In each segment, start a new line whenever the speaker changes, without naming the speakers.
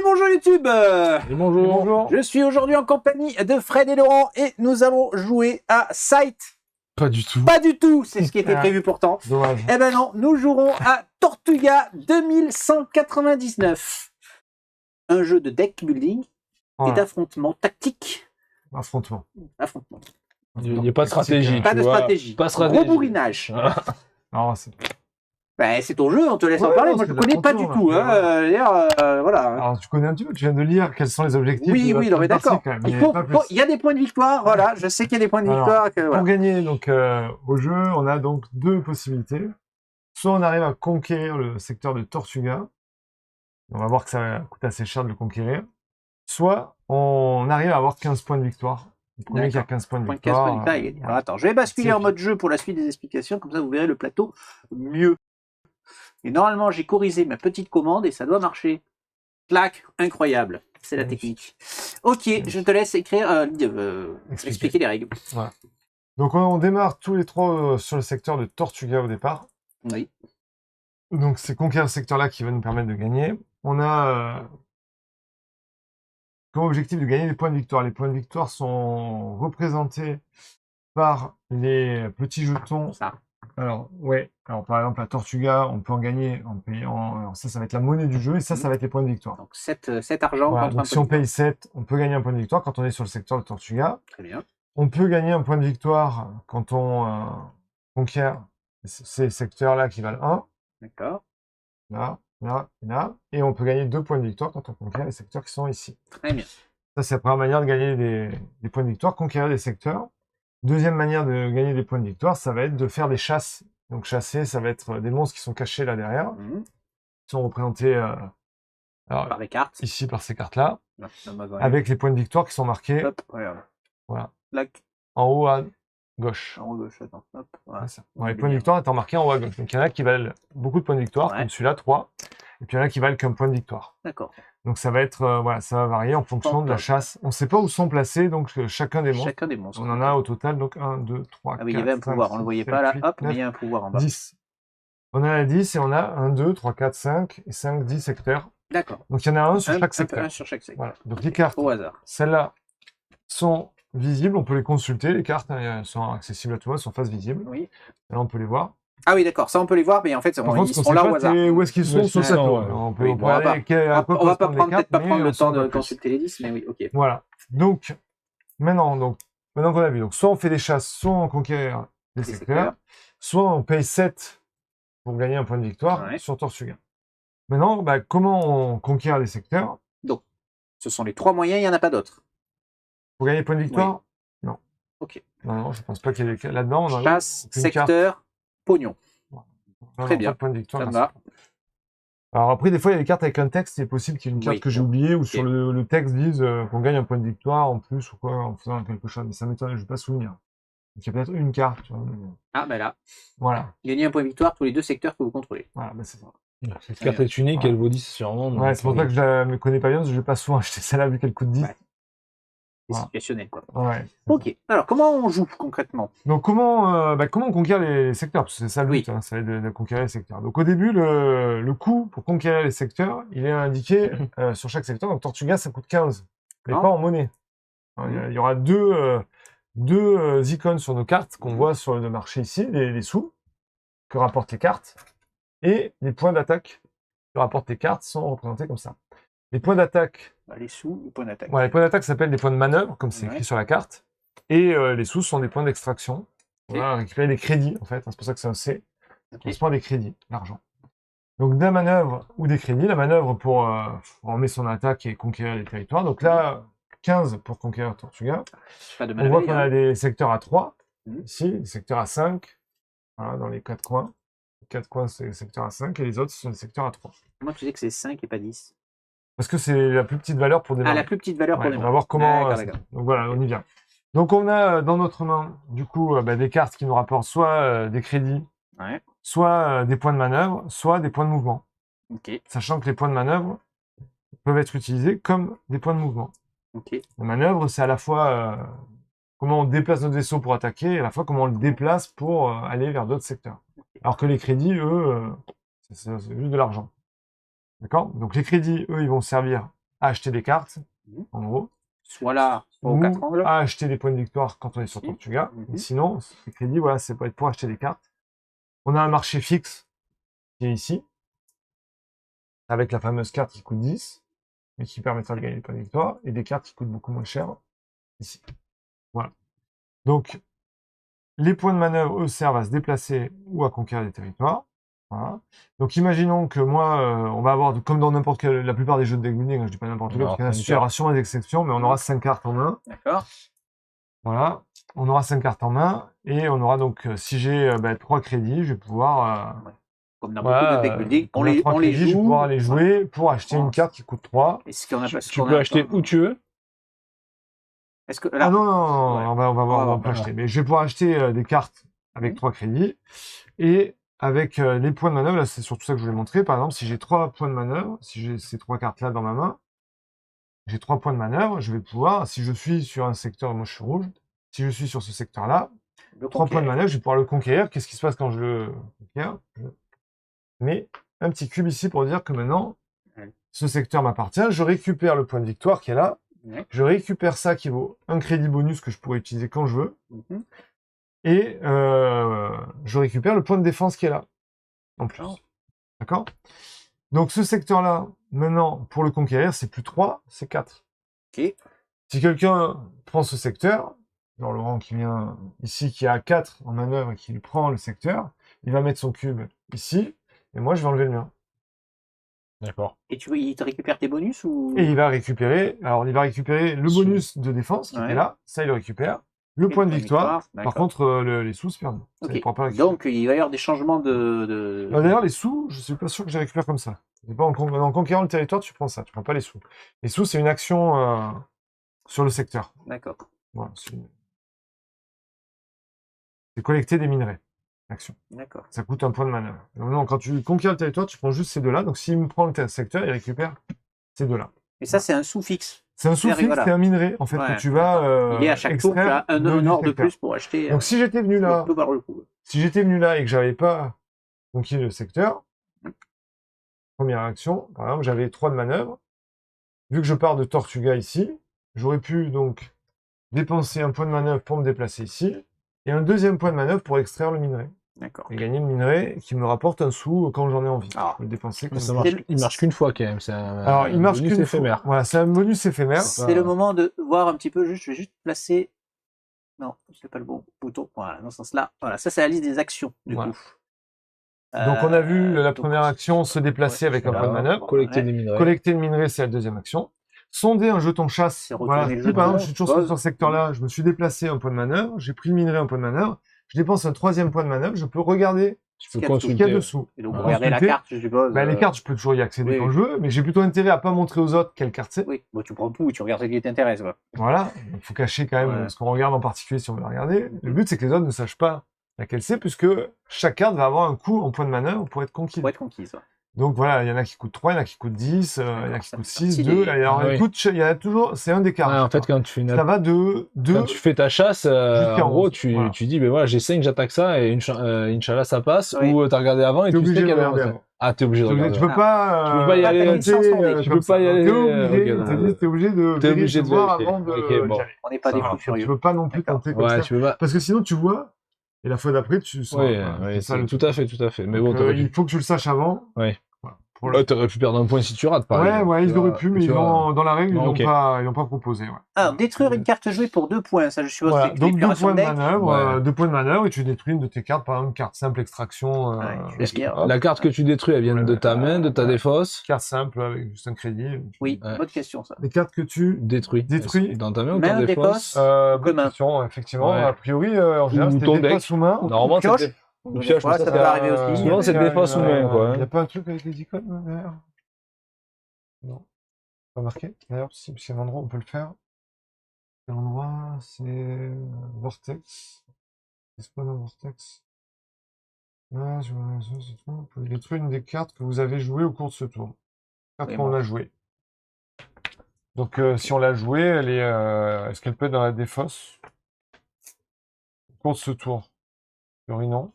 bonjour YouTube.
Et bonjour.
Bonjour.
Je suis aujourd'hui en compagnie de Fred et Laurent et nous allons jouer à Sight.
Pas du tout.
Pas du tout, c'est ce qui était prévu pourtant.
Dommage.
Eh ben non, nous jouerons à Tortuga 2199. Un jeu de deck building et
Voilà.
d'affrontement tactique.
Affrontement.
Affrontement.
Il n'y a pas de stratégie.
Pas
tu
de
vois.
stratégie.
Pas de stratégie.
Gros bourrinage.
Alors, c'est-
Ben, c'est ton jeu, on te laisse en
Ouais,
parler.
non,
Moi,
c'est
je
de
ne
la
connais pas du
contour,
tout.
là.
Voilà.
Alors, tu connais un petit peu, tu viens de lire quels sont les objectifs.
Oui,
de
oui,
la
non, mais
partie,
d'accord.
quand même,
Il
mais
faut-
pas plus.
faut- il y a des points de victoire, voilà. Je sais qu'il y a des points de
Alors,
victoire. Que, voilà.
Pour gagner donc, au jeu, on a donc deux possibilités. Soit on arrive à conquérir le secteur de Tortuga. On va voir que ça coûte assez cher de le conquérir. Soit on arrive à avoir 15 points de victoire. Le premier qui a 15 points de
Point de 15
victoire.
points de victoire, il gagne.
voilà.
Alors attends, je vais basculer
C'est
en mode jeu pour la suite des explications, comme ça vous verrez le plateau mieux. Et normalement, j'ai corrigé ma petite commande et ça doit marcher. Clac, incroyable. C'est la technique. Ok, je te laisse écrire, expliquer les règles.
Donc on démarre tous les trois sur le secteur de Tortuga au départ.
Oui.
Donc c'est conquérir ce secteur-là qui va nous permettre de gagner. On a comme objectif de gagner des points de victoire. Les points de victoire sont représentés par les petits jetons.
Ça.
Alors ouais, alors par exemple à Tortuga, on peut en gagner en payant. Alors ça va être la monnaie du jeu et ça va être les points de victoire.
Donc 7 argent
Voilà,
contre un
donc si
point
on
de victoire.
paye 7, on peut gagner un point de victoire quand on est sur le secteur de Tortuga.
Très bien.
On peut gagner un point de victoire quand on conquiert ces secteurs-là qui valent 1.
D'accord.
Là, là, et là. Et on peut gagner 2 points de victoire quand on conquiert les secteurs qui sont ici.
Très bien.
Ça, c'est la première manière de gagner des points de victoire, conquérir des secteurs. Deuxième manière de gagner des points de victoire, ça va être de faire des chasses. Donc chasser, ça va être des monstres qui sont cachés là derrière,
Mhm.
qui sont représentés alors,
Par les cartes.
ici par ces cartes-là,
Là, dans ma variante.
avec les points de victoire qui sont marqués
Hop, regarde.
voilà,
Clac.
en haut à gauche.
En haut gauche, attends. Hop. Voilà.
Ouais, ça. Ouais, les points de victoire étant marqués en haut à gauche. Donc il y en a qui valent beaucoup de points de victoire,
Ouais.
comme celui-là, 3. Et puis il y en a qui valent qu'un point de victoire.
D'accord.
Donc ça va être, voilà, ça va varier en fonction de la chasse. On ne sait pas où sont placés donc chacun des monstres.
Chacun des monstres.
On en a au total donc 1, 2, 3,
Ah oui, il y
4,
avait un
5,
pouvoir. On ne le
6,
voyait
7,
pas là.
8,
Hop, mais
9,
il y a un pouvoir en bas.
10. On en a 10 et on a 1, 2, 3, 4, 5 et 5, 10 secteurs.
D'accord.
Donc il y en a un sur chaque
Un
secteur.
sur chaque secteur.
Voilà. Donc les cartes,
Au hasard.
celles-là sont visibles, on peut les consulter. Les cartes elles sont accessibles à tout le monde, elles sont face visibles.
Oui.
Là on peut les voir.
Ah oui, d'accord. Ça, on peut les voir, mais en fait,
Par contre,
ils
ce qu'on
sont
sait
là
pas,
au hasard.
c'est où est-ce qu'ils sont
Ouais,
sur
c'est
cette
ça,
tour.
ouais.
On peut,
Oui,
on peut
bon, on va
regarder à quoi
On va pas
correspondent les
prendre, peut-être
cartes,
pas
mais
prendre le
on s'en
temps de
va plus.
consulter les 10, mais oui, ok.
Voilà. Donc, maintenant qu'on a vu, donc, soit on fait des chasses, soit on conquiert des
Des
secteurs,
secteurs.
soit on paye 7 pour gagner un point de victoire
Ouais.
sur Tortuga. Maintenant, bah, comment on conquiert les secteurs?
Ce sont les trois moyens, il n'y en a pas d'autres.
Pour gagner des points de victoire? Non.
Ok.
Non, je pense pas qu'il y ait là-dedans. On a
Chasse,
aucune
secteur, pognon.
Non,
Très
non,
bien.
pas de point de victoire.
Ça me
dans
va.
ce cas. Alors après, des fois, il y a des cartes avec un texte. Il est possible qu'il y ait une carte
Oui,
que j'ai
bon.
oubliée ou
Ok.
sur le texte dise qu'on gagne un point de victoire en plus ou quoi en faisant quelque chose. Mais ça m'étonne, je ne vais pas souvenir. Donc il y a peut-être une carte. Tu vois, mais
Ah, ben là.
voilà.
Gagner un point de victoire tous les deux secteurs que vous contrôlez.
Voilà, bah, c'est ça.
Cette carte est unique,
Voilà.
elle vaut 10 sûrement.
Ouais, c'est pour ça que je ne me connais pas bien, parce que je n'ai pas souvent acheté celle-là vu qu'elle coûte 10.
Ouais. C'est
Voilà.
situationnel, quoi.
Ouais.
Ok. Alors, comment on joue concrètement?
Donc comment on conquiert les secteurs? Parce que c'est ça le but,
Oui.
hein, ça va être de conquérir les secteurs. Donc au début, le coût pour conquérir les secteurs, il est indiqué sur chaque secteur. Donc Tortuga, ça coûte 15, mais
Ah.
pas en monnaie. Il y aura deux icônes sur nos cartes qu'on voit sur le marché ici, les sous que rapportent les cartes, et les points d'attaque que rapportent les cartes sont représentés comme ça. Les points d'attaque,
Bah, les sous, le point d'attaque.
voilà, les points d'attaque s'appellent des points de manœuvre, comme c'est
Ouais.
écrit sur la carte, et les sous sont des points d'extraction. On va récupérer des crédits, en fait, c'est pour ça que c'est un C. Ça
Ok.
correspond à des crédits, l'argent. Donc, de la manœuvre ou des crédits, la manœuvre pour former son attaque et conquérir les territoires. Donc là, 15 pour conquérir Tortuga.
Pas de
On voit
manœuvre,
qu'on
hein.
a des secteurs à 3,
Mhm.
ici, des secteurs à 5, voilà, dans les 4 coins. Les 4 coins, c'est des secteurs à 5, et les autres, ce sont des secteurs à 3.
Comment tu sais que c'est 5 et pas 10?
Parce que c'est la plus petite valeur pour
Ah,
démarrer.
la plus petite valeur pour
Ouais,
les
on
mains.
va voir comment.
D'accord, d'accord.
Donc voilà, on y vient. Donc on a dans notre main, du coup, des cartes qui nous rapportent soit des crédits,
Ouais.
soit des points de manœuvre, soit des points de mouvement.
Ok.
Sachant que les points de manœuvre peuvent être utilisés comme des points de mouvement.
Ok.
La manœuvre, c'est à la fois comment on déplace notre vaisseau pour attaquer, et à la fois comment on le déplace pour aller vers d'autres secteurs. Alors que les crédits, eux, c'est juste de l'argent. D'accord? Donc les crédits, eux, ils vont servir à acheter des cartes,
Mhm.
en gros.
Soit là, soit aux
Ou
4 angles.
à acheter des points de victoire quand on est sur
Si.
Tortuga.
Mhm.
Mais sinon, ces crédits, voilà, c'est pour acheter des cartes. On a un marché fixe qui est ici, avec la fameuse carte qui coûte 10, et qui permettra de gagner des points de victoire, et des cartes qui coûtent beaucoup moins cher, ici. Voilà. Donc, les points de manœuvre, eux, servent à se déplacer ou à conquérir des territoires. Voilà. Donc, imaginons que moi, on va avoir, comme dans n'importe quel, la plupart des jeux de deck building, hein, je dis pas n'importe
On
quoi,
aura
parce qu'il y en a
5
il y aura sûrement des exceptions, mais on aura 5 cartes en main.
D'accord.
Voilà. On aura 5 cartes en main, et on aura donc, si j'ai 3 crédits, je vais pouvoir,
Comme dans beaucoup
voilà,
de deck building, on
on a
les,
3
on les
crédits, je vais
joue.
pouvoir les jouer pour acheter
Voilà.
une carte qui coûte 3.
Et ce qu'on a pas,
Tu peux acheter où tu veux.
Est-ce que
Ah
là,
non, non,
ouais.
on va voir,
va
on peut
voir.
acheter. Mais je vais pouvoir acheter des cartes avec
Mhm.
3 crédits. Et avec les points de manœuvre, là c'est surtout ça que je voulais montrer. Par exemple, si j'ai 3 points de manœuvre, si j'ai ces 3 cartes-là dans ma main, j'ai 3 points de manœuvre, je vais pouvoir, si je suis sur un secteur, moi je suis rouge, si je suis sur ce secteur-là,
le
3 points de
conquérir.
manœuvre, je vais pouvoir le conquérir. Qu'est-ce qui se passe quand je le conquiers? Je mets un petit cube ici pour dire que maintenant,
Ouais.
ce secteur m'appartient. Je récupère le point de victoire qui est là.
Ouais.
Je récupère ça qui vaut un crédit bonus que je pourrais utiliser quand je veux.
Mhm.
Et je récupère le point de défense qui est là, en plus.
Oh.
D'accord? Donc ce secteur-là, maintenant, pour le conquérir, c'est plus 3, c'est 4.
Ok.
Si quelqu'un prend ce secteur, genre Laurent qui vient ici, qui a 4 en manœuvre et qui prend le secteur, il va mettre son cube ici, et moi je vais enlever le mien.
D'accord.
Et il te récupère tes bonus ou
Et il va récupérer, alors il va récupérer le
Sous.
bonus de défense qui
Ouais.
était là, ça il le récupère. Le
Et
point
le
de
point de
victoire,
victoire,
par
d'accord.
contre les sous c'est perdu. Ça, il
Ok.
pourra pas le récupérer.
Donc il va y avoir des changements de...
D'ailleurs les sous, je suis pas sûr que je les récupère comme ça. C'est pas en conquérant le territoire tu prends ça, tu prends pas les sous. Les sous c'est une action sur le secteur.
D'accord.
Voilà, c'est collecter des minerais. Action.
D'accord.
Ça coûte un point de manœuvre. Donc, non, quand tu conquiers le territoire, tu prends juste ces deux-là. Donc s'il me prend le secteur, il récupère ces deux-là.
Et ça, c'est un sous-fixe.
C'est un sous-fixe,
voilà.
c'est un minerai, en fait,
Ouais,
que tu vas
Et à chaque tour, tu as un
du
or de
secteur.
plus pour acheter.
Donc si j'étais venu là,
peut valoir le coup.
si j'étais venu là et que j'avais pas conquis le secteur, première action, par exemple, j'avais 3 de manœuvre. Vu que je pars de Tortuga ici, j'aurais pu donc dépenser un point de manœuvre pour me déplacer ici, et un deuxième point de manœuvre pour extraire le minerai.
D'accord.
Et gagner le minerai qui me rapporte un sou quand j'en ai envie.
Alors,
Je peux le dépenser
Mais
comme
ça
ça.
marche, il marche qu'une fois quand même. C'est un,
Alors, il marche
bonus
qu'une
éphémère.
fois. Voilà, c'est un bonus éphémère.
C'est le moment de voir un petit peu. Je vais juste placer. Non, c'est pas le bon bouton. Voilà, dans ce sens-là. Voilà, ça, c'est la liste des actions. Du
Voilà.
coup.
Donc, on a vu la
donc,
première action se déplacer
ouais,
avec un
Voilà.
point de manœuvre.
Collecter
Ouais.
des minerais.
Collecter le minerai, c'est la deuxième action. Sonder un jeton chasse.
C'est retourner
Voilà.
le
Si par
jeton,
exemple, je suis toujours
pause.
sur ce secteur-là, je me suis déplacé un point de manœuvre, j'ai pris le minerai un point de manœuvre, je dépense un troisième point de manœuvre, je peux regarder
Tu
Ce
peux
qu'il y a
ce qu'il y a
consulter.
dessous.
Et donc,
Ouais.
regardez la
Consulter.
carte, je suppose.
Bah, les cartes, je peux toujours y accéder
oui,
quand
oui.
je veux, mais j'ai plutôt intérêt à pas montrer aux autres quelle carte c'est.
Oui, bon, tu prends tout et tu regardes ce qui t'intéresse. Quoi.
Voilà. Il faut cacher quand même
Ouais.
ce qu'on regarde en particulier si on veut la regarder. Le but, c'est que les autres ne sachent pas laquelle c'est, puisque chaque carte va avoir un coût en point de manœuvre pour être conquise.
Pour être conquise. Ouais.
Donc voilà, il y en a qui coûtent 3, il y en a qui coûtent 10, il y en a
D'accord,
qui
ça
coûtent
fait partie
6, 2.
des-
Alors,
Ah oui.
écoute, il y a toujours, c'est un des cartes.
Ouais, en fait, quand tu fais une
ça va de 2.
Quand tu fais ta chasse,
jusqu'à
en gros,
11,
tu,
voilà.
tu dis, ben voilà, j'ai 5, j'attaque ça, et Inch'Allah, ça passe,
Oui.
ou t'as regardé avant et
T'es
tu sais
obligé de
qu'elle va
regarder
passer.
avant.
Ah, t'es obligé de regarder.
Tu peux
Ah.
pas,
Tu peux pas y aller,
tenter,
tu
peux
comme
pas
ça.
y aller,
T'es obligé,
ok,
ils te disent, t'es obligé de
T'es obligé de
voir
vérifier.
avant de
Ok, bon.
d'y aller.
On n'est pas
Ça
des
va.
fous
Tu
furieux.
peux pas non plus
D'accord.
tenter comme
Ouais,
ça.
tu peux pas.
Parce que sinon, tu vois, et la fois d'après, tu sens.
Oui,
voilà,
oui,
c'est ça,
c'est
le
tout
truc.
à fait, tout à fait. Mais
Donc,
bon, t'aurais
il
pu.
faut que tu le saches avant.
Ouais.
Voilà, pour le-
T'aurais pu perdre un point si tu rates, par exemple.
Ouais,
Tu
ils auraient
vois,
pu, mais
tu
ils
vois.
ont, dans la règle,
Non,
ils l'ont pas proposé. Ouais.
Alors, détruire une carte jouée pour 2 points, ça je suppose
Voilà,
c'est
donc 2
l'épuration
points de
deck.
manœuvre,
Ouais.
2 points de manœuvre, et tu détruis une de tes cartes, par exemple, carte simple, extraction.
Ouais, tu
Est-ce que
Bien.
hop,
la carte que tu détruis, elle vient de ta main, de ta
Ouais.
défausse,
carte simple avec juste un crédit.
Oui,
Ouais.
bonne question ça.
Les cartes que tu
détruis.
Détruis.
Dans ta main ou
Main,
ta
défausse.
défausse?
bonne
main.
question, effectivement.
Ouais.
A priori, en général,
Ou
c'était
ton
des
deck.
fois sous main.
Normalement,
pioche.
c'est
Des
pioche,
fois,
mais
ça
ça,
peut arriver aussi.
souvent, c'est
il y a
des défausse
une,
ou main, quoi, hein.
Il n'y a pas un truc avec les icônes derrière? Non. Pas marqué. D'ailleurs, si, parce qu'il y a un endroit où on peut le faire. Quel endroit? C'est Vortex. C'est pas un Vortex. Ouais, c'est tout. Vous pouvez détruire une des cartes que vous avez jouées au cours de ce tour. Carte
Oui,
qu'on
bon.
a jouée. Donc, si on l'a jouée, elle est, est-ce qu'elle peut être dans la défausse? Au cours de ce tour. A priori, non.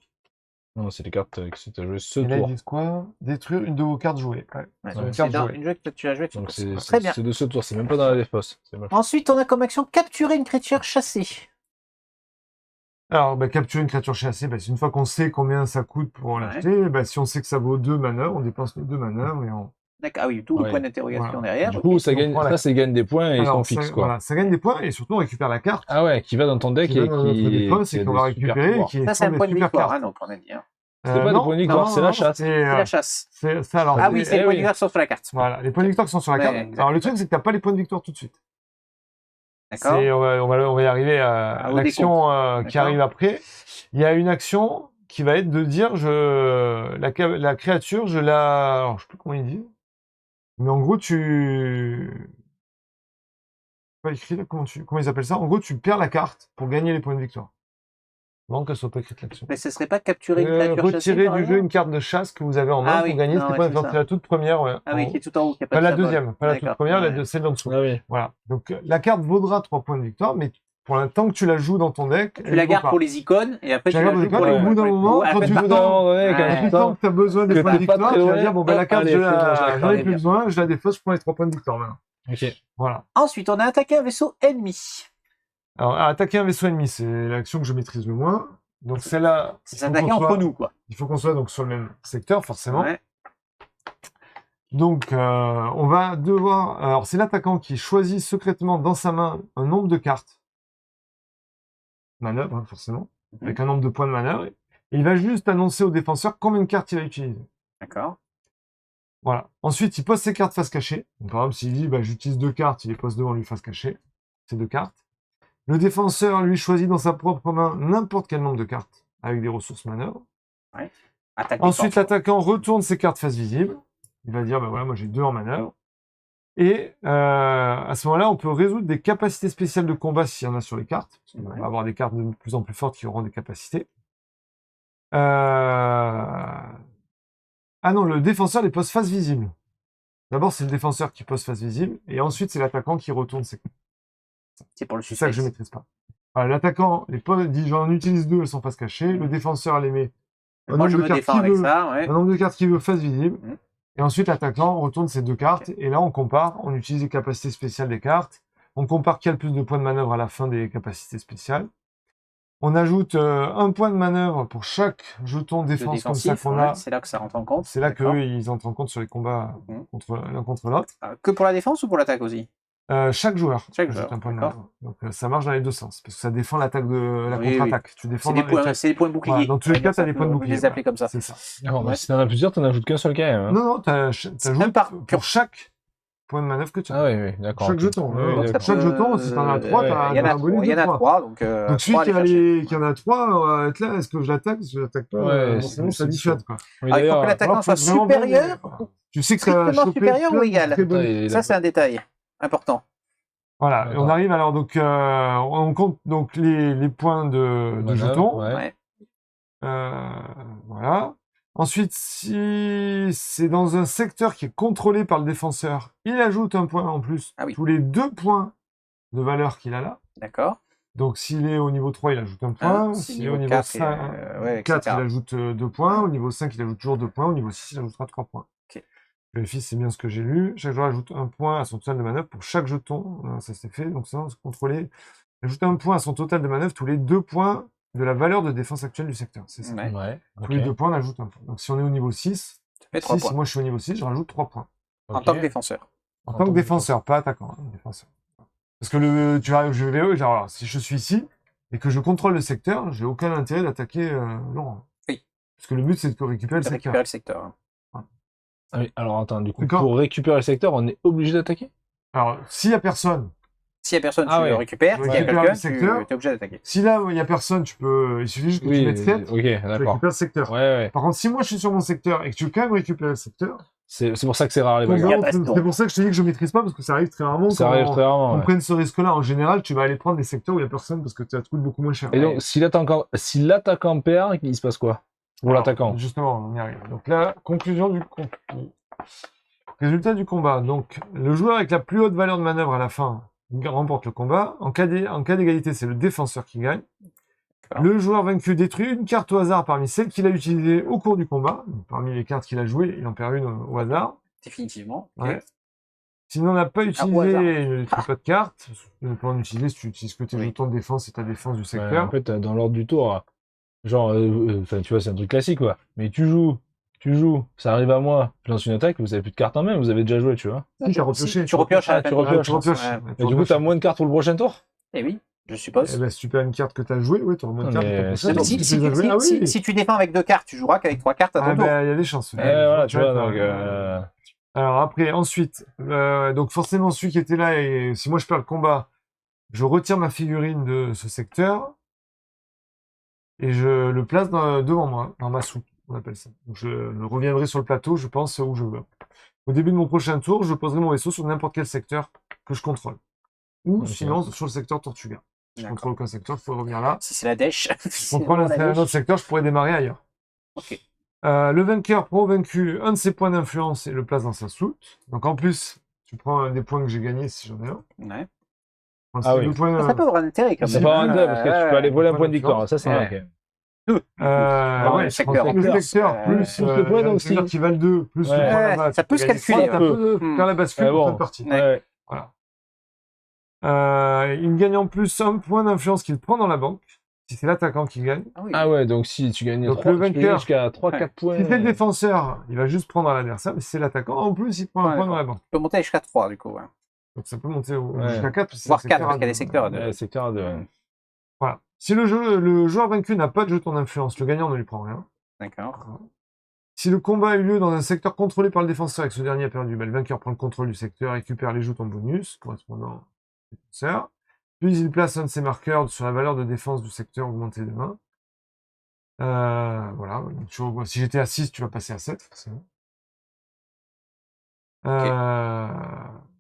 Non, c'est les cartes que tu as jouées ce
Et là, ils
tour.
disent quoi? Détruire une de vos cartes jouées. Ouais.
Ouais,
Une
c'est
carte
dans
jouée.
une jeu que tu as joué.
Donc
Très
c'est
bien.
de ce tour, c'est même pas dans la défausse. C'est moche.
Ensuite, on a comme action capturer une créature chassée.
Alors, capturer une créature chassée, c'est une fois qu'on sait combien ça coûte pour l'acheter, si on sait que ça vaut 2 manœuvres, on dépense nos 2 manœuvres et on...
D'accord, ah oui, tout le
Ouais.
point d'interrogation
Voilà.
derrière.
Du
ok.
coup, ça
on
gagne,
prend la
ça gagne des points et ils sont
Alors,
fixes,
ça,
quoi.
voilà, ça gagne des points et surtout on récupère la carte
Ah ouais, qui va dans ton deck
qui
et
va dans notre défausse
qui
et
a
qu'on va
des super
récupérer et
pouvoirs.
qui
Ça, c'est un
sont des
point de
super
victoire,
cartes.
hein, donc on a dit. Hein.
C'est pas des points de victoire, c'est la chasse.
C'est la chasse.
C'est ça, alors.
Ah oui, c'est les points de
oui.
victoire qui sont sur la carte.
Voilà, les points de victoire qui sont sur la
Ouais,
carte.
exactement.
Alors le truc, c'est que t'as pas les points de victoire tout de suite.
D'accord.
On va y arriver à
Au
l'action qui
D'accord.
arrive après. Il y a une action qui va être de dire la créature, alors je sais plus comment il dit. Mais en gros, pas écrit là, comment ils appellent ça? En gros, tu perds la carte pour gagner les points de victoire. Non, qu'elle soit pas écrite l'action.
Mais ce serait pas capturer une créature chassée
Retirer
par
du
hasard
jeu une carte de chasse que vous avez en main
Ah
pour
oui,
gagner
non,
ces
ouais,
points de
c'est
victoire.
ça.
C'est la toute première, ouais.
Ah oui, qui est tout en haut, qui a
Pas
pas de
la
symbole.
deuxième, pas la toute
D'accord.
première,
Ouais.
celle d'en dessous.
Ah oui.
Voilà. Donc la carte vaudra 3 points de victoire, mais pour l'instant que tu la joues dans ton deck,
Tu
elle
la
vaut
gardes
pas.
pour les icônes et après
Tu
tu
la
la
gardes
joues
pour
pour
les
les
icônes, au bout d'un moment,
après,
quand tu
par
veux
contre,
dans-
Ouais.
Quand tu sens que tu as besoin des
Que
points de
t'es pas
victoire,
très
tu vas
loin,
dire, bon, la
hop,
carte,
allez,
j'en ai
bien.
plus besoin, je la défausse, je prends les 3 points de victoire maintenant.
Ok.
Voilà.
Ensuite, on a attaqué un vaisseau ennemi.
Alors, attaquer un vaisseau ennemi, c'est l'action que je maîtrise le moins. Donc celle-là,
C'est s'attaquer entre nous, quoi.
il faut qu'on soit donc sur le même secteur, forcément.
Ouais.
Donc, on va devoir... Alors, c'est l'attaquant qui choisit secrètement dans sa main un nombre de cartes. Manœuvre, hein, forcément. Avec un nombre de points de manœuvre. Et il va juste annoncer au défenseur combien de cartes il va utiliser.
D'accord.
Voilà. Ensuite, il pose ses cartes face cachée. Donc, par exemple, s'il dit, j'utilise 2 cartes, il les pose devant lui face cachée. Ces 2 cartes. Le défenseur, lui, choisit dans sa propre main n'importe quel nombre de cartes avec des ressources manœuvres.
Attaque
Ensuite,
défense.
l'attaquant retourne ses cartes face visible. Il va dire, voilà, moi j'ai 2 en manœuvre. Et à ce moment-là, on peut résoudre des capacités spéciales de combat s'il y en a sur les cartes. Parce qu'on va avoir des cartes de plus en plus fortes qui auront des capacités. Ah non, le défenseur les pose face visible. D'abord, c'est le défenseur qui pose face visible. Et ensuite, c'est l'attaquant qui retourne ses cartes.
C'est pour le
C'est ça que je
suspense.
maîtrise pas. Voilà, l'attaquant dit j'en utilise 2, elles sont face cachée. Le défenseur les met un
Moi,
nombre
je
de
me
cartes
défends
qu'il
avec
veut,
ça. Ouais.
un nombre de cartes qu'il veut face visible.
Mhm.
Et ensuite, l'attaquant retourne ses 2 cartes. Et là, on compare, on utilise les capacités spéciales des cartes. On compare qui a le plus de points de manœuvre à la fin des capacités spéciales. On ajoute 1 point de manœuvre pour chaque jeton de
Le
défense comme ça
défensif,
qu'on
ouais,
a.
c'est là que ça rentre en compte.
C'est là
D'accord.
qu'eux, ils entrent en compte sur les combats
Mhm.
l'un contre l'autre.
Que pour la défense ou pour l'attaque aussi?
Chaque joueur
Chaque
ajoute
joueur,
un point de
d'accord.
manœuvre. Donc ça marche dans les 2 sens. Parce que ça défend l'attaque de la
Oui,
contre-attaque. Tu défends
C'est des
dans les
points,
quatre-
c'est des points boucliers.
Voilà, dans tous les
Ouais,
cas,
ça
t'as des
peut-
points de
on peut
bouclier.
les appeler comme ça.
C'est ça.
Alors,
Ouais.
si t'en as plusieurs, t'en ajoutes qu'un seul quand même. Hein.
Non, t'ajoutes
par-
pour chaque point de manœuvre que tu as.
Ah oui, d'accord.
Chaque
ok.
jeton.
Oui,
hein.
d'accord.
Chaque jeton, si t'en as 3,
ouais,
t'as
Il y en a
un bonus
trois, il y en
de
a
3.
3, donc
Donc celui
trois à aller chercher.
qui en a 3, on va être là, est-ce que je l'attaque, est-ce que je l'attaque pas
Ouais,
forcément,
c'est
ça dissuade, quoi.
Oui,
Ah, il faut que
d'ailleurs,
l'attaquant
Alors, faut
soit
vraiment bien
supérieur,
aimer. Tu sais que ça va
strictement
choper
supérieur
plein
ou
de
égal.
très bonnes-
il
Ça, c'est un détail important.
Voilà, et
D'accord.
on arrive alors, donc, on compte donc les points de
manœuvre,
jetons.
ouais.
Voilà. Ensuite, si c'est dans un secteur qui est contrôlé par le défenseur, il ajoute un point en plus.
Ah oui.
Tous les 2 points de valeur qu'il a là.
D'accord.
Donc, s'il est au niveau 3, il ajoute un point. S'il est au niveau
4,
5,
ouais,
4 il
etc.
ajoute 2 points. Au niveau 5, il ajoute toujours 2 points. Au niveau 6, il ajoutera 3 points.
Ok.
Je vérifie si c'est bien ce que j'ai lu. Chaque joueur ajoute un point à son total de manœuvre pour chaque jeton. Ça, c'est fait. Donc, ça, c'est contrôlé. Ajoute un point à son total de manœuvre tous les 2 points de la valeur de défense actuelle du secteur. C'est ça.
Ouais.
Ouais.
Tous
ok.
les 2 points, on ajoute un point. Donc, si on est au niveau 6,
Ça fait 3
si
points.
moi je suis au niveau 6, je rajoute 3 points.
En
Ok.
tant que défenseur.
En tant que défenseur, pas attaquant. Hein, défenseur. Parce que tu arrives, je vais, genre, alors, si je suis ici et que je contrôle le secteur, j'ai aucun intérêt d'attaquer Laurent.
Oui.
Parce que le but, c'est de récupérer le
De
secteur.
récupérer le secteur. hein.
Ah oui, alors attends, du coup,
D'accord.
pour récupérer le secteur, on est obligé d'attaquer?
Alors, s'il y a personne,
S'il y a personne,
Ah
tu
ouais.
le récupères.
Tu
S'il y a
récupères
quelqu'un,
le secteur.
tu es obligé d'attaquer.
si là, il y a personne, il suffit juste que tu
Oui,
mettes 7,
ok,
tu
d'accord.
récupères le secteur.
Ouais, ouais.
Par contre, si moi je suis sur mon secteur et que tu veux quand même récupérer le secteur,
C'est pour ça que c'est rare les
combat,
bagarres.
bagarres. Baston.
c'est pour ça que je te dis que je maîtrise pas, parce que ça arrive très rarement.
Ça
quand
arrive très rarement.
on
ouais.
prenne ce risque-là. En général, tu vas aller prendre des secteurs où il y a personne parce que ça te coûte beaucoup moins cher.
Et donc, si l'attaquant perd, il se passe quoi? Pour
Alors,
l'attaquant.
Justement, on y arrive. Donc là, conclusion du combat. Résultat du combat. Donc, le joueur avec la plus haute valeur de manœuvre à la fin remporte le combat. En cas d'égalité, c'est le défenseur qui gagne.
D'accord.
Le joueur vaincu détruit une carte au hasard parmi celles qu'il a utilisées au cours du combat. Donc, parmi les cartes qu'il a jouées, il en perd une au hasard.
Définitivement. Ok.
Ouais. S'il n'en a pas
au
utilisé,
hasard.
il ne détruit pas de carte. Tu ne peux pas en utiliser si tu utilises que tes
Oui.
jetons de défense et ta défense du
Ouais,
secteur.
en fait, dans l'ordre du tour, genre, tu vois, c'est un truc classique, quoi. Mais tu joues, ça arrive à moi, je lance une attaque, vous avez plus de cartes en main, vous avez déjà joué, tu vois.
Si, tu as repioché.
Tu repioches à la
Ah, tu
fin du
repioches,
tour,
tu repioches.
ouais.
Ouais, tu
Et du coup,
repioches.
t'as moins de cartes pour le prochain tour?
Eh oui, je suppose.
Eh ben, si tu perds une carte que tu as jouée, oui, tu auras moins de
Ah,
cartes.
mais
pour ton
si-
prochain
Non, mais
tour,
si,
parce que
si,
tu les as jouées. Ah
si-
oui.
si tu défends avec 2 cartes, tu joueras qu'avec 3 cartes à ton
Ah
tour.
ben, il y a des chances.
Ouais, voilà, tu vois,
Ouais,
donc...
Alors après, ensuite, donc forcément celui qui était là, et si moi je perds le combat, je retire ma figurine de ce secteur et je le place devant moi, dans ma soupe, on appelle ça. Donc je reviendrai sur le plateau, je pense, où je veux. Au début de mon prochain tour, je poserai mon vaisseau sur n'importe quel secteur que je contrôle. Ou
Ok.
sinon sur le secteur Tortuga. Si je
D'accord.
contrôle aucun secteur, je pourrais revenir là.
Si c'est la dèche.
Si je contrôle un autre secteur, je pourrais démarrer ailleurs.
Ok.
Le vainqueur prend au vaincu un de ses points d'influence et le place dans sa soute. Donc en plus, tu prends un des points que j'ai gagnés si j'en ai un.
Ouais.
Enfin,
Ah
c'est
oui.
deux points,
Ça peut avoir un intérêt quand
Ça
même.
peut avoir un intérêt, parce que tu peux aller voler un
point
point de victoire,
d'influence.
ça c'est
Ouais.
vrai.
ouais,
le
je
secteur.
prends le secteur
Euh,
plus
plus le point
le
aussi.
secteur qui valent 2, plus
Ouais.
le point
Ouais,
là-bas.
ça
tu
peut
peux
se
gagner
calculer,
trois,
un
t'as
peu.
peu faire la bascule
Ouais,
pour
bon.
fin de partie.
Ouais.
Voilà. Il gagne en plus un point d'influence qu'il prend dans la banque. Si c'est l'attaquant qui gagne.
Ah oui.
Ah ouais, donc si tu gagnes
Donc
3,
le
tu peux gagner
vainqueur-
jusqu'à 3-4
Ouais.
points.
Si c'est le défenseur, il va juste prendre à l'adversaire. Mais si c'est l'attaquant, en plus, il prend un
Ouais,
point dans la banque.
Tu peux monter jusqu'à 3 du coup. Ouais.
Donc ça peut monter
Ouais.
jusqu'à 4.
Voire 4 parce qu'il y a des secteurs à 2.
Ouais, secteur de...
Voilà. Si le joueur vaincu n'a pas de jeton d'influence, le gagnant ne lui prend rien.
D'accord.
Si le combat a eu lieu dans un secteur contrôlé par le défenseur et que ce dernier a perdu, le vainqueur prend le contrôle du secteur et récupère les jetons bonus correspondant au défenseur. Puis il place un de ses marqueurs sur la valeur de défense du secteur augmentée de 1. Voilà. Donc, si j'étais à 6, tu vas passer à 7, forcément.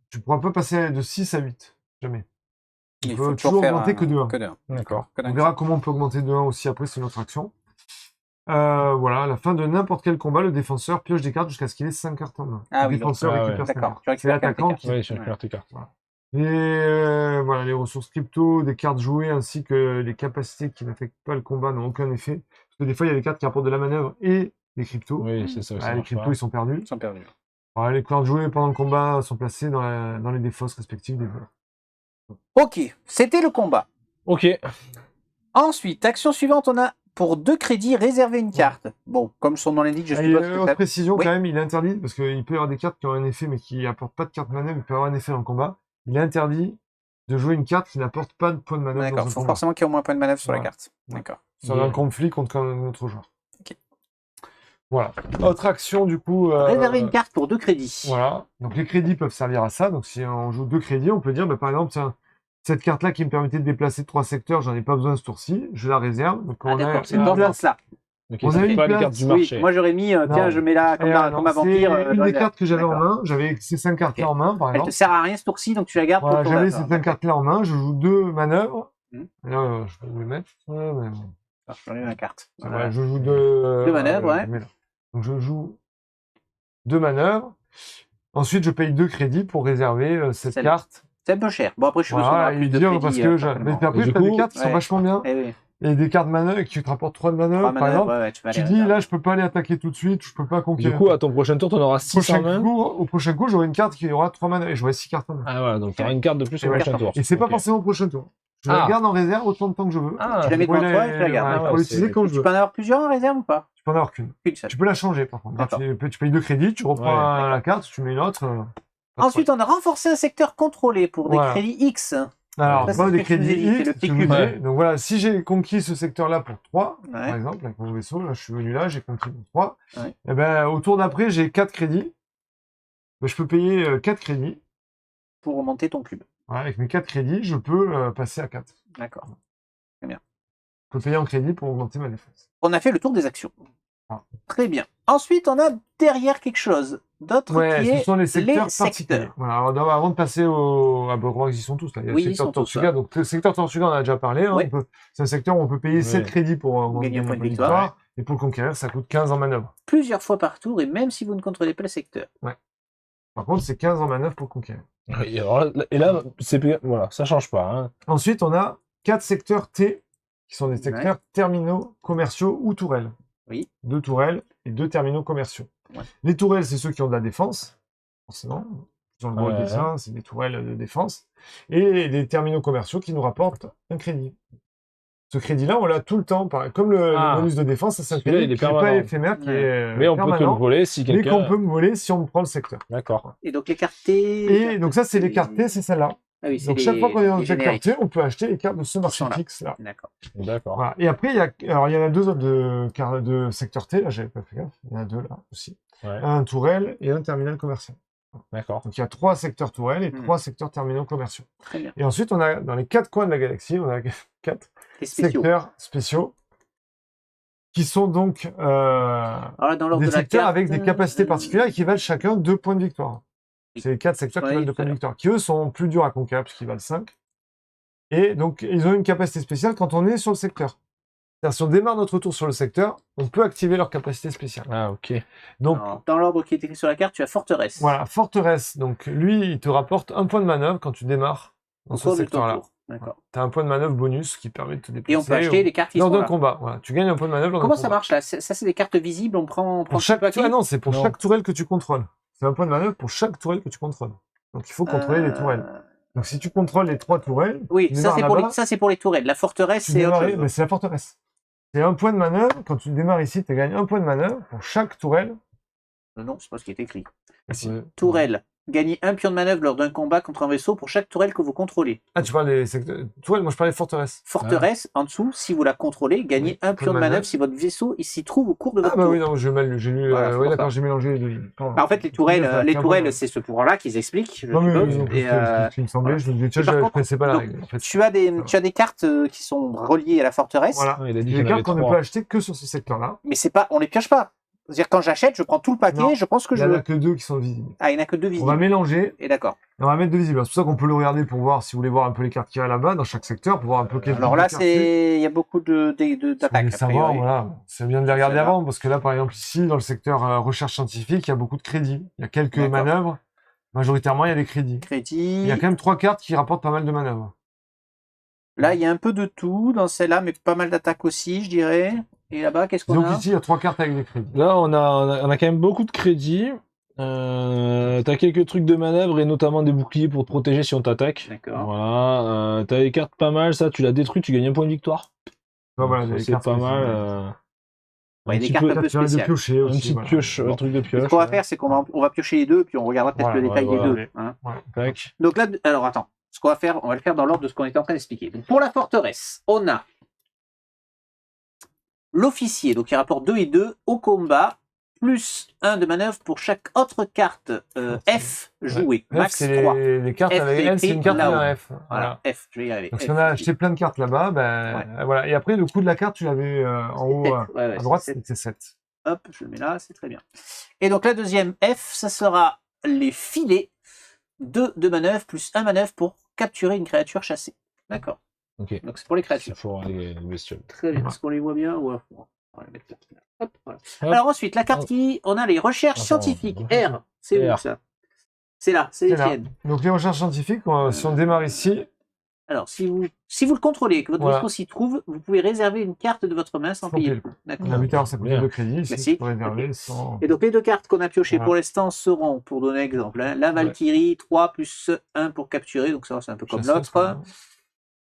Tu pourras pas passer de 6 à 8. Jamais.
Il
On
faut
peut
toujours
toujours
faire
augmenter que de 1.
Que de 1.
D'accord.
On verra comment on peut augmenter de 1 aussi après, c'est une autre action. Voilà, à la fin de n'importe quel combat, le défenseur pioche des cartes jusqu'à ce qu'il ait 5 cartes en main.
Ah
le
oui,
défenseur
donc- ah
récupère
ouais.
5
D'accord.
cartes.
Tu
C'est
récupères
l'attaquant
tes
qui...
Oui, je récupère tes cartes.
Et voilà, les ressources crypto, des cartes jouées ainsi que les capacités qui n'affectent pas le combat n'ont aucun effet. Parce que des fois, il y a des cartes qui apportent de la manœuvre et des cryptos.
Oui, c'est ça.
Les cryptos, ils sont perdus.
Ils sont perdus.
Voilà, les cartes jouées pendant le combat sont placées dans les défausses respectives des joueurs.
Ok, c'était le combat.
Ok.
Ensuite, action suivante, on a pour 2 crédits réserver une carte. Bon, comme son nom l'indique, je
Il y
suppose
a une
que
autre
ça...
précision
Oui.
quand même, il est interdit, parce qu'il peut y avoir des cartes qui ont un effet mais qui n'apportent pas de carte manœuvre, il peut y avoir un effet dans le combat. Il est interdit de jouer une carte qui n'apporte pas de point de manœuvre
D'accord,
dans
il
un
faut
combat.
forcément qu'il y ait au moins un point de manœuvre sur la
Voilà.
carte. D'accord.
Sur un conflit contre un autre joueur.
Ok.
Voilà. Autre action du coup.
Réserver une carte pour 2 crédits.
Voilà. Donc les crédits peuvent servir à ça. Donc si on joue 2 crédits, on peut dire, par exemple, tiens, cette carte-là qui me permettait de déplacer 3 secteurs, j'en ai pas besoin ce tour-ci, je la réserve. Donc
Ah,
on a
d'accord, c'est
une
dans ce
place.
sens-là.
Ok,
On
ça
a
fait
une
pas les
place,
cartes du
Oui,
marché.
moi j'aurais mis, tiens,
Non.
je mets là, comme
Et,
un
non,
vampire.
c'est une
je
des
réserve.
cartes que j'avais en
D'accord.
main. J'avais ces 5 cartes-là en main, par
Elle
exemple.
te sert à rien ce tour-ci, donc tu la gardes
Voilà,
pour le tour
j'avais
d'après.
ces 5 cartes-là en main, je joue 2 manœuvres.
Hmm.
Là, je peux le mettre. Ouais, mais bon.
Alors, je regarde la carte.
C'est
Voilà.
vrai, je joue 2
Deux manœuvres, ouais.
je mets là. Donc je joue 2 manœuvres. Ensuite, je paye 2 crédits pour réserver cette
Celle-là.
carte.
C'est un peu cher. Bon, après, je suppose qu'on
Voilà,
aura plus
et
de
dire
crédits.
parce que
certainement.
mais après,
Et du
t'as des
coup,
cartes qui sont
ouais.
vachement bien.
Eh oui.
Et des cartes manœuvres qui te rapportent 3 de manœuvres,
3
par
manœuvres,
exemple.
ouais, tu vas
Tu
les
dis,
réserver.
là, je peux pas aller attaquer tout de suite, je peux pas
Du
conquérir.
coup, à ton prochain tour, t'en auras 6 en main.
Au prochain coup, j'aurai une carte qui aura 3 manœuvres. Et j'aurai 6 cartes en main.
Ah voilà, donc t'auras une carte de plus
Et
au
ouais,
prochain tour.
Et c'est pas
Ok.
forcément au prochain tour. Je la
Ah.
garde en réserve autant de temps que je veux.
Ah,
Tu la mets
Pour
devant toi et tu la gardes.
Ah,
pour
ouais,
l'utiliser
c'est-
quand je
Tu
veux.
peux en avoir plusieurs en réserve ou pas?
Tu peux en avoir qu'une.
Qu'une seule.
Tu peux la changer, par contre.
D'accord.
Tu payes 2 crédits, tu reprends
Ouais.
la carte, tu mets une autre.
Ensuite, on a renforcé un secteur contrôlé pour des
Voilà.
crédits X.
Alors,
Ça, c'est
moi,
ce
des
que tu nous
crédits
as dit, c'est
X,
le petit
je vous
cube.
dis.
Ouais.
Donc voilà, si j'ai conquis ce secteur-là pour 3,
Ouais.
par exemple, avec mon vaisseau, là, je suis venu là, j'ai conquis pour 3.
Ouais.
Et ben, au tour d'après, j'ai 4 crédits. Ben, je peux payer 4 crédits.
Pour remonter ton cube.
Voilà, avec mes 4 crédits, je peux passer à 4.
D'accord.
Je peux payer en crédit pour augmenter ma défense.
On a fait le tour des actions.
Ah.
Très bien. Ensuite, on a derrière quelque chose d'autre
Ouais,
qui
ce
est
sont les secteurs
les
particuliers.
secteurs.
Voilà, alors, avant de passer au... Ah, bon, ils y sont tous là. Il y a
Oui,
le
ils
secteur
sont tous
Tortuga.
là.
Donc, le secteur Tortuga, on en a déjà parlé. Hein,
Ouais.
C'est un secteur où on peut payer
Ouais.
7 crédits pour augmenter
gagner un point de
de
victoire.
Et pour le conquérir, ça coûte 15 en manœuvre.
Plusieurs fois par tour, et même si vous ne contrôlez pas le secteur.
Par contre, c'est 15 en manœuvre pour le conquérir.
Et, alors, et là, c'est voilà, ça change pas. Hein.
Ensuite, on a 4 secteurs T qui sont des secteurs terminaux commerciaux ou tourelles.
Oui.
2 tourelles et 2 terminaux commerciaux.
Ouais.
Les tourelles, c'est ceux qui ont de la défense, forcément. Dans le gros
Ouais.
dessin, c'est des tourelles de défense. Et des terminaux commerciaux qui nous rapportent un crédit. Ce crédit-là, on l'a tout le temps. Comme le bonus de défense, c'est un
Celui-là,
crédit
il est
qui n'est pas
permanent.
éphémère, qui est
Mais on peut te le
permanent,
voler si
mais
quelqu'un...
qu'on peut me voler si on me prend le secteur.
D'accord.
Et donc les cartes T.
Et donc ça, c'est les cartes T, c'est celle-là.
Ah oui, c'est
Donc chaque fois qu'on est dans le secteur
génériques.
T, on peut acheter les cartes de ce marché
sont là.
fixe-là.
D'accord.
D'accord.
Voilà. Et après, il y en a 2 autres de secteur T, là, j'avais pas fait gaffe. Il y en a 2 là aussi.
Ouais.
Un tourelle et un terminal commercial.
D'accord.
Donc il y a 3 secteurs tourelles et 3 secteurs terminaux commerciaux.
Très bien.
Et ensuite, on a dans les 4 coins de la galaxie, on a 4
Les spéciaux.
secteurs spéciaux qui sont donc
Alors là, dans l'ordre
des
de la
secteurs
carte,
avec des capacités particulières et qui valent chacun 2 points de victoire.
Oui.
C'est les 4 secteurs qui
Ouais,
valent 2
tout
points
à
de
l'heure.
victoire, qui eux sont plus durs à conquérir puisqu'ils valent 5. Et donc, ils ont une capacité spéciale quand on est sur le secteur. C'est-à-dire, si on démarre notre tour sur le secteur, on peut activer leur capacité spéciale.
Ah, ok.
Donc,
Alors, dans l'ordre qui est écrit sur la carte, tu as forteresse.
voilà, forteresse. Donc, lui, il te rapporte un point de manœuvre quand tu démarres dans
Au
ce
cours de ton
secteur-là.
tour. D'accord.
Tu as un point de manœuvre bonus qui permet de te déplacer.
Et on peut acheter les cartes qui
lors
sont
d'un
là.
combat. Voilà. Tu gagnes un point de manœuvre lors d'un
Comment
combat.
ça marche là? Ça, c'est des cartes visibles, on prend
Pour
tout
chaque...
le paquet.
Ah non, c'est pour
Non.
chaque tourelle que tu contrôles. C'est un point de manœuvre pour chaque tourelle que tu contrôles. Donc, il faut contrôler les tourelles. Donc, si tu contrôles les 3 tourelles,
Oui,
tu
ça
démarres
c'est pour
là-bas,
les... ça c'est pour les tourelles. La forteresse,
tu
c'est autre
démarres...
chose.
mais c'est la forteresse. C'est un point de manœuvre. Quand tu démarres ici, tu gagnes un point de manœuvre pour chaque tourelle.
Non, c'est pas ce qui est écrit.
Ici.
Ouais.
Tourelle. Gagnez un pion de manœuvre lors d'un combat contre un vaisseau pour chaque tourelle que vous contrôlez.
Ah, tu parles des secteurs... tourelles, moi je parlais de forteresse.
Forteresse, en dessous, si vous la contrôlez, gagnez
Oui,
un pion de manœuvre si votre vaisseau s'y trouve au cours de votre
Ah bah
tour.
oui, non, j'ai lu...
Voilà, c'est
oui,
pour
d'accord,
ça.
j'ai mélangé les deux lignes. Pardon.
Bah, en fait, les tourelles, c'est ce pouvoir-là qu'ils expliquent. Je
Non, mais
suppose.
oui,
Et,
ce qui me semblait,
voilà.
je me disais, tiens,
Et par
je
contre,
connaissais pas la
donc,
règle. En fait.
tu as des cartes qui sont reliées à la forteresse,
Voilà.
Ah, il a dit
Les
qu'il y en avait
cartes qu'on ne
3.
peut acheter que sur ce secteur-là.
mais c'est pas, on les pioche pas. C'est-à-dire quand j'achète, je prends tout le paquet,
Non,
je pense que
Il
je
n'y en a
veux.
que 2 qui sont visibles.
Ah, il n'y en a que 2
On va
visibles.
mélanger
Et d'accord.
et on va mettre 2 visibles. C'est pour ça qu'on peut le regarder pour voir, si vous voulez voir un peu les cartes qu'il y a là-bas, dans chaque secteur, pour voir un peu quelles
Alors là, il y a beaucoup
d'attaques.
d'attaques.
savoir, voilà. C'est bien de les regarder
C'est
avant, parce que là, par exemple, ici, dans le secteur recherche scientifique, il y a beaucoup de crédits. Il y a quelques
D'accord.
manœuvres. Majoritairement, il y a des crédits.
Crédit.
Il y a quand même 3 cartes qui rapportent pas mal de manœuvres.
Là, il y a un peu de tout dans celle-là, mais pas mal d'attaques aussi, je dirais. Et là-bas, qu'est-ce qu'on
Donc
a?
ici, il y a 3 cartes avec des crédits.
Là, on a quand même beaucoup de crédits. T'as quelques trucs de manœuvre et notamment des boucliers pour te protéger si on t'attaque.
D'accord.
Voilà. T'as les cartes pas mal, ça, tu l'as détruit, tu gagnes un point de victoire.
Enfin, voilà,
Ça,
des
c'est
cartes
pas
spéciales.
mal.
Ouais,
un
des
petit
cartes
peu-
un peu
Tu as de
spéciales.
piocher
Un
aussi.
petit
voilà.
pioche, un truc de
Ce
pioche.
qu'on va
ouais.
faire, c'est qu'on va piocher les deux, puis on regardera peut-être
Voilà,
le détail
ouais,
des
voilà.
deux. Hein.
Tac.
Donc là, alors attends, ce qu'on va faire, on va le faire dans l'ordre de ce qu'on était en train d'expliquer. Donc pour la forteresse, on a l'officier, donc il rapporte 2 et 2 au combat, plus 1 de manœuvre pour chaque autre carte F jouée,
F,
max
c'est
3.
les cartes
F,
avec
c'est
L, c'est
écrit
une carte et
là-haut.
un F.
Voilà, F, je vais y arriver.
Donc,
F,
si on a
ici.
acheté plein de cartes là-bas, ben, voilà. Et après, le coût de la carte, tu l'avais en haut,
Sept.
à
Ouais,
droite,
c'est
c'était 7.
Hop, je le mets là, c'est très bien. Et donc la deuxième F, ça sera les filets, 2 de manœuvre plus 1 manœuvre pour capturer une créature chassée. D'accord.
Ok.
Donc c'est pour les
C'est
créatures.
pour les bestioles.
Très bien.
Ouais.
Est-ce qu'on les voit bien? Ouais. On va les mettre là. Hop, voilà.
Hop.
Alors ensuite, la carte
Hop.
qui, on a les recherches
Attends,
scientifiques.
recherche.
R, c'est où
R.
ça? C'est là, c'est les
C'est là.
tiennes.
Donc, les recherches scientifiques, si on démarre ici,
Alors, si vous le contrôlez, que votre
Voilà.
vaisseau s'y trouve, vous pouvez réserver une carte de votre main sans
Sans
payer
payer
le coup.
on
D'accord.
a vu tout à l'heure, ça coûtait
Bien.
2 crédits. Ici,
Merci.
tu peux réserver sans.
Et donc les deux cartes qu'on a piochées
Voilà.
pour l'instant seront, pour donner un exemple, hein, la Valkyrie, 3 plus 1 pour capturer, donc ça c'est un peu comme
Chasseuse,
l'autre,
pardon.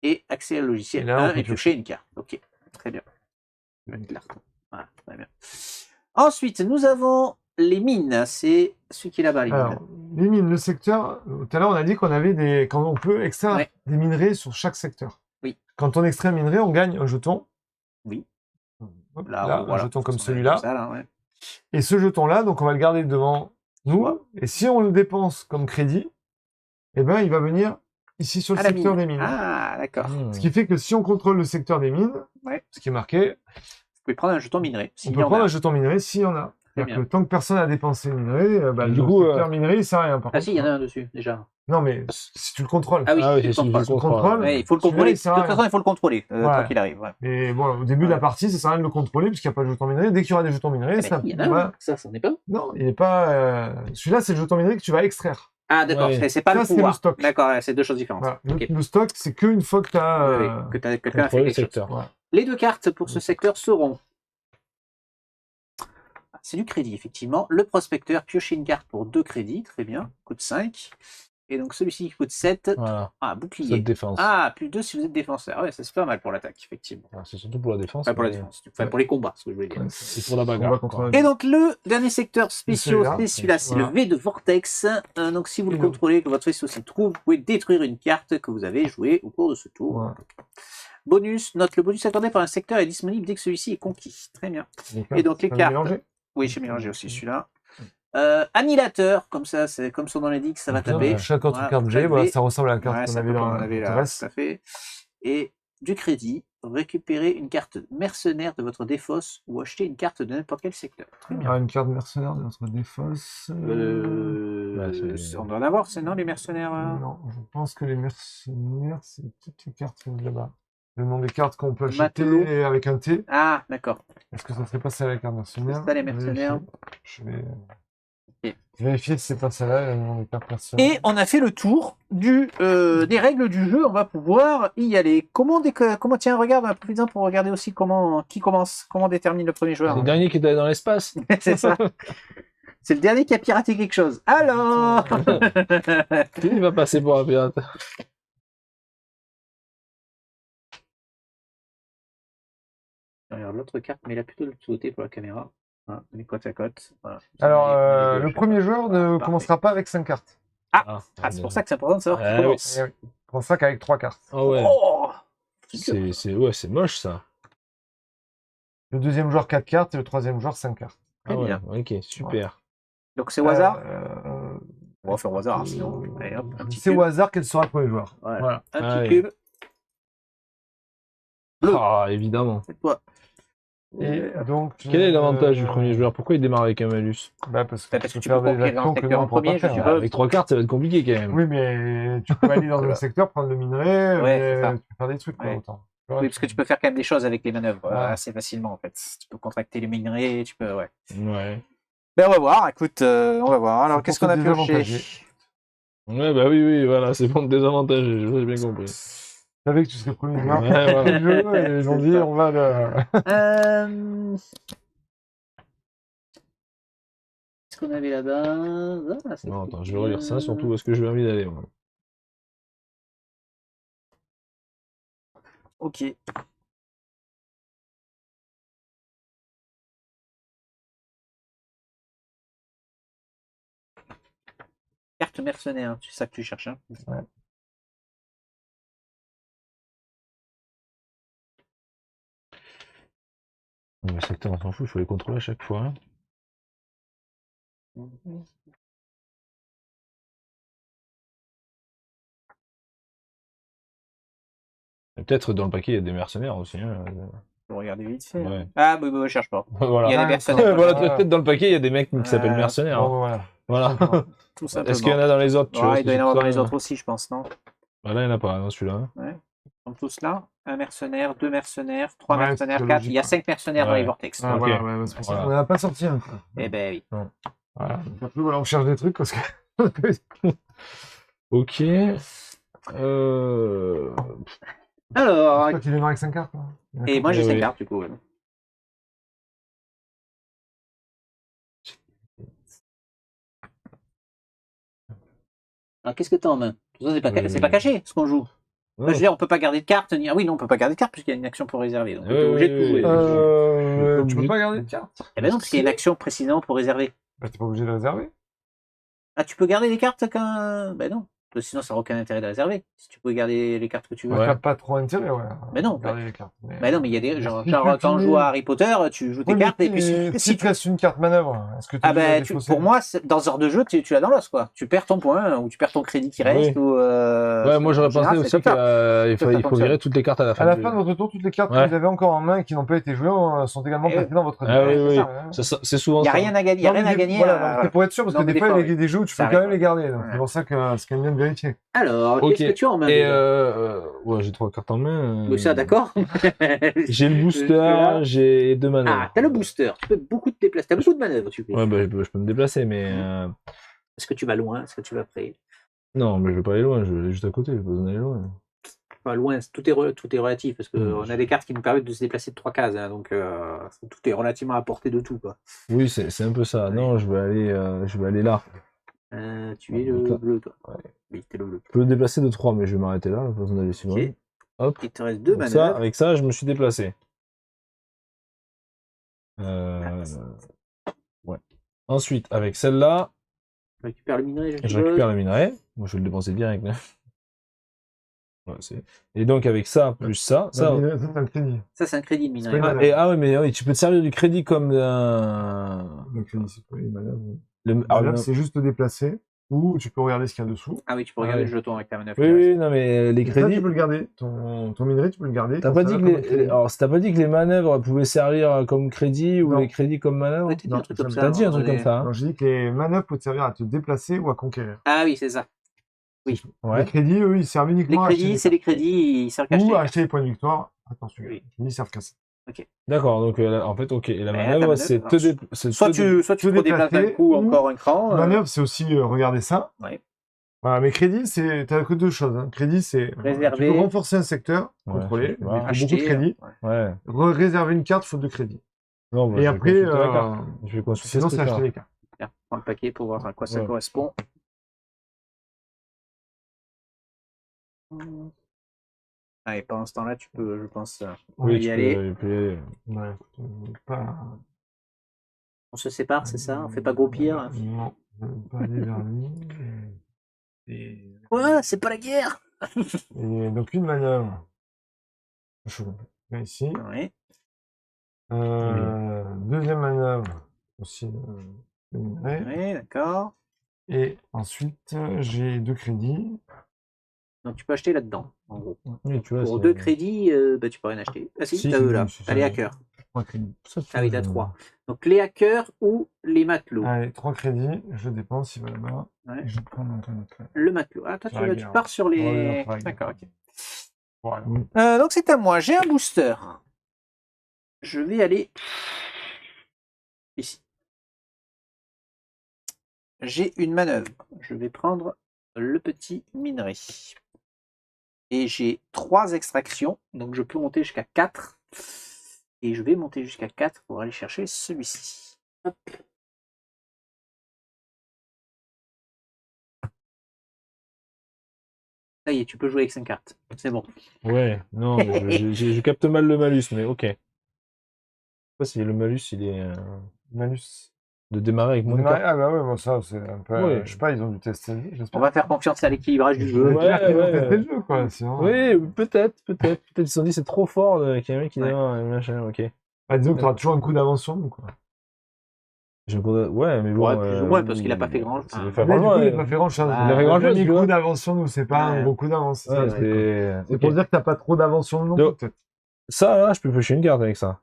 et accès à le logiciel
Et là, on
1
peut
et piocher une carte. Ok, très bien. Mettre là. Voilà, très bien. Ensuite, nous avons les mines, c'est celui qui est là-bas, les mines.
Alors, les mines, le secteur, tout à l'heure, on a dit qu'on avait quand on peut extraire
Ouais.
des minerais sur chaque secteur.
Oui.
Quand on extrait un minerai, on gagne un jeton.
Oui.
Hop,
Là,
là,
voilà.
un jeton comme
Ça,
celui-là.
comme ça, là, ouais.
Et ce jeton-là, donc on va le garder devant nous.
Ouais.
Et si on le dépense comme crédit, eh ben, il va venir ici sur le
À la
secteur
mine.
des mines.
Ah, d'accord. Vous
Ce qui fait que si on contrôle le secteur des mines,
Ouais.
ce qui est marqué,
pouvez prendre un jeton minerai.
on
s'il y
peut
en
prendre
a.
un jeton minerai s'il y en a. C'est-à-dire
bien.
que tant que personne n'a dépensé le minerai,
Et
le
du coup,
secteur minerai, il sert à rien. Par
Ah
contre,
si, il y en a un dessus, déjà.
Non, mais si tu le contrôles.
Ah oui,
Ah oui,
il
c'est
le
celui
contrôle.
qui
contrôle.
Ouais, il faut le
Celui-là,
contrôler.
il
De
sert à
toute
rien.
façon, il faut le contrôler,
Ouais.
tant qu'il arrive. Ouais.
Mais bon, au début de la
Ouais.
partie, ça sert à rien de le contrôler puisqu'il n'y a pas de jeton minerai. Dès qu'il y aura des jetons minerais, ça.
Il y en a
va-
un, ça, c'en est pas.
Non, il n'est pas. Celui-là, c'est le jeton minerai que tu vas extraire.
Ah, d'accord,
Ouais.
c'est pas
Ça,
le
c'est le
pouvoir.
stock.
D'accord, ouais, c'est deux choses différentes.
Voilà.
Ok.
Le stock, c'est qu'une fois que tu as.
Oui, oui, que quelqu'un a fait
Contrôler le
quelque chose.
secteur.
Voilà.
Les 2 cartes pour ce secteur seront... C'est du crédit, effectivement. Le prospecteur, piocher une carte pour 2 crédits, très bien, coûte 5. Et donc celui-ci qui coûte 7.
Voilà.
Ah,
Cette
bouclier.
défense.
Ah, plus 2 si vous êtes défenseur. Ah ouais, ça c'est pas mal pour l'attaque, effectivement.
Alors, c'est surtout pour la défense.
Enfin, pour la
mais-
défense. Enfin, pour les combats, ce que je voulais dire.
Et pour la
On va
bagarre.
contre
quoi.
un-
Et donc le dernier secteur spécial,
celui-là.
c'est celui-là, c'est
Voilà.
le V de Vortex. Donc si vous le
Et donc-
contrôlez, que votre vaisseau s'y trouve, vous pouvez détruire une carte que vous avez jouée au cours de ce tour.
Voilà.
Bonus, note le bonus accordé par un secteur est disponible dès que celui-ci est conquis. Très bien. Et donc les
Ça va
cartes.
mélanger.
Oui, j'ai mélangé aussi celui-là. Annihilateur, comme ça, c'est comme son nom l'indique, ça va
Donc là,
taper.
chaque autre
Voilà,
carte G,
taper.
voilà, ça ressemble à la carte
Ouais,
qu'on
c'est un
avait
peu
dans
comme on
la
avait là,
Forest.
tout à fait. Et du crédit, récupérer une carte mercenaire de votre défausse ou acheter une carte de n'importe quel secteur. Très bien.
Ah, une carte mercenaire de notre défausse.
Ouais,
On doit en avoir, c'est non, les mercenaires.
Non, je pense que les mercenaires, c'est toutes les cartes là-bas. Le nom des cartes qu'on peut acheter
Matelot.
avec un T.
Ah, d'accord.
Est-ce que ça serait pas ça la carte mercenaire?
C'est ça, les mercenaires.
Je vais
Ok.
vérifier si c'est pas celle-là, le nom des cartes mercenaires.
Et on a fait le tour des règles du jeu. On va pouvoir y aller. Comment tiens, regarde un peu plus pour regarder aussi qui commence, comment détermine le premier joueur.
C'est le dernier qui est allé dans l'espace.
C'est ça. C'est le dernier qui a piraté quelque chose. Alors.
Qui va passer pour un pirate?
Je regarde l'autre carte, mais il a plutôt de l'autre côté pour la caméra. Voilà, on est côte à côte. Voilà.
Alors,
On est
le
gauche.
premier joueur ne
Parfait.
commencera pas avec 5 cartes.
Ah, c'est pour ça que c'est important de savoir qui
Ah oui.
commence.
Eh oui. Il commencera qu'avec 3 cartes.
Ah ouais.
Oh,
C'est moche ça.
Le deuxième joueur 4 cartes et le troisième joueur 5 cartes.
Très
Ah ouais.
bien.
Ok, super.
Donc c'est au hasard.
Euh,
On va faire au hasard, hein, sinon. Allez, hop, un petit
C'est
cube.
au hasard quel sera le premier joueur.
Voilà.
Voilà.
Un petit
Allez.
cube. Bleu.
Ah, évidemment.
C'est toi.
Et donc,
Quel est l'avantage du premier joueur? Pourquoi il démarre avec un malus?
Bah parce que
Parce
tu
que tu
peux faire
peux
des
conquérir un
actions que
secteur
nous,
en
on pourra
premier,
pas
je
faire.
suppose.
Avec 3 cartes, ça va être compliqué quand même.
Oui, mais tu peux aller dans un secteur, prendre le minerai,
Ouais, c'est ça.
tu peux faire des trucs, quoi,
Ouais.
autant.
Oui, parce que tu peux faire quand même des choses avec les manœuvres
Ouais.
assez facilement en fait. Tu peux contracter les minerais, tu peux. Ouais.
Ouais.
Ben on va voir. Écoute, on va voir. Alors
C'est
qu'est-ce
pour
qu'on a
te
pioché?
désavantager.
Ouais, bah oui, voilà, c'est pour te désavantager, j'ai bien compris.
Je savais que tu serais premier joueur
Ouais, voilà.
le jeu, et ils ont dit, on va le...
Qu'est-ce qu'on avait là-bas? Ah, c'est
Non,
cool.
attends, je vais relire ça, surtout où est-ce que je vais envie d'aller. Moi.
Ok. Carte mercenaire, c'est ça que tu cherches. Hein.
Ouais.
Le secteur, on s'en fout, il faut les contrôler à chaque fois. Hein. Et peut-être dans le paquet, il y a des mercenaires aussi. Hein.
Je vais regarder vite fait.
Ouais.
Ah, oui, je cherche pas.
Voilà.
Il y a des mercenaires.
Voilà, peut-être dans le paquet, il y a des mecs qui s'appellent mercenaires.
Bon,
hein.
voilà.
Voilà.
Tout simplement.
Est-ce qu'il y en a dans les autres tu vois,
Ouais,
est-ce
il doit y
que
en avoir
c'est
dans les
ça
autres aussi, je pense, non?
Bah là, il n'y en a pas dans celui-là.
Ils sont tous là. Un mercenaire, 2 mercenaires, 3
Ouais,
mercenaires,
c'est
4.
logique,
Il y a
quoi.
5 mercenaires dans
Ouais.
les vortex.
Ah,
Ok.
voilà, ouais, c'est pour ça
Voilà.
qu'on n'en a pas sorti un, quoi.
Eh ben oui.
Voilà. Après, voilà, on cherche des trucs parce que...
Ok.
Alors,
Toi, tu démarres avec 5 cartes, là.
et moi j'ai
Eh
5
oui.
cartes du coup. Ouais. Alors qu'est-ce que t'as en main? Ça, c'est pas caché ce qu'on joue. Enfin, je veux dire, on peut pas garder de carte. Ah oui, non, on peut pas garder de carte puisqu'il y a une action pour réserver. Donc on est obligé de tout jouer.
Tu peux pas garder de cartes.
Eh ben non, parce qu'il y a une action précisément pour réserver.
Bah, t'es pas obligé de réserver.
Ah, tu peux garder les cartes quand. Ben non. Parce que sinon, ça n'a aucun intérêt de réserver. Si tu peux garder les cartes que tu veux.
Ouais.
T'as pas trop intérêt, ouais.
Mais non,
Garder les cartes.
Ben non, mais il y a des. Genre
Si
quand
tu
on
finis-
joue à Harry Potter, tu joues tes
Oui, mais
cartes et puis
si tu restes une carte manœuvre, est-ce que tu
Ah ben, pour moi, dans ce genre de jeu, tu l'as dans l'os, quoi. Tu perds ton point, ou tu perds ton crédit qui reste,
Oui.
ou...
Ouais, moi j'aurais
en général,
pensé
c'est
aussi
comme ça.
qu'il
Ça
faut
fonctionne.
virer toutes les cartes à la fin.
à la
du-
fin de votre tour, toutes les cartes
Ouais.
que vous avez encore en main et qui n'ont pas été jouées sont également
Eh
placées dans votre
Ah
deck.
oui,
c'est
oui.
ça.
C'est souvent
Il n'y a
ça.
rien à gagner, il y a
Non, mais
rien à
des-
gagner.
voilà,
à-
donc c'est pour être sûr, parce que
Non,
des
mais
fois,
des
il y
fois,
a des jeux où tu
ça
peux quand
arrive,
même les garder. Donc
Ouais.
c'est pour ça que c'est quand même bien de vérifier.
Alors,
Ok.
qu'est-ce que tu as en main
Et
déjà
ouais, j'ai 3 cartes en main.
Oui, ça, d'accord.
J'ai le booster,
Là.
j'ai 2 manœuvres.
Ah, t'as le booster, tu peux beaucoup te déplacer, t'as beaucoup de manœuvres, tu peux.
Ouais, bah, je peux me déplacer, mais.
Est-ce que tu vas loin, est-ce que tu vas près?
Non, mais je vais pas aller loin, je vais aller juste à côté, j'ai pas besoin d'aller loin.
Enfin, loin, tout est relatif, parce qu'on a des cartes qui nous permettent de se déplacer de 3 cases, hein, donc tout est relativement à portée de tout, quoi.
Oui, c'est un peu ça.
Ouais.
Non, je vais aller là.
Tu es le
Donc là-
bleu, toi.
Ouais.
Oui, t'es le bleu.
Je peux le déplacer de 3, mais je vais m'arrêter là, pas besoin d'aller si loin.
Ok.
Hop.
Il te reste 2
Donc ça,
manœuvres.
avec ça, je me suis déplacé. Ouais. Ensuite, avec celle-là,
Tu récupères le minerai, je
je
suppose.
récupère le minerai. Moi, je vais le dépenser direct. Là. Ouais, et donc, avec ça, plus ça,
Ça, c'est un crédit.
Ça, c'est un crédit de minerai.
C'est pas une
Ah, ah ouais, mais oui, tu peux te servir du crédit comme un...
Le crédit, c'est pas une manœuvre.
Ah,
Manœuvre,
non.
c'est juste te déplacer, ou tu peux regarder ce qu'il y a dessous.
Ah oui, tu peux regarder
ouais.
le jeton avec ta manœuvre.
Oui, oui, non, mais les
Et ça,
crédits...
tu peux le garder. Ton minerai, tu peux le garder.
T'as
t'en
pas dit
servir
que
comme un crédit.
alors, t'as pas dit que les manœuvres pouvaient servir comme crédit ou
Non.
les crédits comme manœuvre?
Ouais, t'as dit
Non,
un truc comme
jamais.
ça.
T'as
à
dit un
moment
truc comme
donné.
ça, hein?
Alors, j'ai dit que les manœuvres peuvent te servir à te déplacer ou à conquérir.
Ah oui, c'est ça.
Ouais.
Les crédits, eux, ils servent
Les
uniquement à acheter
crédits,
des
c'est les
cartes.
crédits, ils servent qu'à
Ou
acheter
à
les
acheter les points de victoire. Attention,
Oui.
ils servent qu'à ça.
D'accord, donc en fait, ok. Et la
Mais
manœuvre,
ta
c'est
manœuvre,
te
alors,
dé- c'est
Soit
te dé-
tu
te
te déplaces d'un
déplacer,
coup
ou
encore un cran.
Manœuvre, c'est aussi regarder ça.
Ouais.
Voilà, mais crédit, t'as que deux choses. Hein. Crédit, c'est
Réserver.
tu peux renforcer un secteur,
Ouais,
contrôler,
je vois.
mais il faut beaucoup de crédit.
Ouais.
Réserver une carte, faute de crédit.
Non, bah,
Et
je vais
après,
consulter la carte. Je vais consulter
sinon,
ce
c'est acheter
truc-là.
les cartes.
Tiens, prends le paquet pour voir à quoi ça
Ouais.
correspond. Ah, et pendant ce temps-là, tu peux, je pense,
Oui,
y
tu
aller.
peux y aller.
Ouais, pas...
On se sépare, c'est ça? On fait pas groupir?
Non, pas aller vers lui.
Quoi? C'est pas la guerre?
Et donc, une manœuvre. Je vais ici.
Oui.
Deuxième manœuvre. Aussi, le minerai.
Oui, d'accord.
Et ensuite, j'ai 2 crédits.
Donc tu peux acheter là-dedans, en gros.
Oui, tu vois,
Pour
c'est-
2 crédits, bah, tu peux rien acheter. Ah si,
Si,
t'as
si,
eux là.
si,
T'as les
si.
hackers.
3 crédits.
Ça, tu
Ah oui,
vois,
t'as 3. Donc les hackers ou les matelots.
Allez, 3 crédits. Je dépense, il va là-bas.
Ouais.
Et je prends mon temps.
Le matelot. Ah, toi,
Sur la
tu
guerre.
pars sur
Ouais,
les...
sur la guerre.
D'accord, ok.
Voilà.
Donc c'est à moi. J'ai un booster. Je vais aller ici. J'ai une manœuvre. Je vais prendre le petit minerai. Et j'ai 3 extractions. Donc je peux monter jusqu'à 4. Et je vais monter jusqu'à 4 pour aller chercher celui-ci. Hop. Ça y est, tu peux jouer avec 5 cartes. C'est bon.
Ouais, non, mais je capte mal le malus, mais ok. Je sais pas si le malus, il est
Malus.
de démarrer avec moins de
Démarrer-
cartes.
Ah bah ouais, bon, ça, c'est un peu...
Ouais.
Je sais pas, ils ont dû tester le jeu,
On
j'espère.
va faire confiance à l'équilibrage du jeu.
Ouais,
J'espère qu'ils ont
ouais.
testé le jeu, quoi, sinon...
Oui, peut-être ils se sont dit c'est trop fort qu'il y a un mec qui
Ouais.
démarre, machin, ok.
Ah, disons que t'auras toujours un coup d'avance sur nous, quoi.
Ouais, mais bon.
Ouais, plus ou moins, parce qu'il a pas fait grand-
Ça
enfin,
fait
Là, du
franchement,
coup, il a pas fait grand chose.
il a
Il
fait
a
grand chose,
mis
tu
coup
vois.
d'avance sur nous, c'est pas un
Ouais.
gros coup d'avance. c'est ça,
ouais,
le truc, quoi.
c'est
C'est pour dire que t'as pas trop d'avance sur nous non plus,
Donc-
peut-être.
ça, là, je peux pêcher une carte avec ça.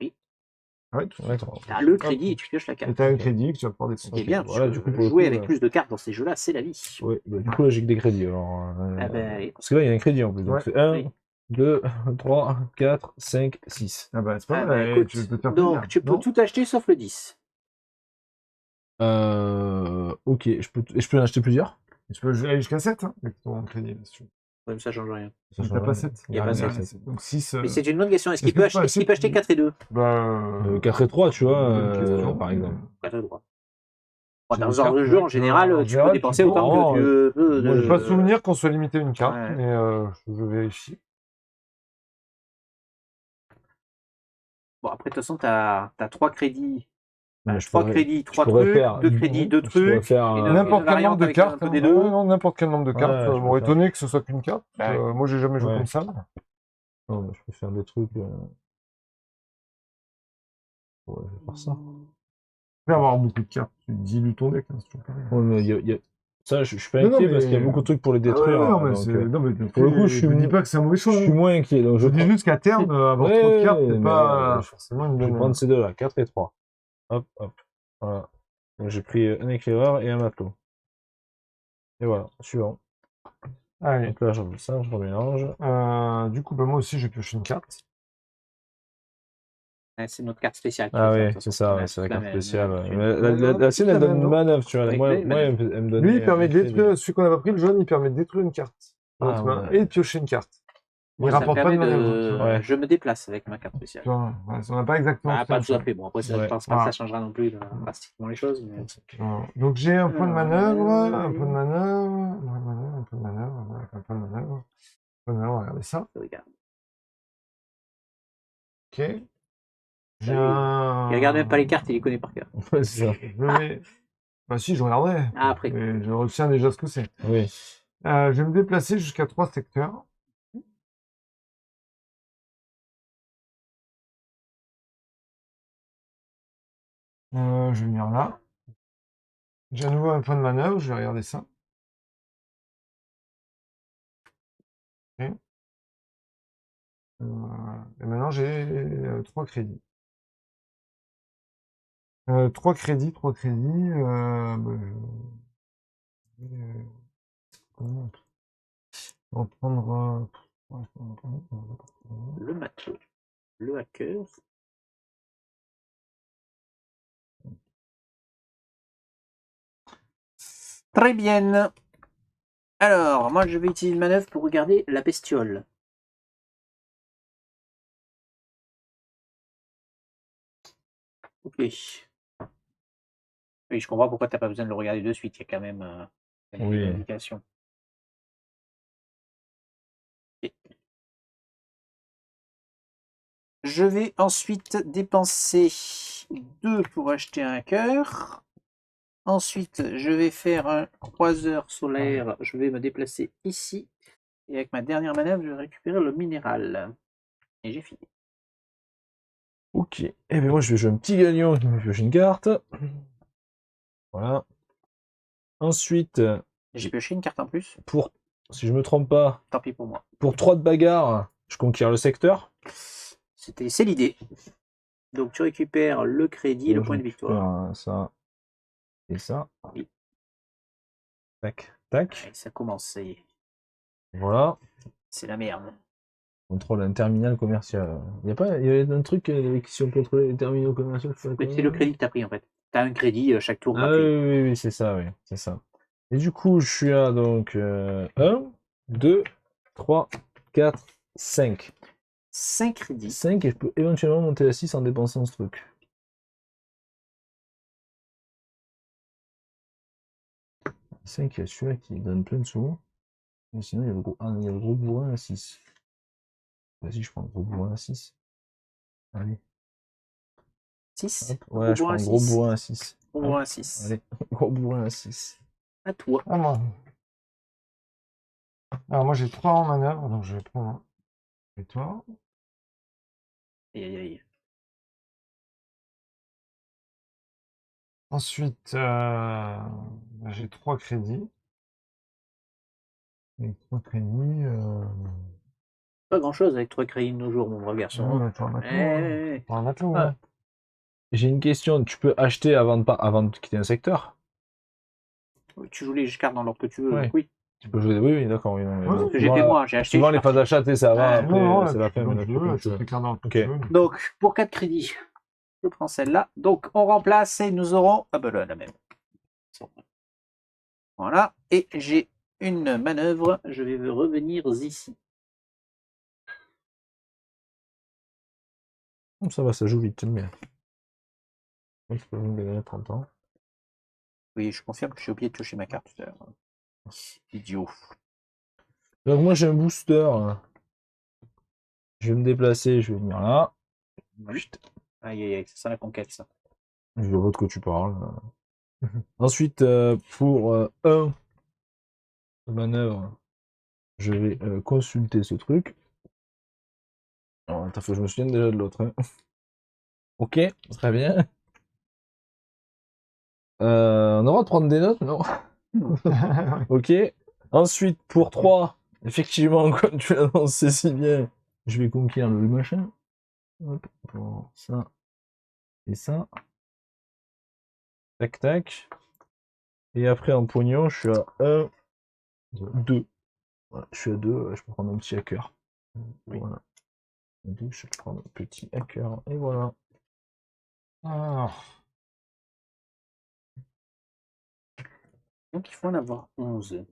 Ouais, tout
D'accord.
T'as le crédit et tu pioches la
Et
carte.
t'as un crédit que tu vas pouvoir
Ce
dépenser.
qui est bien,
voilà,
tu
du
peux
coup, pour le
jouer
coup,
avec plus de cartes dans ces jeux-là, c'est la vie.
Ouais, bah, du coup, là, j'ai que des crédits. Alors,
Ah ben, oui.
parce que là, il y a un crédit en plus. Donc,
Ouais.
c'est 1,
Oui.
2, 3, 4, 5, 6.
Ah bah, c'est pas
Ah
mal,
ben,
et
écoute,
tu peux te faire
donc
plaisir,
tu peux
non
tout acheter sauf le 10.
Ok, je peux en acheter plusieurs.
Tu peux aller jusqu'à 7, hein, avec ton crédit, là, si tu veux.
Même ça change rien.
Mais t'as pas 7.
Il y a pas 7.
Donc 6.
Mais c'est une bonne question. Est-ce
est-ce
qu'il peut,
que tu peux
acheter, est-ce qu'il peut acheter 4 et 2?
Bah,
4 et 3, tu vois,
bonne question.
par exemple.
4 et 3. Bon,
C'est
dans
une
ce genre de
carte,
jeu, en
en
général, tu
général,
peux
tu
dépenser
peux-
autant que tu veux.
Moi, j'ai pas souvenir qu'on soit limité à une carte,
Ouais.
mais je vérifie.
Bon, après, de toute façon, t'as 3 crédits.
Mais je
3
pourrais-
crédits,
je
3
pourrais
trucs,
faire
2 crédits, 2
je pourrais
trucs.
faire
et
un-
une
N'importe quel
variante
nombre de
avec un
cartes.
peu des deux.
Non, n'importe quel nombre de
Ouais,
cartes.
je peux
M'aurait
faire.
étonné que ce soit qu'une carte.
Ouais.
Moi, j'ai jamais joué
Ouais.
comme ça.
Non, mais je peux faire des trucs. Ouais, je vais faire ça.
Tu peux avoir beaucoup de cartes. Tu dilues ton deck, hein, c'est toujours pareil.
Ouais, mais ça, je suis pas
Non, non,
inquiet parce
mais-
qu'il y a beaucoup de trucs pour les
Ah ouais,
détruire.
non, mais
donc,
c'est- non, mais
pour le coup, je
me dis
suis-
pas que c'est un mauvais
je
choix.
suis
hein.
moins inquiet. Donc
Je dis juste qu'à terme, avoir
Ouais,
trop de cartes,
mais,
c'est pas
je-
forcément une
je vais
bonne.
prendre ces deux-là, 4 et 3. Hop, hop. Voilà. Donc j'ai pris un éclaireur et un matelot. Et voilà, suivant.
Allez.
Donc là, je remélange.
Du coup, bah, moi aussi, je pioche une carte.
Ouais, c'est notre carte spéciale.
Ah
qui fait
oui,
ça,
c'est
de toute
ça,
façon,
ouais, c'est la carte
même,
spéciale.
même,
Ouais.
tu-
Mais
Ouais,
la sienne, elle
la
donne
même,
une
non
manœuvre, tu vois.
Oui,
Moi,
oui,
moi, elle me donne.
Lui, il permet de
une clé
détruire, celui qu'on a pas pris, le jaune, il permet de détruire une carte de
Ah,
notre main
ouais.
et de piocher une carte. Il
Ça me
rapporte pas de
permet
manœuvre.
Ouais.
Je me déplace avec ma carte spéciale.
Tu vois, ouais, on n'a pas exactement
Bah,
fait
pas
le
tout à
choix.
fait. Bon, après, ça, je
Ouais.
pense pas que ça
Voilà.
changera non plus drastiquement les choses. Mais...
Voilà. Donc j'ai un point de
Alors,
manœuvre, un
oui.
point de manœuvre, un point de manœuvre, un point de manœuvre, voilà, un point de manœuvre. Un point de manœuvre, regardez ça.
Regarde.
Ok. J'ai
Il regarde même pas les cartes, il les connaît par cœur.
Ouais, c'est ça.
Je vais... Bah si, je regarderai.
Ah, après.
Et je retiens déjà ce que c'est.
Oui.
Je vais me déplacer jusqu'à 3 secteurs. Je vais venir là. J'ai à nouveau un point de manœuvre, je vais regarder ça. Ok. Et maintenant j'ai 3 crédits. 3 crédits, 3 crédits. Comment on va prendre.
Le matelot. Le hacker. Très bien. Alors, moi, je vais utiliser une manœuvre pour regarder la bestiole. Ok. Oui, je comprends pourquoi tu n'as pas besoin de le regarder de suite. Il y a quand même
Oui.
une indication. Ok. Je vais ensuite dépenser 2 pour acheter un cœur. Ensuite, je vais faire un croiseur solaire. Je vais me déplacer ici. Et avec ma dernière manœuvre, je vais récupérer le minéral. Et j'ai fini.
Ok. Et bien moi je vais jouer un petit gagnant qui me pioche une carte. Voilà. Ensuite,
J'ai pioché une carte en plus.
pour, si je me trompe pas,
Tant pis pour moi.
pour 3 de bagarre, je conquiers le secteur.
C'est l'idée. Donc tu récupères le crédit et le
Je
point de
récupère,
victoire.
ça et ça.
Oui.
Tac, tac.
Et ça commence, ça y est.
Voilà.
C'est la merde.
Contrôle un terminal commercial. Il y avait un truc avec si on contrôlait les terminaux commerciaux, je sais pas
Oui,
quoi.
c'est le crédit que tu as pris en fait. Tu as un crédit chaque tour
Ah oui,
gratuit.
oui, oui, c'est ça, oui, c'est ça. Et du coup, je suis à donc 1, 2, 3, 4, 5.
5 crédits.
5 et je peux éventuellement monter à 6 en dépensant ce truc. 5, il y a celui-là qui donne plein de sous. Mais sinon, il y a il y a le gros bourrin à 6. Vas-y, je prends le gros bourrin à 6. Allez,
6.
hop. Ouais, je prends le gros bourrin à 6.
Gros à 6.
Allez, gros bourrin à 6.
À toi.
Ah, moi. Alors moi j'ai 3 en manœuvre, donc je vais prendre un. Et toi.
Aïe aïe aïe.
Ensuite, j'ai 3 crédits. Et 3 crédits.
Pas grand chose avec 3 crédits de nos jours, mon brave garçon.
Ouais,
Hein.
mais t'as un matelot.
Eh,
T'as un matelot,
Ah.
hein.
J'ai une question. Tu peux acheter avant de quitter un secteur?
Tu joues les cartes dans l'ordre que tu veux,
Ouais.
donc oui.
Tu peux jouer. Oui, oui, d'accord. Oui, non, mais
Ouais,
bon,
Ce que j'ai fait moi, j'ai acheté.
souvent,
je
les
suis
phases
parti.
d'achat, c'est avant,
Ah,
après,
Non, là,
c'est la
tu
fin.
fais
Mais
comme
là,
tu
tu peux
veux,
tout,
tu fais cartes dans l'ordre que
Ok.
tu veux.
Donc, pour 4 crédits, je prends celle-là. Donc, on remplace et nous aurons. Ah ben là, la même. Voilà. Et j'ai une manœuvre. Je vais revenir ici.
Ça va, ça joue vite, j'aime bien. Je peux me gagner 30 ans.
Oui, je confirme que j'ai oublié de toucher ma carte tout à l'heure. Idiot.
Donc moi j'ai un booster. Je vais me déplacer, je vais venir là. Chut.
Aïe aïe aïe, ça sent la conquête ça.
Je vois de quoi tu parles. Ensuite, pour 1 de manœuvre, je vais consulter ce truc. Alors, attends, faut que je me souvienne déjà de l'autre. Hein. Ok, très bien. On a le droit de prendre des notes, non? Ok. Ensuite, pour 3, effectivement, comme tu l'as annoncé si bien, je vais conquérir le machin. Hop, pour ça et ça. Tac, tac. Et après, en pognon, je suis à 1, 2. Voilà, je suis à 2, je peux prendre un petit hacker.
Oui.
Voilà. 2, je peux prendre un petit hacker. Et voilà.
Alors,
Donc il faut en avoir 11.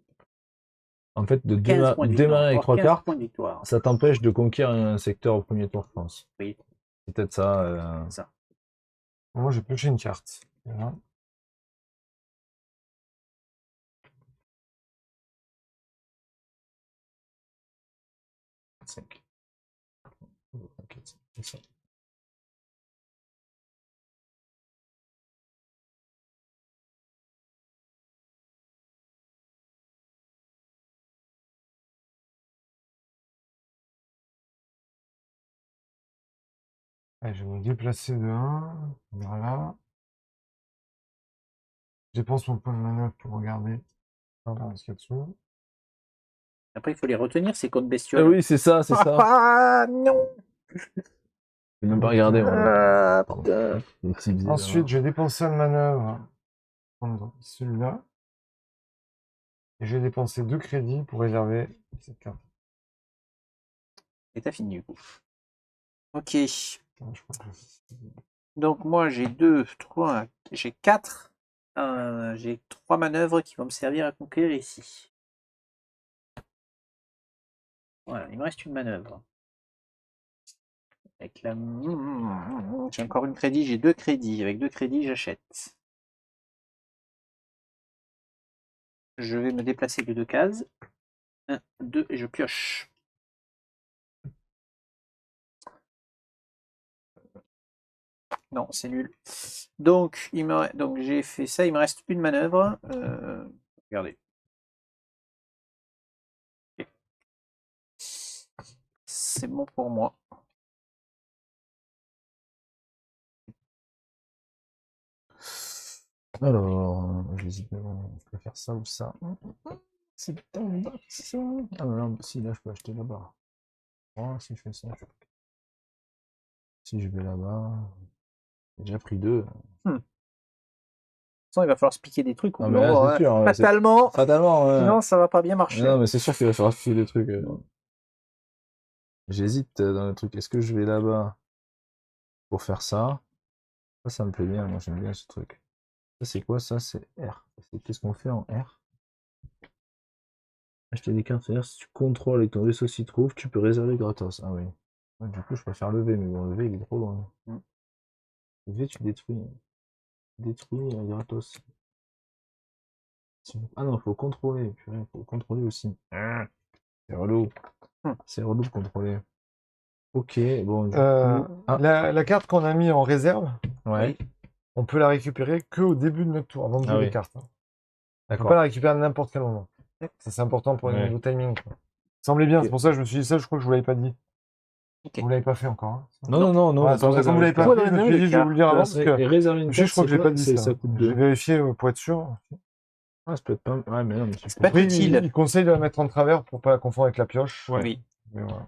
En fait, de
15 points de victoire.
démarrer avec
Encore
3
15
cartes,
points de victoire.
ça t'empêche de conquérir un secteur au premier tour, je pense.
Oui.
C'est peut-être ça.
Ça.
Moi, j'ai pioché une carte. Voilà. Allez, je vais me déplacer de 1. Voilà. Je dépense mon point de manœuvre pour regarder ce qu'il y a dessous.
Après, il faut les retenir, ces codes
Ah
bestioles.
oui, c'est ça, c'est ça.
Ah non.
J'ai même pas regardé.
Ah, putain.
Ensuite, je vais dépenser une manœuvre. Prendre celui-là. Et je vais dépenser 2 crédits pour réserver cette carte.
Et t'as fini du coup. Ok.
Attends, je crois que
Donc moi j'ai 2, 3, j'ai 4. J'ai 3 manœuvres qui vont me servir à conquérir ici. Voilà, il me reste une manœuvre. Avec la... J'ai encore une crédit, j'ai 2 crédits. Avec 2 crédits, j'achète. Je vais me déplacer de 2 cases. 1, 2, et je pioche. Non, c'est nul. Donc, donc j'ai fait ça, il me reste une manœuvre. Regardez. Ok. C'est bon pour moi.
Alors, j'hésite, je peux faire ça ou ça. C'est tellement ça. Ah, mais là, si, là, je peux acheter là-bas. Oh, si je fais ça. Si je vais là-bas. J'ai déjà pris 2.
Il va falloir se piquer des trucs au
Ah,
bout
mais
d'un
là,
moment,
c'est
hein.
sûr.
Fatalement.
Fatalement, ouais.
Sinon, ça va pas bien marcher.
Non, mais c'est sûr qu'il va falloir filer des trucs. J'hésite dans le truc. Est-ce que je vais là-bas pour faire ça? Ça me plaît bien. Moi, j'aime bien ce truc. Ça, c'est quoi? Ça, c'est R. Qu'est-ce qu'on fait en R? Acheter des cartes, c'est-à-dire si tu contrôles et ton vaisseau s'y trouve, tu peux réserver gratos. Ah oui. Ouais, du coup, je préfère le V, mais bon, le V, il est trop loin. Le V, tu détruis. Détruis gratos. Ah non, faut contrôler. Purée, faut contrôler aussi. C'est relou. C'est relou de contrôler. Ok, bon, du coup... Ah,
la carte qu'on a mis en réserve,
ouais.
on peut la récupérer qu'au début de notre tour, avant de jouer
Ah oui.
les cartes. On peut
D'accord.
pas la récupérer à n'importe quel moment. Ça, c'est important pour
Ouais.
le niveau timing. Quoi. Ça semblait bien,
Ok.
c'est pour ça que je me suis dit ça, je crois que je vous l'avais pas dit.
Ok.
Vous l'avez pas fait encore. Hein, ça.
Non, non,
Voilà, c'est pour ça que comme vous l'avez pas fait, je me suis dit, je vais vous le dire avant, parce que
Et réserver une
je crois que je l'ai pas dit ça.
ça coûte
J'ai
2.
vérifié pour être sûr.
Ah, ça peut être pas... Ouais, mais non, mais
C'est pas
Après,
utile.
il conseille de la mettre en travers pour pas la confondre avec la pioche.
Ouais.
Oui.
Mais voilà.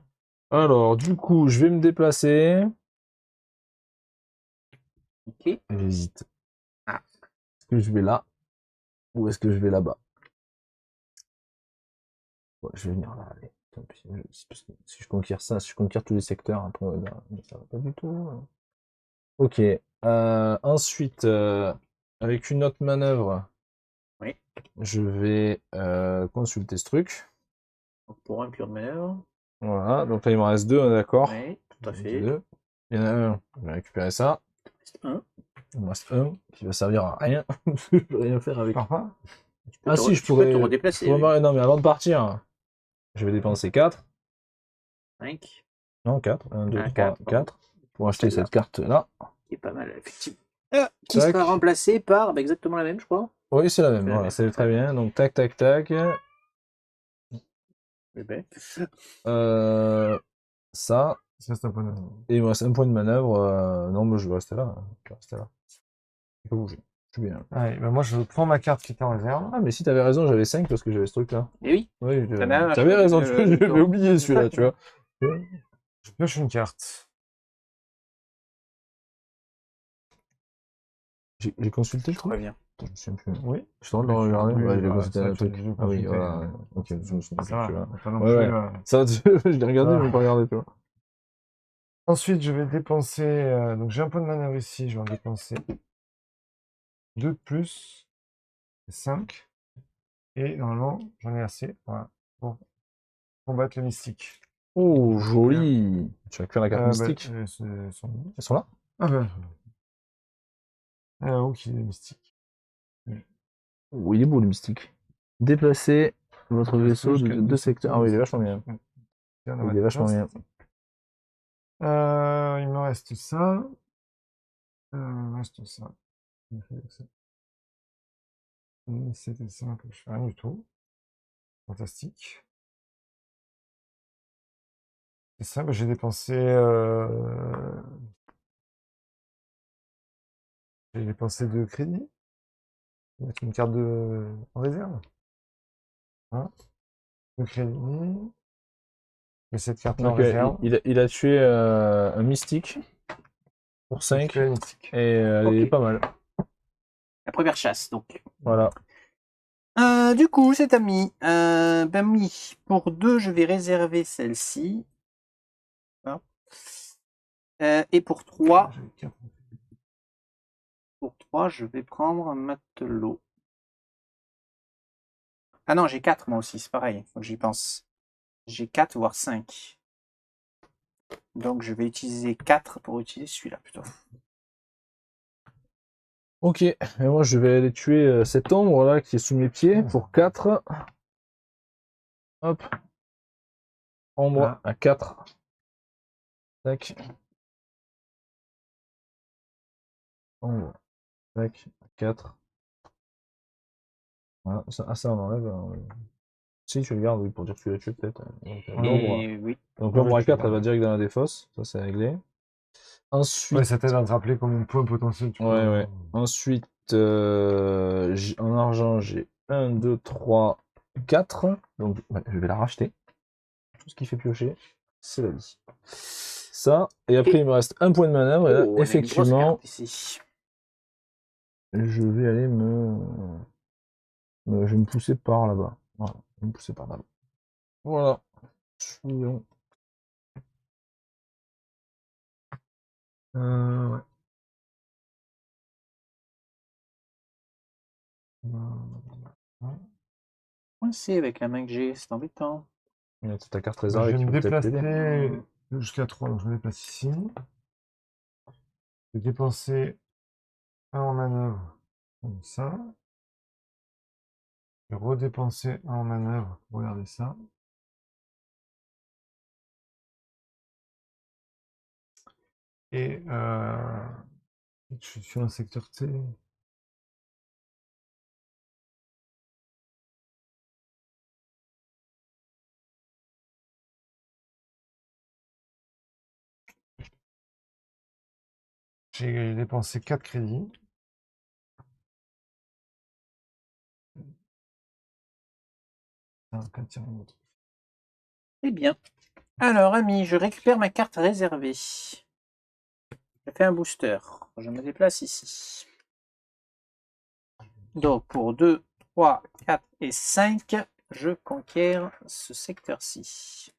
Alors, du coup, je vais me déplacer.
Ok.
J'hésite.
Ah.
Est-ce que je vais là ou est-ce que je vais là-bas? Ouais, je vais venir là, allez. Tant pis, parce que si je conquiers ça, si je conquiers tous les secteurs, après, ça va pas du tout. Ok. Ensuite, avec une autre manœuvre,
Oui.
je vais consulter ce truc.
Donc pour un pur de manœuvre.
Voilà, donc là il m'en reste 2, on est d'accord?
Oui, tout à fait.
Deux. Il y en a un, je vais récupérer ça.
Un.
Il me reste un qui va servir à rien. Je peux rien faire avec.
Parfois.
Ah si, je
Tu peux
pourrais.
te redéplacer.
je pourrais Non, mais avant de partir, je vais dépenser 4.
5.
Non, 4. 1, 2,
Ah,
3,
quatre,
4. Pour acheter
Celle-là.
cette carte-là.
Qui est pas mal, effectivement. Qui
Tac.
sera remplacée par exactement la même, je crois.
Oui, c'est la même.
C'est la
Voilà,
même.
c'est très bien. Donc, tac, tac, tac.
Eh ben.
Ça.
Ça, c'est un point de manœuvre.
Et il me reste un point de manœuvre. Non, mais je vais rester là. Je vais rester là. Je peux bouger. Je suis bien.
Allez, bah moi, je prends ma carte qui était en réserve.
Ah, mais si t'avais raison, j'avais 5 parce que j'avais ce truc-là.
Eh oui.
Oui,
T'en as un,
t'avais raison,
le-
tu j'avais oublié celui-là, tu vois.
Je pioche une carte.
J'ai consulté le
Je
truc?
reviens.
Attends, je me souviens plus.
Oui.
Je suis en train de le regarder.
Oui,
Ouais, j'ai
bah,
consulté
ça,
un
tu
truc.
as dû
Ah oui,
consulter,
voilà. Ok, je me souviens
Ça va,
plus, là.
pas non
Ouais,
plus,
ouais. Ça, je l'ai regardé,
Ah.
mais pas regardé, tu vois.
Ensuite, je vais dépenser. Donc, j'ai un point de manœuvre ici. Je vais en dépenser 2 de plus. 5. Et normalement, j'en ai assez. Voilà. pour combattre le mystique.
Oh, joli. Tu vas cuire la carte mystique.
Elles
Elles sont là?
Ah ben. Ah, ok, le mystique.
Oh, il est beau le mystique. Déplacez votre vaisseau de 2 secteurs. Ah oui, il est vachement bien. Il est vachement bien.
Il me reste ça. Il me reste ça. C'était simple, je fais rien du tout. Fantastique. C'est ça, j'ai dépensé... J'ai dépensé 2 crédits. Je vais mettre une carte en réserve. Hein, 2 crédits. Et cette carte-là en
Donc,
réserve.
il a tué un mystique pour 5
Récupérer le mystique.
et elle est
Ok.
pas mal.
La première chasse, donc.
Voilà.
Du coup, cet ami, ben oui, pour 2, je vais réserver celle-ci. Hop. Et pour 3,
J'avais 4.
je vais prendre un matelot. Ah non, j'ai 4 moi aussi, c'est pareil, faut que j'y pense. J'ai 4 voire 5. Donc je vais utiliser 4 pour utiliser celui-là plutôt.
Ok, et moi je vais aller tuer cette ombre là qui est sous mes pieds pour 4. Hop. Ombre à 4. Tac. Ombre. Tac. 4. Voilà. Ça on enlève. Si tu le gardes, oui, pour dire que tu l'as tué peut-être. Donc l'ombre.
Et oui.
Donc
Oui,
l'ombre à
tu le
4, elle va
gardes.
direct dans la défausse. Ça c'est réglé. Ensuite.
Ouais, ça t'aide à te rappeler combien de points potentiels tu peux
Ouais,
avoir.
ouais. Ensuite, en argent, j'ai 1, 2, 3, 4. Donc, ouais, je vais la racheter. Tout ce qui fait piocher, c'est la vie. Ça, et après, il me reste un point de manœuvre. Et là,
Oh, on a une grosse
effectivement,
carte ici.
je vais aller je vais me pousser par là-bas. Voilà, je vais me pousser par là-bas. Voilà. Fouillons. Ouais.
Coincé avec la main que j'ai, c'est embêtant.
Il y a ta carte
Je
réservée
vais
qui
me
peut peut-être t'aider.
déplacer jusqu'à 3, donc je me déplace ici. Je vais dépenser 1 en manœuvre, comme ça. Je vais redépenser 1 en manœuvre, regardez ça. Et je suis sur un secteur T. J'ai dépensé 4 crédits.
Eh bien. Alors, ami, je récupère ma carte réservée. Je fais un booster. Je me déplace ici. Donc, pour 2, 3, 4 et 5, je conquiers ce secteur-ci.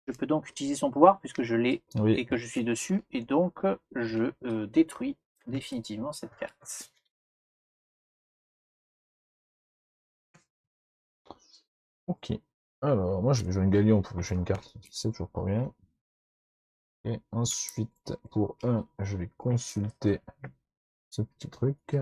Je peux donc utiliser son pouvoir puisque je l'ai et que je suis dessus. Et donc, je détruis définitivement cette carte.
Ok. Alors, moi, je vais jouer un galion pour piocher une carte. C'est toujours pas bien. Et ensuite, pour 1, je vais consulter ce petit truc.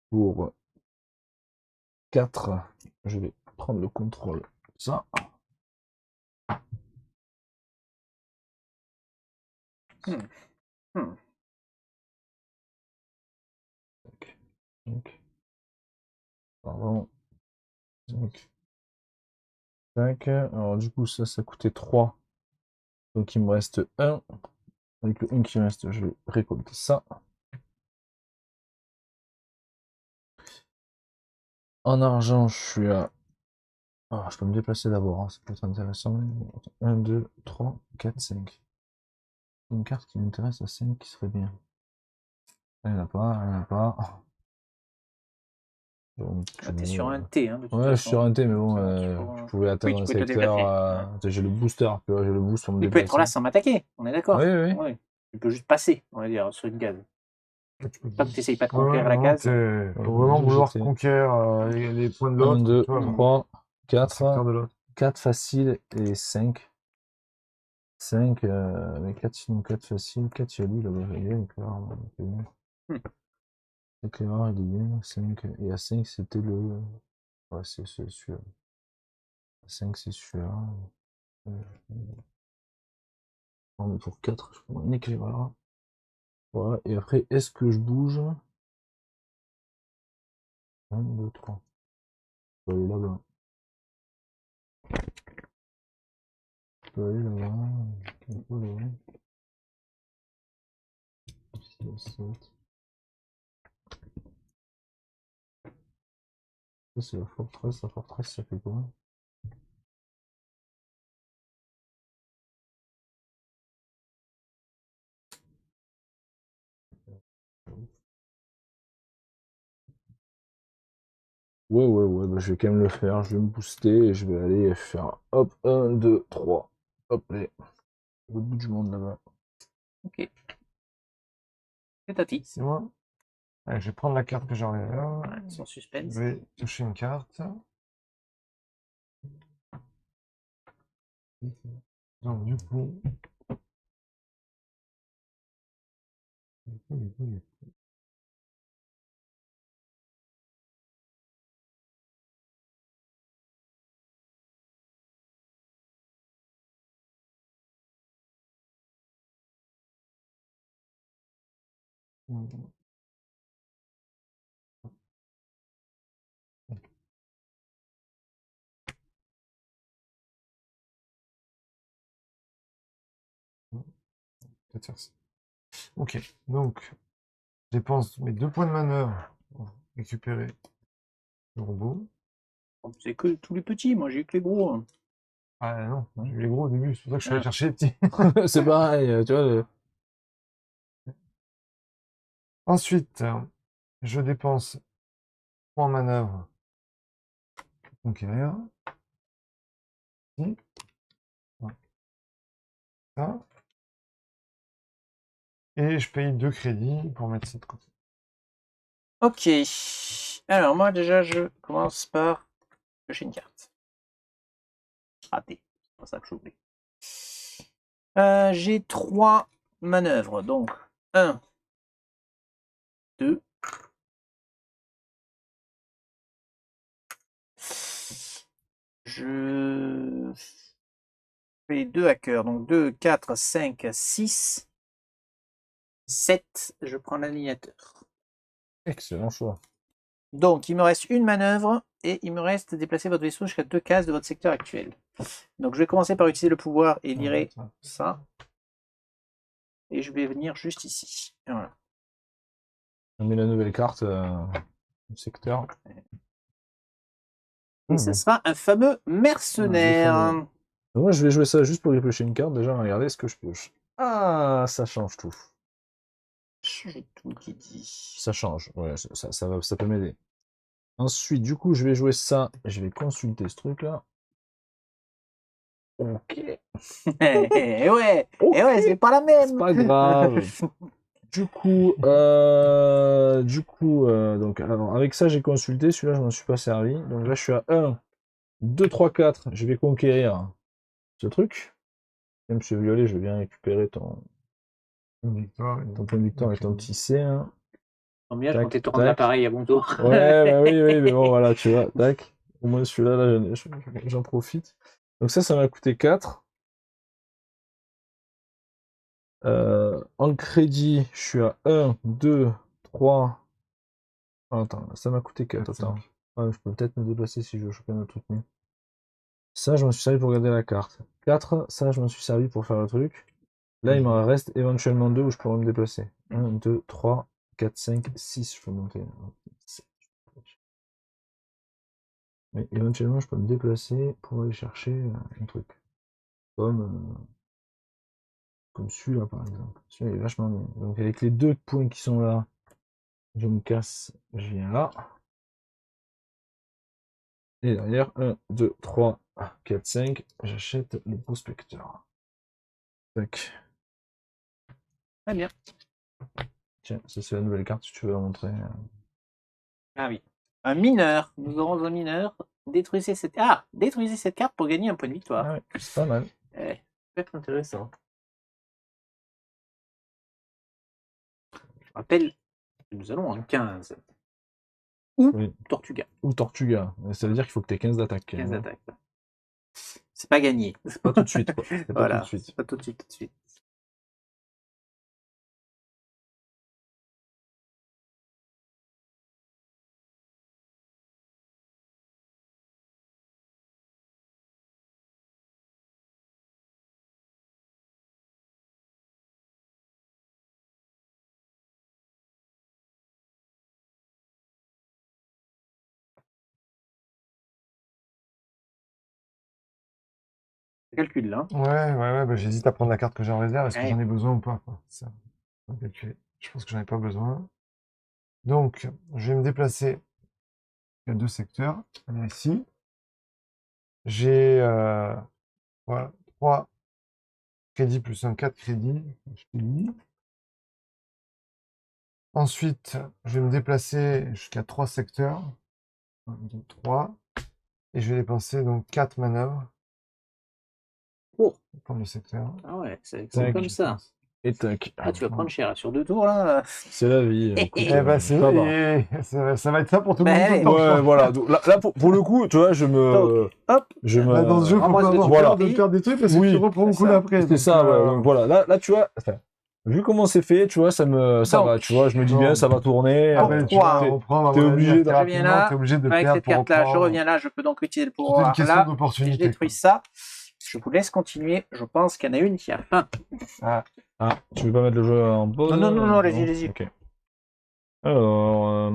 Pour 4, je vais prendre le contrôle de ça. Donc, pardon. 5. Alors, du coup, ça coûtait 3. Donc, il me reste 1. Avec le 1 qui reste, je vais récolter ça. En argent, je suis à... Ah, je peux me déplacer d'abord, hein, ça peut être intéressant. 1, 2, 3, 4, 5. Une carte qui m'intéresse à 5 qui serait bien. Elle n'a pas, elle n'a pas. Donc,
Ah, t'es sur un T, hein, de toute
ouais, je suis sur
façon.
un T, mais bon,
Tu
je pouvais atteindre
tu
un
peux te
secteur.
déplacer.
J'ai le booster, tu vois, j'ai le boost pour me
Il peut être
déplacer.
là sans m'attaquer, on est d'accord.
Oui, oui.
Ouais. Tu peux juste passer, on va dire, sur une case. Tant que tu n'essayes pas de
Ouais, ouais,
conquérir la
non,
case.
faut vraiment vouloir
j'étais
conquérir les points de
1,
l'autre,
2,
tu vois, le
3,
secteur
4,
de l'autre.
4 faciles et 5. 5, mais 4 sinon 4 faciles. 4, il y a lui là-bas, il est bien, éclaireur, il est bien.
Hmm.
Éclaireur, il est bien. 5, et à 5, c'était le. Ouais, c'est celui-là. 5, c'est celui-là. On est pour 4, je prends un éclaireur. Voilà, et après, est-ce que je bouge? 1, 2, 3. Je peux aller là-bas. Je peux aller là-bas. Je peux aller là-bas. 6, 7. Ça, c'est la forteresse. La forteresse, ça fait quoi? Ouais, bah, je vais quand même le faire. Je vais me booster et je vais aller faire hop, 1, 2, 3. Hop, allez. Au bout du monde là-bas.
Ok. C'est Tati.
C'est moi. Allez, je vais prendre la carte que j'en ai là.
Ouais, sans suspense.
Je vais toucher une carte. Donc, du coup. Peut-être faire ça. Ok, donc, je dépense mes 2 points de manœuvre pour récupérer le robot.
C'est que tous les petits, moi j'ai eu que les gros. Hein.
Ah non, j'ai eu les gros au début, c'est pour ça que je suis allé chercher les petits.
C'est pareil, tu vois.
Ensuite, je dépense 3 en manœuvre pour conquérir. Ici. Voilà. Ça. Et je paye 2 crédits pour mettre ça de côté.
Ok. Alors moi déjà je commence par piocher une carte. Raté. C'est pas ça que je voulais. J'ai 3 manœuvres. Donc 1, 2. Je fais 2 hackers. Donc 2, 4, 5, 6, 7. Je prends l'alignateur.
Excellent choix.
Donc il me reste une manœuvre et il me reste déplacer votre vaisseau jusqu'à 2 cases de votre secteur actuel. Donc je vais commencer par utiliser le pouvoir et virer ça. Et je vais venir juste ici. Et voilà.
On met la nouvelle carte du secteur.
Et ce sera un fameux mercenaire.
Moi, je vais jouer ça juste pour y piocher une carte. Déjà, regardez ce que je pioche. Ah, ça change tout.
J'ai tout qui dit.
Ça change. Ouais, ça peut m'aider. Ensuite, du coup, je vais jouer ça. Je vais consulter ce truc-là. Ok.
Et ouais,
Ok.
et ouais, c'est pas la même.
C'est pas grave. Du coup, donc, alors, avec ça, j'ai consulté. Celui-là, je m'en suis pas servi. Donc là, je suis à 1, 2, 3, 4. Je vais conquérir ce truc. Même si violet, je vais bien récupérer ton
Victoire.
point de victoire et ton petit C. Hein.
Tant bien, je
Tac,
comptais te rendre
tac.
l'appareil à bon tour.
Ouais, bah oui, mais bon, voilà, tu vois. Tac. Au moins, celui-là, là, j'en profite. Donc ça m'a coûté 4. En crédit, je suis à 1, 2, 3. Attends, ça m'a coûté 4. Attends. Ouais, je peux peut-être me déplacer si je veux choper un autre truc mieux. Ça, je m'en suis servi pour garder la carte. 4, ça, je m'en suis servi pour faire le truc. Là, il m'en reste éventuellement 2 où je pourrais me déplacer. 1, 2, 3, 4, 5, 6, je peux monter. Mais éventuellement, je peux me déplacer pour aller chercher un truc. Comme celui-là, par exemple. Celui-là, il est vachement bien. Donc, avec les 2 points qui sont là, je me casse, je viens là. Et derrière, 1, 2, 3, 4, 5, j'achète le prospecteur. Tac.
Très bien.
Tiens, ça c'est la nouvelle carte si tu veux la montrer.
Ah oui. Un mineur. Nous aurons un mineur. Détruisez cette carte pour gagner un point de victoire.
Ah ouais, c'est pas mal.
Eh, ça peut être intéressant. Je rappelle que nous allons en 15. Ou
Oui.
Tortuga.
Ou Tortuga. Ça veut dire qu'il faut que tu aies 15 d'attaque.
15 attaques. C'est pas gagné.
C'est pas tout de suite, quoi. C'est pas
Voilà.
tout de suite.
C'est pas tout de suite, tout de suite. Calcul là.
Ouais, bah, j'hésite à prendre la carte que j'ai en réserve. Est-ce que
Ouais.
j'en ai besoin ou pas, quoi. Ça, faut calculer. Je pense que j'en ai pas besoin. Donc, je vais me déplacer. Il y a 2 secteurs. On est ici. J'ai voilà, 3 crédits plus un 4 crédits. Je finis. Ensuite, je vais me déplacer jusqu'à 3 secteurs. 1, 2, 3. Et je vais dépenser donc 4 manœuvres.
Oh.
Pour prendre le secteur.
Ah ouais, c'est
Tac.
comme ça.
Et tac.
Ah, tu vas prendre cher là, sur 2 tours là.
C'est la vie. Écoute,
Eh ben,
ça va.
ça va être ça pour tout le
Ben,
monde. tout le
allez.
temps, je
Ouais,
pense.
voilà. Donc, là, pour le coup, tu vois, je me.
Donc, hop.
Là, dans ce jeu, faut
Embrasse
pas
le
avoir
voilà.
peur de perdre des trucs parce que
Oui,
tu reprends
c'est
coup
ça.
d'après.
C'est
donc,
ça, ouais. Donc voilà. Là, tu vois, enfin, vu comment c'est fait, tu vois, ça
Donc,
va. Tu vois, je me dis bien,
bon.
ça va tourner.
Ah
Donc,
ben, tu
trois.
vas reprendre, à
t'es
mon avis,
obligé
assez
de-
Je viens
rapidement,
là.
t'es obligé de
Avec
perdre
cette
pour
carte là, je
reprendre.
reviens là, je peux donc utiliser le
C'est une
pouvoir
question
là. Si je
d'opportunité.
détruis ça, je vous laisse continuer. Je pense qu'il y en a une qui a faim.
Ah,
Ah, tu veux pas mettre le jeu en pause?
Non, allez-y, allez-y.
Ok. Alors,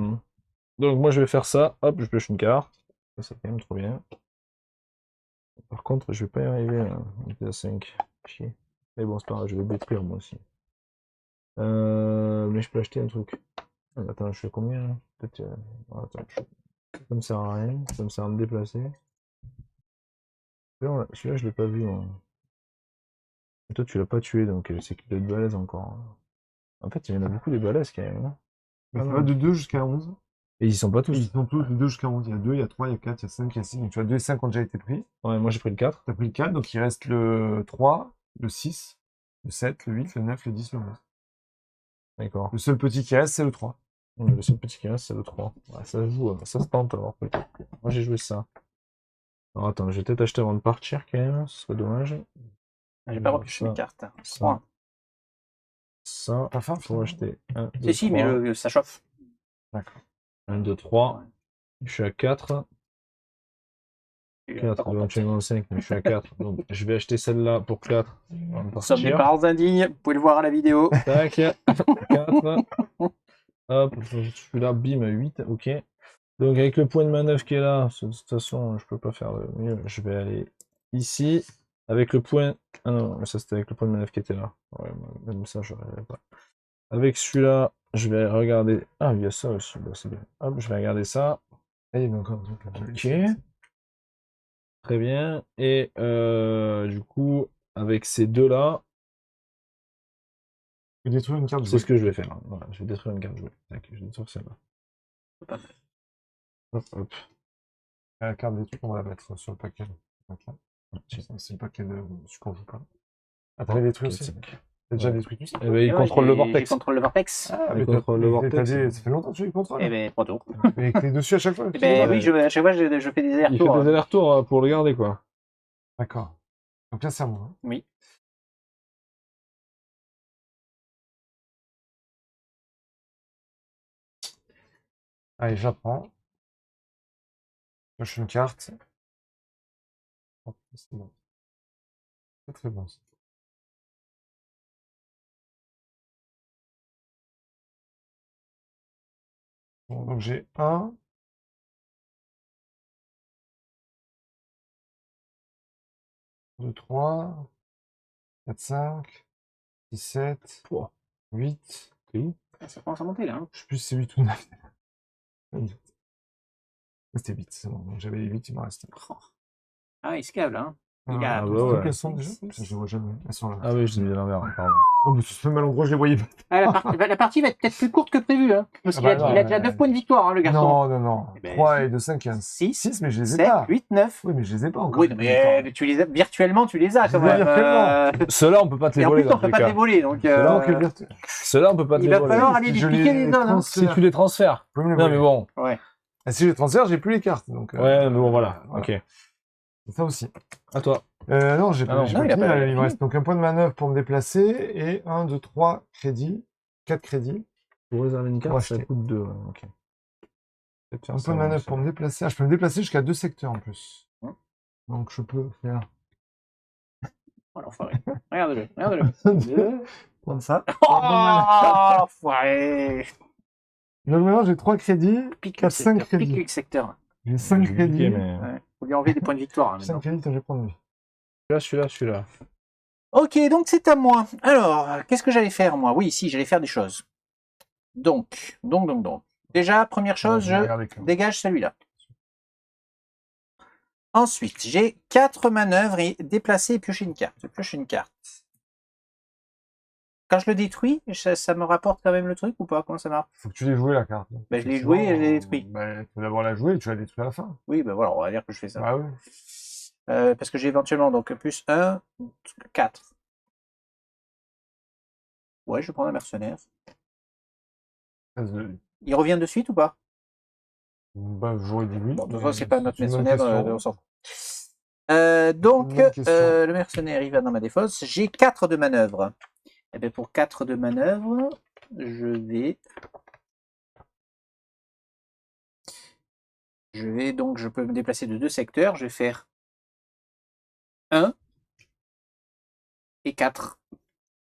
donc moi je vais faire ça. Hop, je pioche une carte. Ça, c'est quand même trop bien. Par contre, je vais pas y arriver. On était à 5. Chier. Mais bon, c'est pas grave, je vais détruire moi aussi. Mais je peux acheter un truc. Ah, attends, je fais combien là? Peut-être. Attends, ça me sert à rien. Ça me sert à me déplacer. Celui-là, je l'ai pas vu, moi. Et toi, tu l'as pas tué, donc c'est qu'il doit être balèze encore. En fait, il y en a beaucoup des balèzes quand même. Hein.
mais
Ah
ça
non.
va de 2 jusqu'à 11.
Et ils sont pas
Et
tous.
ils sont tous de 2 jusqu'à 11. Il y a 2, il y a 3, il y a 4, il y a 5, il y a 6. Donc tu vois, 2 et 5 ont déjà été pris.
Ouais, moi j'ai pris le 4.
T'as pris le 4, donc il reste le 3, le 6, le 7, le 8, le 9, le 10, le 11.
D'accord.
Le seul petit qui reste, c'est le 3.
Le seul petit qui reste, c'est le 3. Ouais, ça se joue, ça se tente alors peut-être. Moi j'ai joué ça. Alors attends, je vais peut-être acheter avant de partir quand même, ce serait dommage.
J'ai pas repioché mes cartes.
Ça, ça,
Pas faim,
faut acheter 1, 2,
Si,
3.
mais ça chauffe.
D'accord.
1, 2, 3.
Ouais.
Je suis à 4.
Je suis
4,
pas content.
éventuellement 5, mais je suis à 4. Donc je vais acheter celle-là pour 4 avant de
Nous sommes des
partir.
parents indignes. Vous pouvez le voir à la vidéo.
Tac, 4. Hop, celui-là, bim, 8, ok. Donc avec le point de manœuvre qui est là, de toute façon, je peux pas faire de mieux. Je vais aller ici. Avec le point... Ah non, mais ça c'était avec le point de manœuvre qui était là. Ouais, même ça, je n'arriverai pas. Avec celui-là, je vais regarder... Ah, il y a ça aussi, bah, c'est bien. Hop, je vais regarder ça.
Et il y a encore un truc là.
Ok. Très bien. Et du coup, avec ces deux-là,
Tu peux détruire une carte
c'est
jouée.
ce que je vais faire. Voilà, je vais détruire une carte jouée. Tac, je vais détruire celle-là.
Pas mal.
Hop, hop.
La carte des trucs, on va la mettre sur le paquet. Donc là.
Tiens.
C'est le paquet de ce qu'on joue pas. Ah, t'avais détruit
Ok,
aussi?
5.
T'as déjà
Ouais.
détruit tout ça?
Eh ben, il
Ouais,
contrôle le
j'ai
vortex.
contrôle le vortex.
Ah,
Il
mais
contrôle le vortex.
ça fait longtemps que tu les contrôles.
Eh ben, 3 tours.
Mais t'es dessus à chaque fois.
Eh ben
Ouais.
oui, à chaque fois, je fais des
Il fait
allers-retours.
des allers-retours pour le garder, quoi.
D'accord. Donc là, c'est à moi. Hein.
Oui.
Allez, j'apprends. Je fais une carte. Hop, c'est bon. C'est très bon. Ça. Bon, donc j'ai 1. 2, 3, 4, 5, 6, 7,
Pouah.
8.
T'es où?
Ça commence à monter là. Hein.
Je sais plus si c'est 8 ou 9. C'était 8, c'est bon. Donc j'avais les 8, il m'en reste.
Oh. Ah, il se câble, hein. Il
Ah,
a
bah
donc,
ouais.
elles sont déjà Je les vois jamais. Elles sont là.
Ah oui, je l'ai mis à l'envers, pardon.
Oh, mais c'est mal en gros, je les voyais pas.
Ah, la partie va être peut-être plus courte que prévu, hein. Parce qu'il
bah
a,
non,
il a déjà 9 points de victoire, hein, le garçon.
Non, non, non.
Eh ben,
3 et 2, 5, 15.
6,
6, mais je les ai
7,
pas.
8, 9.
Oui, mais je les ai pas encore.
Oui, non, mais tu les as, virtuellement, tu les as
Je
quand
les ai
même.
virtuellement.
Ceux-là, on peut pas te les
Et en
voler
plus,
dans
on
tous
peut
les
pas te
cas.
les voler. Donc,
Donc,
Ceux-là, on peut pas te
il
les
va
voler.
falloir aller lui
je
piquer les zones. Hein.
Si tu les transfères.
Vous pouvez me les
Non, mais
voler.
bon.
Ouais.
Et si je les transfère, j'ai plus les cartes. Donc,
Ouais, mais bon, voilà. Ok.
Ça aussi.
À toi.
Non, j'ai
Ah
pas,
non.
j'ai
Non,
pas
il a
fini,
pas-
là, il me reste donc un point de manœuvre pour me déplacer et 1, 2, 3 crédits. 4 crédits.
Pour réserver une carte,
Pour
ça
acheter.
coûte 2. Ok.
Un point de manœuvre pour me déplacer. Ah, je peux me déplacer jusqu'à 2 secteurs en plus.
Hum.
Donc je peux faire.
Oh, l'enfoiré. Regarde-le, regarde-le.
Prendre ça.
Oh, l'enfoiré.
Donc maintenant j'ai 3 crédits.
Pique
4,
le
5
secteur, pique
crédits.
le secteur.
J'ai 5
J'ai
crédits.
piqué, mais...
Ouais. Faut lui enlever des points de victoire, hein,
5
maintenant.
crédits, je vais prendre lui.
Celui-là.
Ok, donc c'est à moi. Alors, qu'est-ce que j'allais faire, moi? Oui, si, j'allais faire des choses. Donc. Déjà, première chose,
Ouais, regardez quand même.
je dégage celui-là. Ensuite, j'ai 4 manœuvres et déplacer et piocher une carte. Je pioche une carte. Quand je le détruis, ça me rapporte quand même le truc ou pas? Comment ça marche?
Faut que tu l'aies joué la carte.
Ben, je l'ai joué et je l'ai détruit.
Il faut d'abord la jouer et tu la détruis à la fin.
Oui, ben voilà, on va dire que je fais ça.
Bah oui.
Parce que j'ai éventuellement donc plus 1, 4. Ouais, je vais prendre un mercenaire. Il revient de suite ou pas?
Bah, j'aurais dit oui.
Bon, de toute
mais
façon, c'est pas notre
une bonne
mercenaire,
question.
on s'en fout. Donc,
Une bonne question.
le mercenaire, il va dans ma défausse. J'ai 4 de manœuvre. Et bien, pour 4 de manœuvre, je vais donc, je peux me déplacer de 2 secteurs. Je vais faire 1 et 4.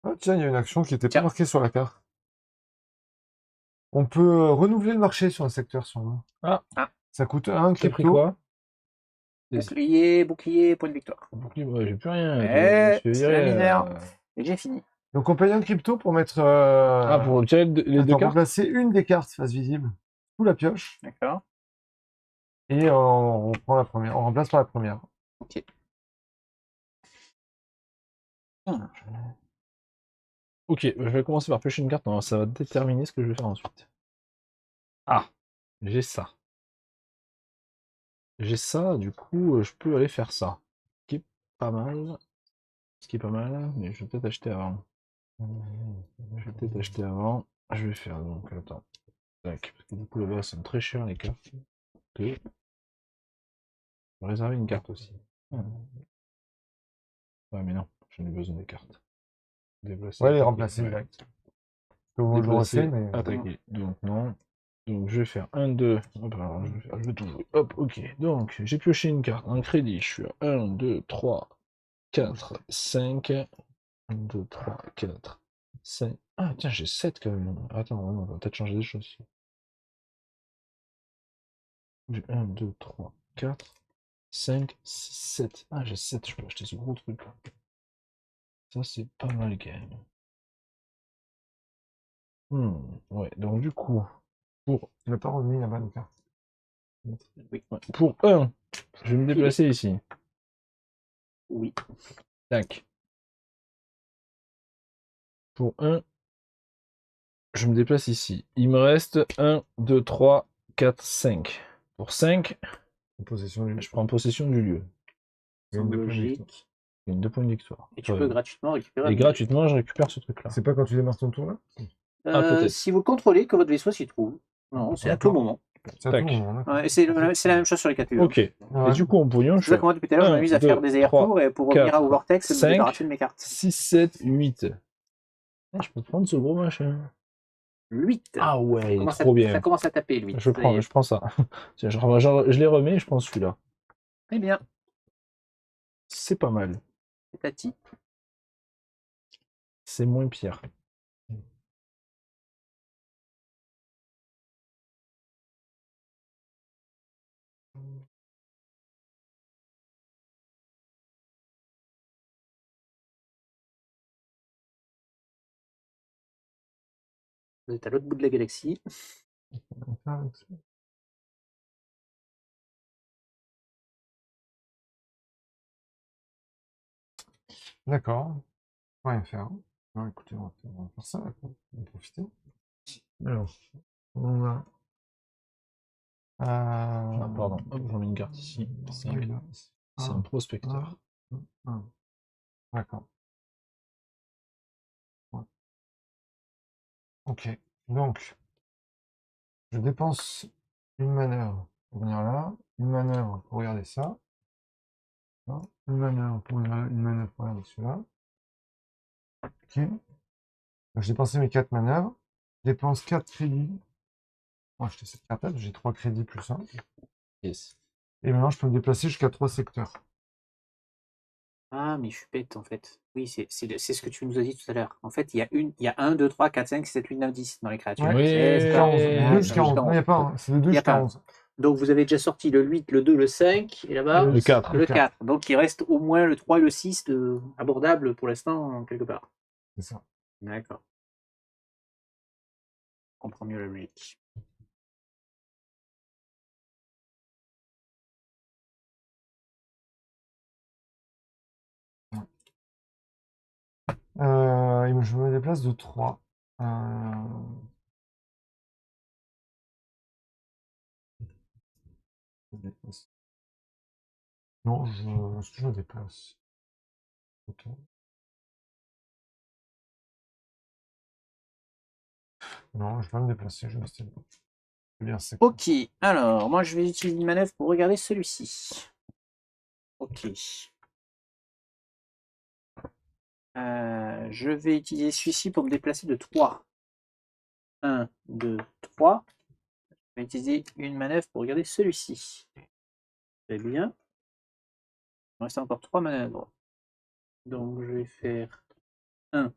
Ah, tiens, il y a une action qui n'était pas
Tiens.
marquée sur la carte. On peut renouveler le marché sur un secteur si on veut.
Ah.
Ça coûte 1
J'ai pris
crypto.
quoi?
Bouclier, point de victoire.
Ouais, j'ai plus rien.
C'est la misère. Et j'ai fini.
Donc on paye un crypto pour mettre.
Ah, pour tirer les deux
pour
cartes?
placer une des cartes face visible sous la pioche.
D'accord.
Et on prend la première. On remplace par la première.
Ok.
Ok, je vais commencer par piocher une carte. Non, ça va déterminer ce que je vais faire ensuite. Ah, j'ai ça. J'ai ça, du coup, je peux aller faire ça. Ce qui est pas mal. Mais je vais peut-être acheter avant. Je vais faire donc, attends. Tac, parce que du coup, là-bas, sont très chères les cartes. Ok. Je vais réserver une carte aussi. Ouais, mais non, j'en ai besoin des cartes. Déplacer,
Ouais, les
attaquer,
remplacer
ouais.
direct. Vous le
Déplacer,
refait, mais.
attaquer. Donc non. Donc je vais faire 1, 2. Hop, alors, je vais tout jouer. Hop, ok. Donc j'ai pioché une carte, un crédit. Je suis à 1, 2, 3, 4, 5. 1, 2, 3, 4, 5. Ah tiens, j'ai 7 quand même. Attends, on va peut-être changer des choses. J'ai 1, 2, 3, 4, 5, 6, 7. Ah, j'ai 7, je peux acheter ce gros truc là. Ça, c'est pas mal quand même. Ouais, donc du coup, pour,
Tu l'as pas remis là-bas, le carte.
Oui.
pour 1, je vais me déplacer ici.
Oui.
Tac. Pour 1, je me déplace ici. Il me reste 1, 2, 3, 4, 5. Pour 5,
En possession du.
je prends possession du lieu.
Il y a une
Semble
de points de
logique.
victoire.
Il y a une 2 points de victoire.
Et tu peux gratuitement récupérer.
Et gratuitement, je récupère ce truc-là.
C'est pas quand tu démarres ton tour là?
Ah, peut-être.
Si vous contrôlez que votre vaisseau s'y trouve. Non, c'est à tout
D'accord.
moment.
C'est à
Tac.
tout moment, d'accord.
Ouais, et c'est la même chose sur les KPE.
Ok. Et
Ouais.
du coup, en pognon,
Je sais comment depuis tout à l'heure, je m'amuse à faire des allers-retours et pour revenir à
4,
Overtex et me
5,
débarrasser de mes cartes.
6, 7, 8. Ah, je peux prendre ce gros machin.
8.
Ah ouais, il est
Ça
trop bien.
commence à taper, le 8.
Je prends ça. Tiens, je les remets et je prends celui-là.
Très bien.
C'est pas mal.
C'est Tati.
C'est moins pire.
Vous êtes à l'autre bout de la galaxie.
D'accord. Rien faire. Non, écoutez, on va faire ça, on va profiter.
Alors, on va... Ah,
Euh...
pardon, hop, j'en mets une carte ici. 5.
oui, là,
C'est un prospecteur.
D'accord. Ouais. Ok. Donc, je dépense une manœuvre pour venir là, une manœuvre pour regarder ça, là, une manœuvre pour venir là, une manœuvre pour regarder celui-là. Ok. Donc, j'ai dépensé mes 4 manœuvres. Je dépense 4 crédits. Moi, acheter cette carte-là, j'ai 3 crédits plus 1.
Yes.
Et maintenant, je peux me déplacer jusqu'à 3 secteurs.
Ah, mais je suis bête en fait. Oui, c'est ce que tu nous as dit tout à l'heure. En fait, il y a 1, 2, 3, 4, 5, 7, 8, 9, 10 dans les créatures.
Ouais,
Oui.
C'est
jusqu'à
ça.
11. De 2
Ouais,
jusqu'à 11. Non, il n'y a pas, hein. C'est de 2
Il y a
jusqu'à
pas.
11.
Donc vous avez déjà sorti le 8, le 2, le 5, et là-bas,
Le 4.
le 4. Donc il reste au moins le 3 et le 6 abordables pour l'instant, quelque part.
C'est ça.
D'accord. Je comprends mieux la logique.
Et je me déplace de 3. Je me déplace. Non, est-ce que je me déplace? Ok. Non, je vais pas me déplacer, je vais rester là. Bien, c'est
Ok, alors moi je vais utiliser une manœuvre pour regarder celui-ci. Ok. Je vais utiliser celui-ci pour me déplacer de 3. 1, 2, 3. Je vais utiliser une manœuvre pour regarder celui-ci. Très bien. Il me reste encore 3 manœuvres. Donc je vais faire 1.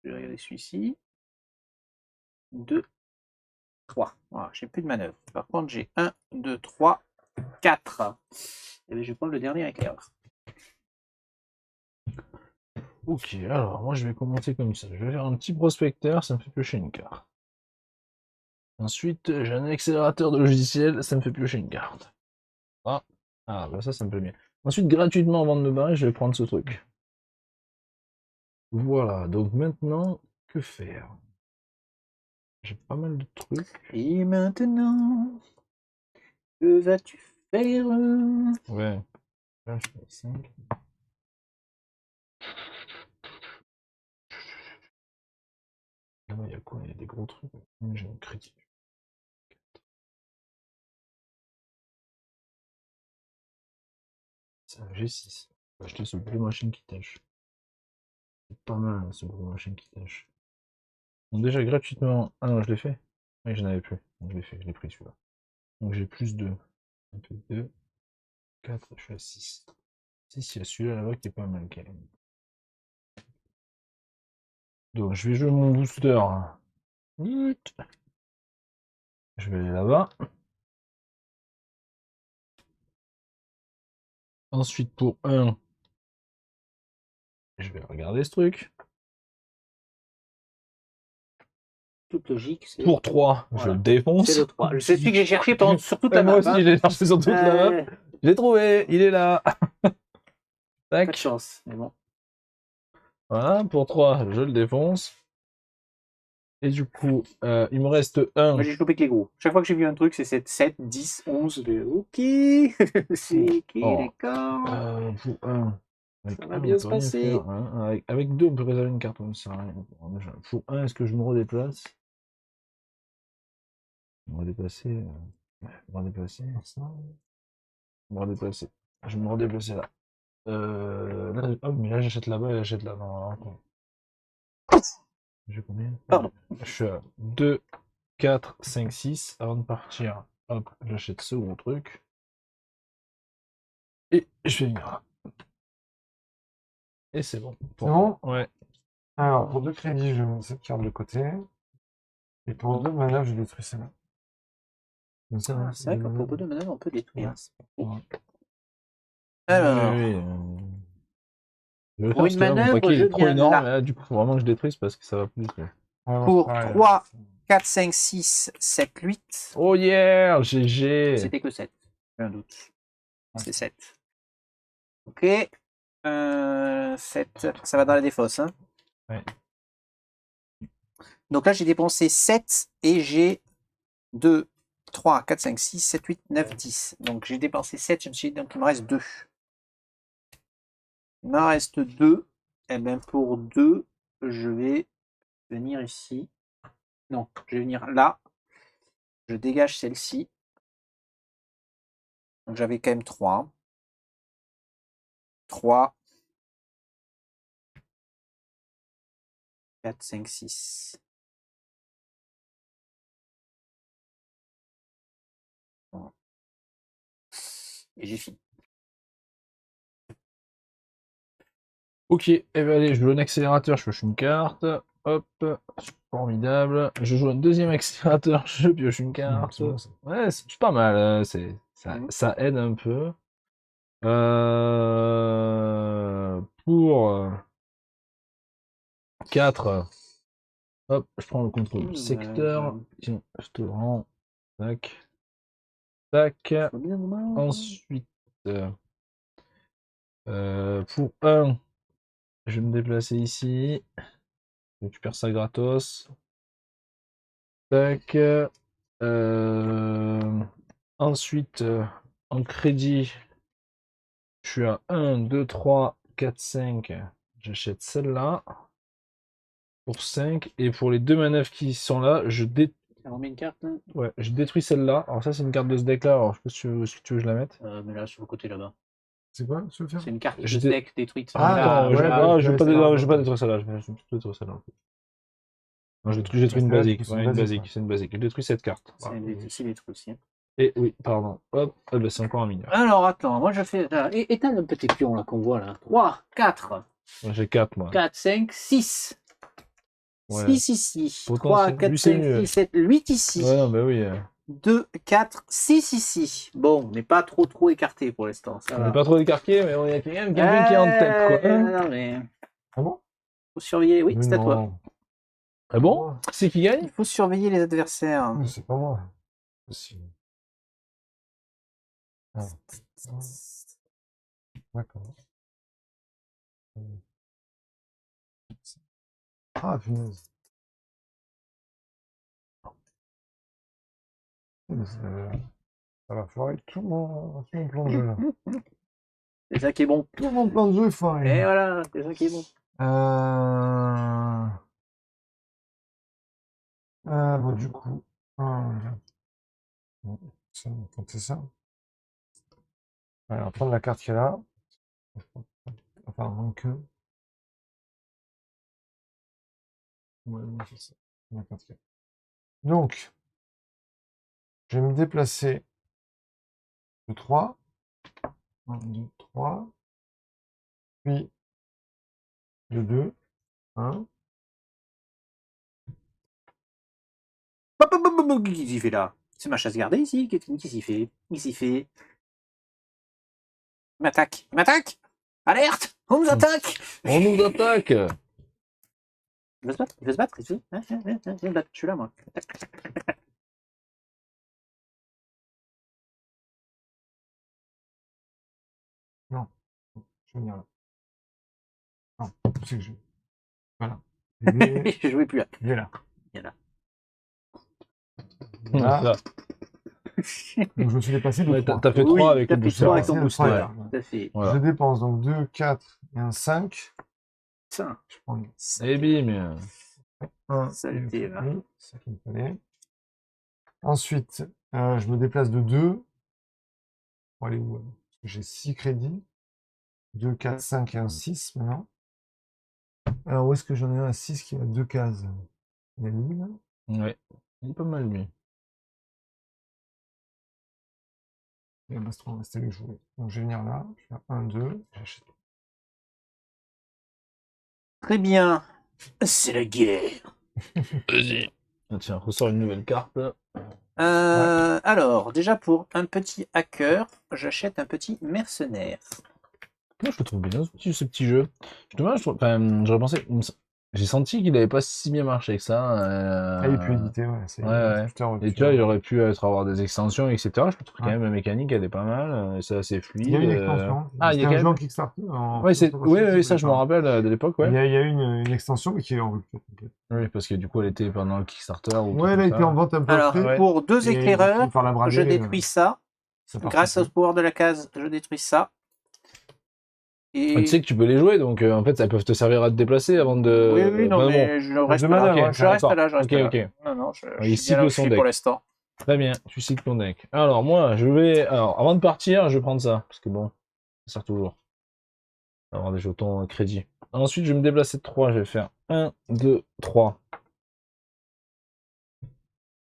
Je vais regarder celui-ci. 2, 3. Voilà, j'ai plus de manœuvre. Par contre, j'ai 1, 2, 3, 4. Et bien, je vais prendre le dernier éclair.
Ok, alors moi je vais commencer comme ça. Je vais faire un petit prospecteur, ça me fait piocher une carte. Ensuite, j'ai un accélérateur de logiciel, ça me fait piocher une carte. Ah, bah ça me plaît bien. Ensuite, gratuitement avant de me barrer, je vais prendre ce truc. Voilà, donc maintenant, que faire? J'ai pas mal de trucs.
Et maintenant, que vas-tu faire?
Ouais. Là, je fais 5. Là-bas, il y a quoi? Il y a des gros trucs. J'ai un crédit. C'est un G6. Je vais acheter ce gros machin qui tâche. C'est pas mal, hein, ce gros machin qui tâche. Donc déjà, gratuitement... Ah non, je l'ai fait? Oui, j'en avais plus. Donc, je l'ai fait, je l'ai pris celui-là. Donc j'ai plus 2. Un peu 2. 4, je suis à 6. 6, il y a celui-là là-bas qui est pas mal quand même. Donc je vais jouer mon booster. Je vais aller là-bas. Ensuite, pour 1, je vais regarder ce truc.
Toute logique, c'est
Pour 3, je
voilà.
le défonce.
C'est le 3. C'est celui que j'ai cherché pendant, sur toute
Ouais,
la
moi
map.
aussi,
Hein.
je l'ai cherché sur toute la map. Je l'ai trouvé, il est là.
Pas de
Tac.
chance, mais bon.
Voilà, pour 3, je le défonce. Et du coup, il me reste 1.
Moi, j'ai chopé que les gros. Chaque fois que j'ai vu un truc, c'est 7, 10, 11. Ok. C'est ok,
Oh.
d'accord.
Pour 1.
Ça va bien se passer.
Avec 2, on peut réserver une carte, ça sert à rien. Pour 1, est-ce que je me redéplace? Je vais me redéplacer. Ouais, je vais me redéplacer. Je vais me redéplacer. Je vais me redéplacer là. Là, oh, mais là, j'achète là-bas et j'achète là. Non, non, j'ai combien?
Pardon.
Je suis à 2, 4, 5, 6. Avant de partir, hop, j'achète ce gros truc. Et je vais venir là. Et c'est bon.
C'est bon?
Ouais.
Alors, pour 2 crédits, je mets cette carte de côté. Et pour 2 manœuvres, je détruis celle-là. Comme ça,
Ah, c'est vrai qu'en propos de manœuvre, on peut détruire.
Ouais.
Alors,
Oui. Je vais le
pour
faire
une
parce que là, mon
manœuvre,
paquet il
je
est trop
viens
énorme.
là.
Et là, du coup, faut vraiment que je détruise parce que ça va plus.
Pour 3, 4, 5, 6, 7, 8.
Oh yeah, GG.
C'était que 7. J'ai un doute. C'est 7. Ok. 7. Ça va dans la défausse. Hein.
Ouais.
Donc là, j'ai dépensé 7 et j'ai 2, 3, 4, 5, 6, 7, 8, 9, 10. Donc j'ai dépensé 7, je me suis dit, donc il me reste 2. Il m'en reste 2. Et bien pour 2, je vais venir ici. Non, je vais venir là. Je dégage celle-ci. Donc j'avais quand même 3. 3, 4, 5, 6. Voilà. Et j'ai fini.
Ok, eh ben allez, je joue un accélérateur, je pioche une carte. Hop, formidable. Je joue un deuxième accélérateur, je pioche une carte.
c'est bon, ça.
Ouais, c'est pas mal,
Mhm.
ça aide un peu. Pour 4, hop, je prends le contrôle du secteur. Tiens, je te rends. Tac. Tac. Ensuite, pour 1, je vais me déplacer ici. Je récupère ça gratos. Tac. Ensuite, en crédit, je suis à 1, 2, 3, 4, 5. J'achète celle-là pour 5. Et pour les 2 manœuvres qui sont là,
Ça remet une carte. Hein.
ouais, je détruis celle-là. Alors ça, c'est une carte de ce deck-là. Alors je sais pas si tu veux que je la mette.
Mais là, sur le côté là-bas.
C'est quoi, ce faire?
C'est une carte de
Je
ce
dé-
deck détruite.
Ah,
Attends,
ouais, bah,
je vais
ouais,
pas,
c'est
non,
grave.
je vais pas détruire celle-là. Je vais plutôt détruire celle-là. Non, je détruis une
Parce que là, du
basique.
coup, c'est
Ouais,
une
une
basique,
basique. C'est une basique. Je détruis cette carte.
C'est
Voilà.
ici détruit aussi. Hein.
Et oui, pardon. Hop, ah bah, c'est encore un mineur.
Alors, attends, moi je fais. Là, éteins un petit pion là qu'on voit là. 3, 4,
Moi, j'ai 4, moi.
4, 5, 6.
Ouais.
6 ici. 3,
Potentiel.
4,
Lui, c'est
5,
mieux.
6, 7, 8 ici.
Ouais, non, bah oui.
2, 4, 6 ici. Bon, on n'est pas trop écarté pour l'instant. Ça
On
va.
n'est pas trop écarqué, mais on est quand même quelqu'un qui est en tête, quoi.
Non, mais
Ah bon?
faut surveiller. Oui,
Mais
c'est à toi.
non.
Ah bon?
Moi.
C'est qui gagne?
Il faut surveiller les adversaires.
Mais c'est pas moi. Si. Ah. D'accord. Ah, punaise. Ça va foirer tout mon plan de jeu, là.
C'est ça qui est bon.
Tout mon plan de jeu est
Et
foiré.
voilà, c'est ça qui est bon.
Bon, du coup. Ça, on va tenter ça. Allez, on va prendre la carte qu'il y a là. Enfin, moins que. Ouais, c'est ça. La carte qu'il y a. Donc, je vais me déplacer de 3. 1, 2, 3. Puis de 2. 1.
Qu'est-ce qu'il fait là? C'est ma chasse gardée ici? Qu'est-ce qu'il fait? Qu'est-ce qu'il fait? Il m'attaque! Il m'attaque! Alerte! On nous attaque!
On nous attaque!
Il veut se battre? Il veut se battre? Il veut... Viens me battre. Je suis là, moi.
Non. Je vais venir là. Non, c'est que je. Voilà. Il
Je jouais plus là.
est là.
Il est là.
Voilà.
Ça.
Donc, je me suis déplacé de
Ouais,
3.
t'as fait
Oui,
3 avec
t'as
le
fait
booster.
3 avec ton
C'est
booster.
incroyable.
Tout à fait.
Voilà.
Je dépense donc 2, 4 et un 5.
Ça.
Je prends
Et bim!
1.
Saleté, là.
C'est ça qu'il me fallait. Ensuite, je me déplace de 2. Pour aller où? Parce que j'ai 6 crédits. 2, 4, 5 et un 6 maintenant. Alors, où est-ce que j'en ai un à 6 qui a 2 cases? Il y a lui, là.
Ouais. Il est pas mal, lui.
Il reste 3, c'était lui que je voulais. Donc, je vais venir là. Je fais 1, 2. J'achète.
Très bien. C'est la guerre.
Vas-y. Ah, tiens, ressort une nouvelle carte.
Alors, déjà pour un petit hacker, j'achète un petit mercenaire.
Moi, je le trouve bien, ce petit jeu. Je j'aurais pensé. J'ai senti qu'il avait pas si bien marché que ça.
Ah, il peut éditer, ouais. C'est
ouais.
putain,
Et tu vois, il aurait pu avoir des extensions, etc. Je trouve quand même la mécanique, elle est pas mal. C'est assez
Il y a
fluide.
une extension.
Ah, il y
C'était
a
un
quand
jeu en
même.
Kickstarter.
Oui, ça, je m'en rappelle de l'époque, ouais.
Il y a eu une extension, mais qui est en rupture complète.
Oui, parce que du coup, elle était pendant le Kickstarter ou
Ouais, elle a été en vente un peu
Alors,
après.
pour 2
Et ils ont
éclaireurs,
fini par la brader,
je détruis ça.
ça part
Grâce
tout
au
seul.
pouvoir de la case, je détruis ça.
Tu
Et...
sais que tu peux les jouer, donc en fait, ça peut te servir à te déplacer avant de.
Oui, non,
Enfin,
mais je reste
de
là.
manœuvre,
ok,
hein,
Je reste
d'accord.
là, je reste
Ok,
là.
ok.
Non, non, je
Il
suis bien là où
cible
je
son
suis
deck.
pour l'instant.
Très bien, tu cycles ton deck. Alors, moi, je vais. Alors, avant de partir, je vais prendre ça. Parce que bon, ça sert toujours. Avoir des jetons crédit. Ensuite, je vais me déplacer de 3. Je vais faire 1, 2, 3.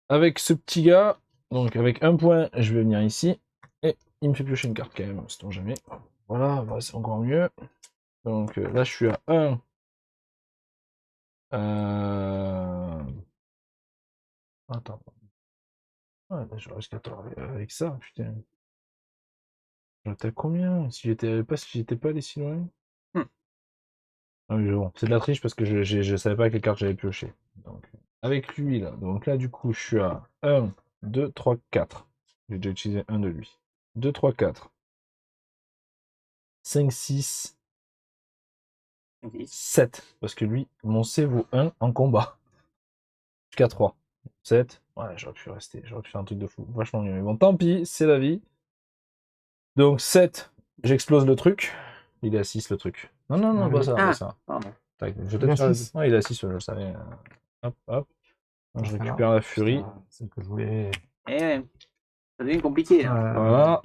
Avec ce petit gars, donc avec un point, je vais venir ici. Et il me fait piocher une carte quand même, sait-on jamais. Voilà, bah, c'est encore mieux. Donc là, je suis à 1. Attends. Ouais, là, je reste 14 avec ça, putain. J'attaque combien? Si j'étais pas allé si loin. Ah oui, bon, c'est de la triche parce que je savais pas quelle carte j'avais pioché. Donc, avec lui, là. Donc là, du coup, je suis à 1, 2, 3, 4. J'ai déjà utilisé un de lui. 2, 3, 4. 5, 6, 7. Parce que lui, mon C vaut 1 en combat. Jusqu'à 3. 7. Ouais, j'aurais pu rester. J'aurais pu faire un truc de fou. Vachement mieux. Mais bon, tant pis, c'est la vie. Donc 7, j'explose le truc. Il est à 6 le truc. Non, non, non, pas ça, pas ça.
Pardon.
Tac, je vais
Il est à
peut-être faire...
6.
Ouais, il est à 6, je le savais. Hop, hop. Donc, je
Voilà.
récupère la furie.
Putain, c'est que je voulais.
Eh ouais, ça devient compliqué. Hein.
Voilà.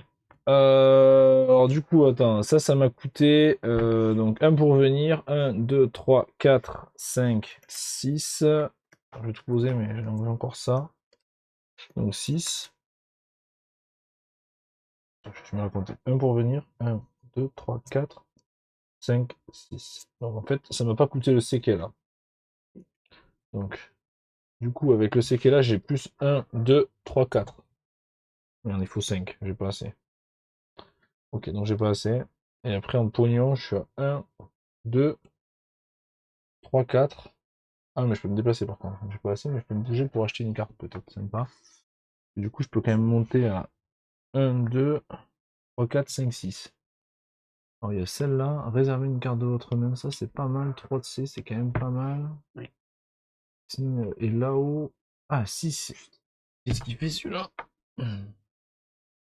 Alors du coup, attends, ça m'a coûté donc 1 pour venir, 1, 2, 3, 4, 5, 6. Je vais tout poser, mais j'ai encore ça. Donc 6. Je vais me raconter. 1 pour venir, 1, 2, 3, 4, 5, 6. Donc en fait, ça m'a pas coûté le CK là. Donc, du coup, avec le CK là, j'ai plus 1, 2, 3, 4. Merde, il faut 5, j'ai pas assez. Ok, donc j'ai pas assez. Et après, en pognon, je suis à 1, 2, 3, 4. Ah, mais je peux me déplacer par contre. J'ai pas assez, mais je peux me bouger pour acheter une carte peut-être. Sympa. Et du coup, je peux quand même monter à 1, 2, 3, 4, 5, 6. Alors, il y a celle-là. Réserver une carte de votre main. Ça, c'est pas mal. 3 de C, c'est quand même pas mal.
Oui.
Et là-haut. Ah, 6. Qu'est-ce qu'il fait celui-là?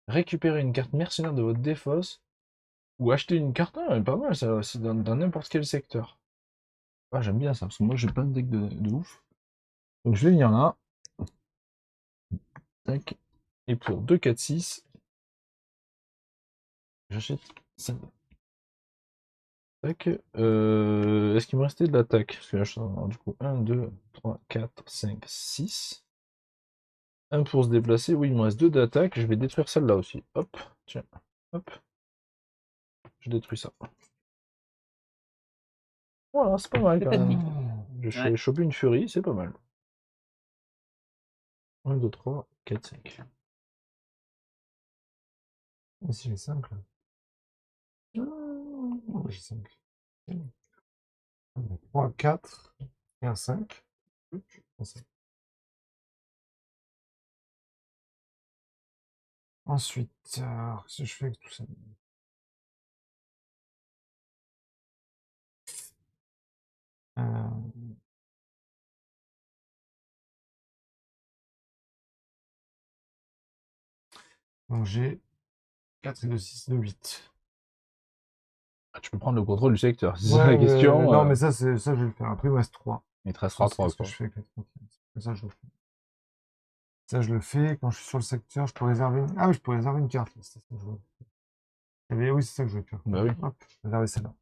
Récupérer une carte mercenaire de votre défausse. Ou acheter une carte. Ah, pas mal ça aussi, dans n'importe quel secteur. Ah, j'aime bien ça, parce que moi j'ai pas de deck de ouf. Donc je vais venir là. Tac. Et pour 2, 4, 6, j'achète ça. Tac. Est-ce qu'il me restait de l'attaque? Parce que là, alors, du coup, 1, 2, 3, 4, 5, 6. 1 pour se déplacer. Oui, il me reste 2 d'attaque. Je vais détruire celle-là aussi. Hop. Tiens. Hop. Je détruis ça. Voilà, c'est pas mal
C'est
quand
pas de
même.
vie.
Je
Ouais.
vais choper une furie, c'est pas mal. 1, 2, 3, 4, 5.
Ici, j'ai 5 là. J'ai 5. 3, 4 et un 5. Ensuite, qu'est-ce que je fais avec tout ça? Donc j'ai 4 et 2, 6, 2, 8.
Ah, tu peux prendre le contrôle du secteur, c'est ça la question.
Non, mais ça, ça, je vais le faire. Après, il me reste 3.
Il te restera 3
Qu'est-ce que
quoi.
je fais avec les 3? Ça, je le fais. Ça, je le fais. Quand je suis sur le secteur, je peux réserver une... Ah oui, je peux réserver une carte. C'est ça que je veux. Eh bien, oui, c'est ça que je vais faire.
Bah oui.
Hop, réserver celle-là.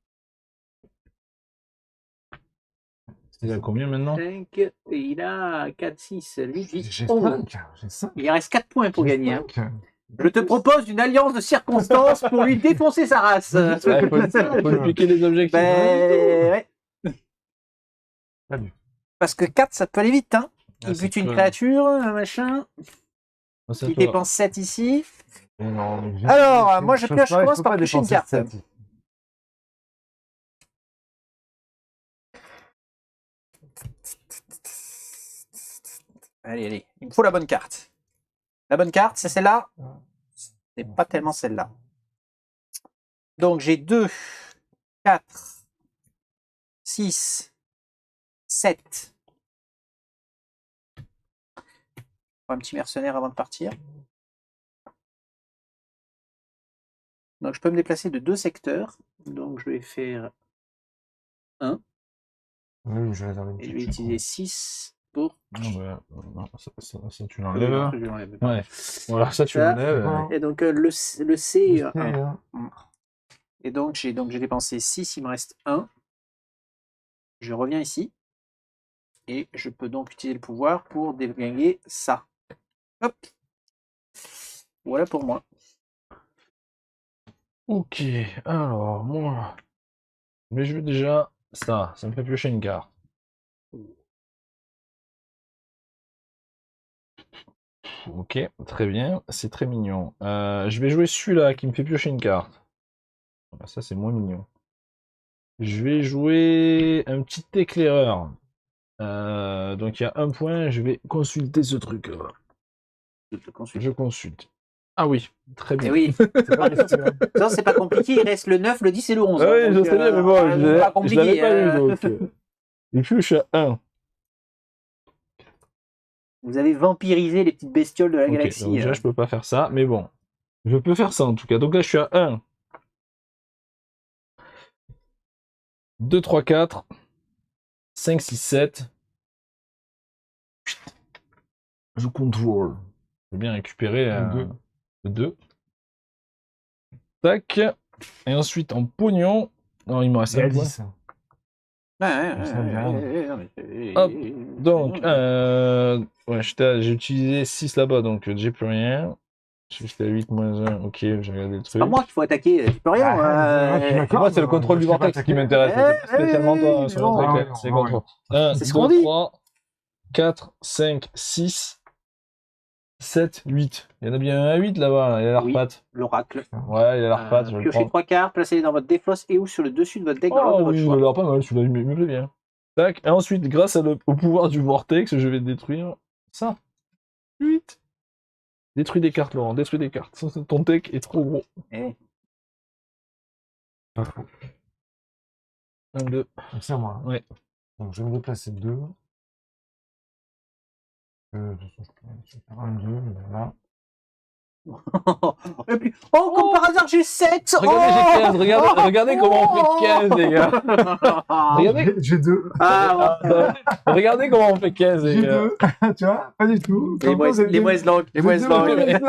Il a combien maintenant?
5, il a 4, 6, 8,
J'ai
11.
5. J'ai 5.
Il reste 4 points pour gagner. Hein.
5.
Je te propose une alliance de circonstances pour lui défoncer sa race.
Ouais, faut lui piquer les objectifs.
Ben, ouais.
Salut.
Parce que 4, ça peut aller vite. Hein.
Ah,
Il
c'est
bute une
cool.
créature, un machin.
Ah, c'est à
Il
toi.
dépense 7 ici.
Mais non, mais
Alors, moi, je
peux
pioche, je
pas-
commence
peux
par
pas
piocher une
dépenser
carte.
7.
Allez, allez. Il me faut la bonne carte. La bonne carte, c'est celle-là. C'est pas tellement celle-là. Donc, j'ai 2, 4, 6, 7. Un petit mercenaire avant de partir. Donc, je peux me déplacer de 2 secteurs. Donc, je vais faire 1.
Oui, je vais réserver une
Et je
petite
vais
chute.
utiliser 6 pour...
Non, bah, non, ça, tu
Non,
l'enlèves.
je l'enlève.
Ouais. Voilà, ça tu
Ça,
l'enlèves.
Voilà.
Et donc, le C,
Ok,
1.
hein.
Et donc, j'ai dépensé 6, il me reste 1. Je reviens ici. Et je peux donc utiliser le pouvoir pour déglinguer ça. Hop. Voilà pour moi.
Ok, alors, moi. Mais je veux déjà ça. Ça me fait piocher une carte. Ok, très bien. C'est très mignon. Je vais jouer celui-là qui me fait piocher une carte. Voilà, ça, c'est moins mignon. Je vais jouer un petit éclaireur. Donc il y a un point, je vais consulter ce truc.
Je te consulte.
Je consulte. Ah oui, très
Eh
bien.
oui,
C'est pas possible, hein.
ça c'est pas compliqué, il reste le 9, le 10 et le 11.
Ah oui,
hein,
je
donc,
sais bien, mais bon,
c'est pas
je
compliqué.
l'avais pas eu
hein.
donc. Il pioche à 1.
Vous avez vampirisé les petites bestioles de la
Ok, donc
galaxie.
déjà je peux pas faire ça, mais bon. Je peux faire ça en tout cas. Donc là je suis à 1. 2, 3, 4. 5, 6, 7. Je contrôle. Je vais bien récupérer le 2. Tac. Et ensuite en pognon. Non, il me reste
Il y a
un point.
10.
Ça
me dit rien.
Hop, donc, ouais, j'ai utilisé 6 là-bas, donc j'ai plus rien. J'étais à 8 moins 1, ok, j'ai regardé le
C'est pas
truc.
moi qu'il faut attaquer, tu peux rien.
Ah, je suis d'accord.
Moi, c'est le contrôle du
je peux pas
vortex qui
attaquer.
m'intéresse, c'est pas spécialement toi,
mais
sur
bon.
le truc,
Ah ouais,
c'est
non,
contrôle.
ouais.
1,
C'est ce qu'on
2,
dit.
3, 4, 5, 6, 7, 8. Il y en a bien un à 8 là-bas, là. Il a l'air
Oui.
patte.
L'oracle.
Ouais, il a l'air patte, je vais le
Piochez
prendre.
3 cartes, placez-les dans votre défausse et ou sur le dessus de votre deck dans l'ordre
Oh
de votre
oui, il
choix.
a l'air pas mal, celui-là, il me plaît bien. Tac, et ensuite, grâce au pouvoir du vortex, je vais détruire ça. 8. Détruis des cartes, Laurent, détruis des cartes. Ton deck est trop gros.
Eh,
Pas faux.
1, 2.
Donc c'est à moi.
Ouais.
Donc je vais me déplacer 2. De toute façon, je vais faire 1, 2, voilà.
Et puis, oh, comme par hasard, j'ai 7.
Regardez, j'ai 15. Regardez comment on fait 15, les gars. Regardez.
J'ai 2.
Regardez comment on fait 15, les
J'ai
gars.
2. Tu vois, pas du tout.
Les mouaises langues, les mouaises langues.
Ouais,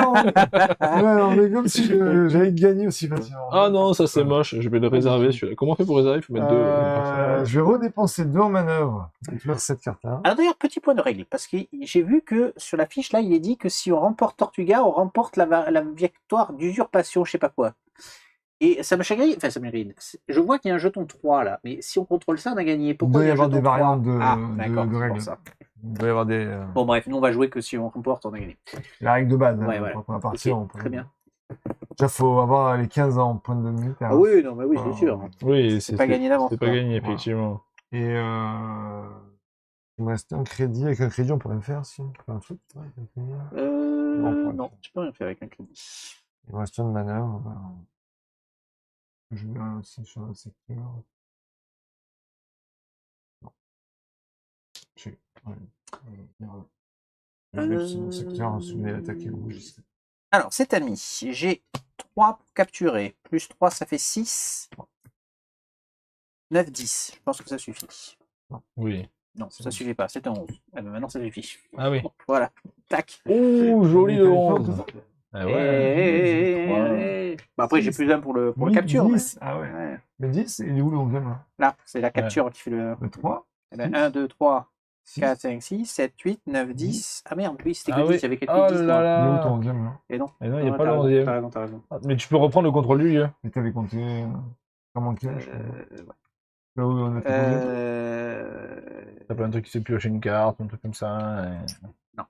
on est comme si j'allais gagner aussi facilement.
Ah non, ça c'est moche. Je vais le réserver celui-là. Comment on fait pour réserver? Il faut mettre 2.
Je vais redépenser 2 en manœuvre. Et faire cette carte-là.
Alors d'ailleurs, petit point de règle, parce que j'ai vu que sur la fiche, là, il est dit que si on remporte Tortuga, on remporte la victoire d'usurpation, je sais pas quoi. Et ça me chagrine, enfin ça m'érine. Je vois qu'il y a un jeton 3 là, mais si on contrôle ça, on a gagné. Pourquoi
Il doit y
a un
avoir
jeton
des variantes
3?
de
d'accord, c'est
règles.
pour ça.
Il doit y avoir des.
Bon bref, nous on va jouer que si on remporte, on a gagné.
La règle de base.
Ouais,
hein,
voilà.
Quand on va partir,
Ok, très bien.
Déjà, faut avoir les 15 ans en point de militaire.
Ah oui, non, mais oui, c'est sûr.
Oui,
C'est pas gagné d'avance.
C'est pas
quoi.
gagné, effectivement.
Et il me reste un crédit. Avec un crédit, on peut rien faire si on peut faire un truc. Ouais, avec un crédit.
Non, tu peux rien faire avec un crédit.
Il me reste une manœuvre. Je vais aussi sur un secteur. Non. Ouais. Je vais mettre sur mon secteur, si vous voulez attaquer le rouge ici.
Alors, cet ami, j'ai 3 pour capturer. Plus 3, ça fait 6. 9, 10. Je pense que ça suffit.
Oui.
Non, ça suffit pas. C'était 11. Ah ben maintenant, ça suffit.
Ah oui.
Voilà. Tac.
Ouh, joli le
Téléphone,
11.
tout ça.
Ah ouais.
Bah après, j'ai plus 1 pour le capture.
10.
Mais...
Ah ouais.
Ouais.
Mais 10, il est où le 11e là?
Là, c'est la capture qui fait le.
Le 3,
1, 2, 3,
6.
4, 5, 6, 7, 8, 9, 10. Ah merde, oui, c'était que
Ah
10.
oui.
J'avais calculé
Oh
10.
là
moi.
Il est où
là.
ton 11e là?
Et non.
Et non, il n'y a
Ouais,
pas le
t'as raison,
11e.
T'as raison, t'as raison.
Ah, mais tu peux reprendre le contrôle du lieu.
Mais t'avais compté. Comment quel je crois.
Ouais.
Là où on a fait le 11e.
T'as plein de trucs qui s'est pioché une carte, un truc comme ça.
Non.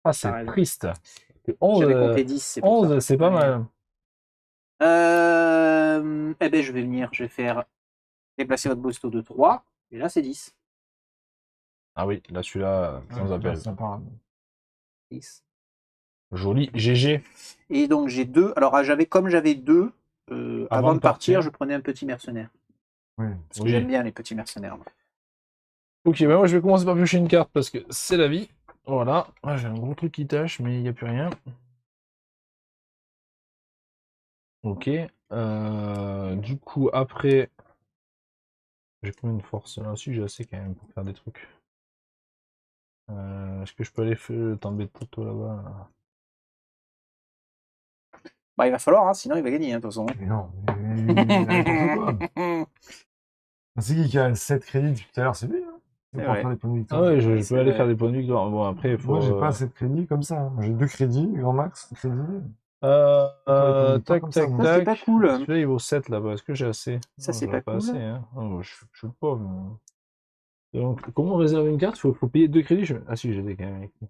Ah, c'est
raison.
triste.
J'avais
11,
compté 10. C'est pour
11
ça.
c'est pas
Ouais.
mal.
Eh ben, je vais venir. Je vais faire déplacer votre bosto de 3. Et là, c'est 10.
Ah oui, là celui-là, sans appel.
Sympa.
10.
Joli, GG.
Et donc j'ai 2. Alors comme j'avais 2, avant de partir, je prenais un petit mercenaire.
Oui.
Parce que j'aime bien les petits mercenaires. Moi.
Ok, bah moi je vais commencer par piocher une carte parce que c'est la vie. Voilà, j'ai un gros truc qui tâche, mais il n'y a plus rien. Ok, du coup après, j'ai combien de force là? Si j'ai assez quand même pour faire des trucs. Est-ce que je peux aller t'embêter toi là-bas là?
Bah, il va falloir, hein, sinon il va gagner, hein, de toute façon.
Mais non, n'importe quoi. C'est qui a 7 crédits depuis tout à l'heure, c'est lui, hein.
C'est
Pour
vrai.
faire des points de
Ah
victoire.
ouais, je
c'est
peux aller
vrai.
faire des points de victoire. Bon après il faut.
Moi, j'ai pas assez de crédits comme ça, hein. J'ai 2 crédits, grand max, crédits.
Tac,
comme ça,
tac,
moi.
Ça, c'est
tac.
pas cool.
Celui-là il vaut 7 là-bas. Est-ce que j'ai assez?
Ça,
Non,
c'est
j'aurais
pas cool.
assez, hein. Oh, je suis pauvre. Moi. Donc, comment réserver une carte? Faut payer 2 crédits. Ah si, j'ai des quand même avec lui.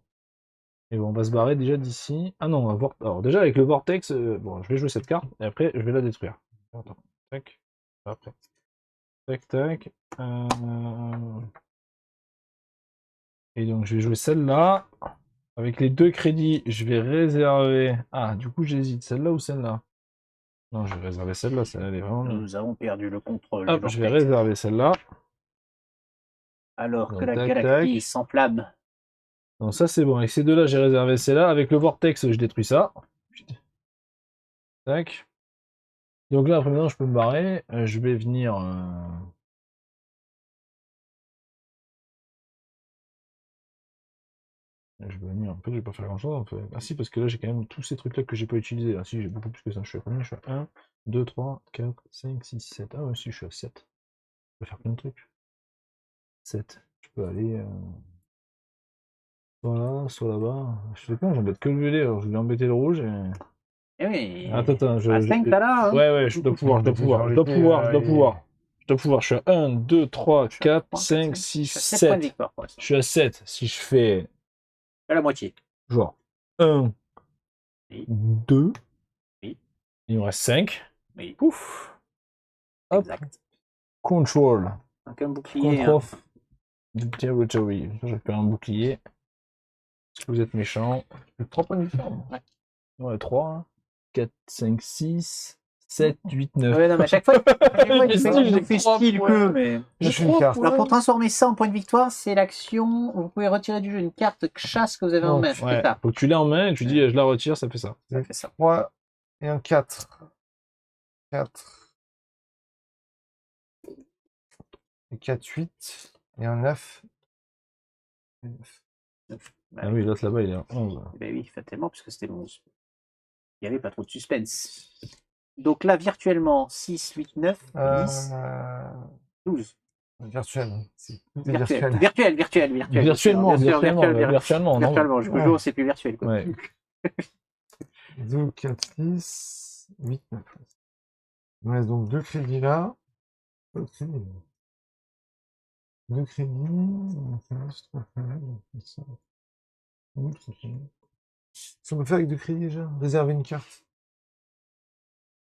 Et bon, on va se barrer déjà d'ici. Ah non, on va voir. Alors déjà avec le vortex, bon, je vais jouer cette carte et après je vais la détruire. Attends, tac, après. Tac, tac. Et donc je vais jouer celle-là. Avec les 2 crédits, je vais réserver. Ah, du coup j'hésite, celle-là ou celle-là? Non, je vais réserver celle-là, celle-là elle est vraiment.
Nous avons perdu le contrôle.
Hop,
du
je vais
vortex.
réserver celle-là.
Alors que
Donc,
la
tac,
galaxie
tac.
s'enflamme.
Donc ça c'est bon, avec ces deux-là j'ai réservé celle-là. Avec le vortex, je détruis ça. Tac. Donc là après maintenant je peux me barrer. Je vais venir. Je vais venir. En fait, je vais pas faire grand chose en fait. Ah si, parce que là j'ai quand même tous ces trucs là que j'ai pas utilisés. Ah si, j'ai beaucoup plus que ça. Je suis à combien? Je suis à 1, 2, 3, 4, 5, 6, 7. Ah ouais, si, je suis à 7. Je peux faire plein de trucs. 7. Je peux aller soit là, soit là-bas. Je sais pas, j'embête que le violet, alors je vais embêter le rouge et.
Eh oui.
Attends,
À 5, t'as là. Hein.
Ouais, je dois pouvoir. Je suis à 1, 2, 3, 4, 5, 6,
7 points de
7.
victoire pour l'instant.
Je suis à 7. Si je fais
À la moitié.
genre 1,
Oui.
2,
Oui.
il me reste 5.
Oui.
Pouf. Hop.
Exact.
Control.
Donc un bouclier.
Control of the territory. Je récupère un bouclier. Est-ce que vous êtes méchant? 3 points de victoire. Ouais, 3, 4, 5, 6, 7, 8, 9.
Ouais, non, mais à chaque fois, il
j'ai
fait
trois
style
points.
que. Mais...
Je suis une carte.
Alors pour transformer ça en point de victoire, c'est l'action. Vous pouvez retirer du jeu une carte chasse que vous avez en
Non,
main.
Ouais,
C'est ça.
faut que tu l'aies en main et tu dis je la retire, ça fait ça.
Ça fait ça.
3 et un 4. 4. Et 4, 8. Et un 9.
Ah oui, l'autre là-bas il est à 11.
Ben oui, fatalement, puisque c'était 11. Il n'y avait pas trop de suspense. Donc là, virtuellement, 6, 8, 9, 10, 12.
Virtuel. C'est
Virtuellement,
non.
je vous jure, c'est plus virtuel. Quoi.
Ouais.
2, 4, 6, 8, 9. Il me reste donc 2 crédits là. 2 crédits. 2 crédits. Ça me fait avec 2 crédits déjà. Réserver une carte.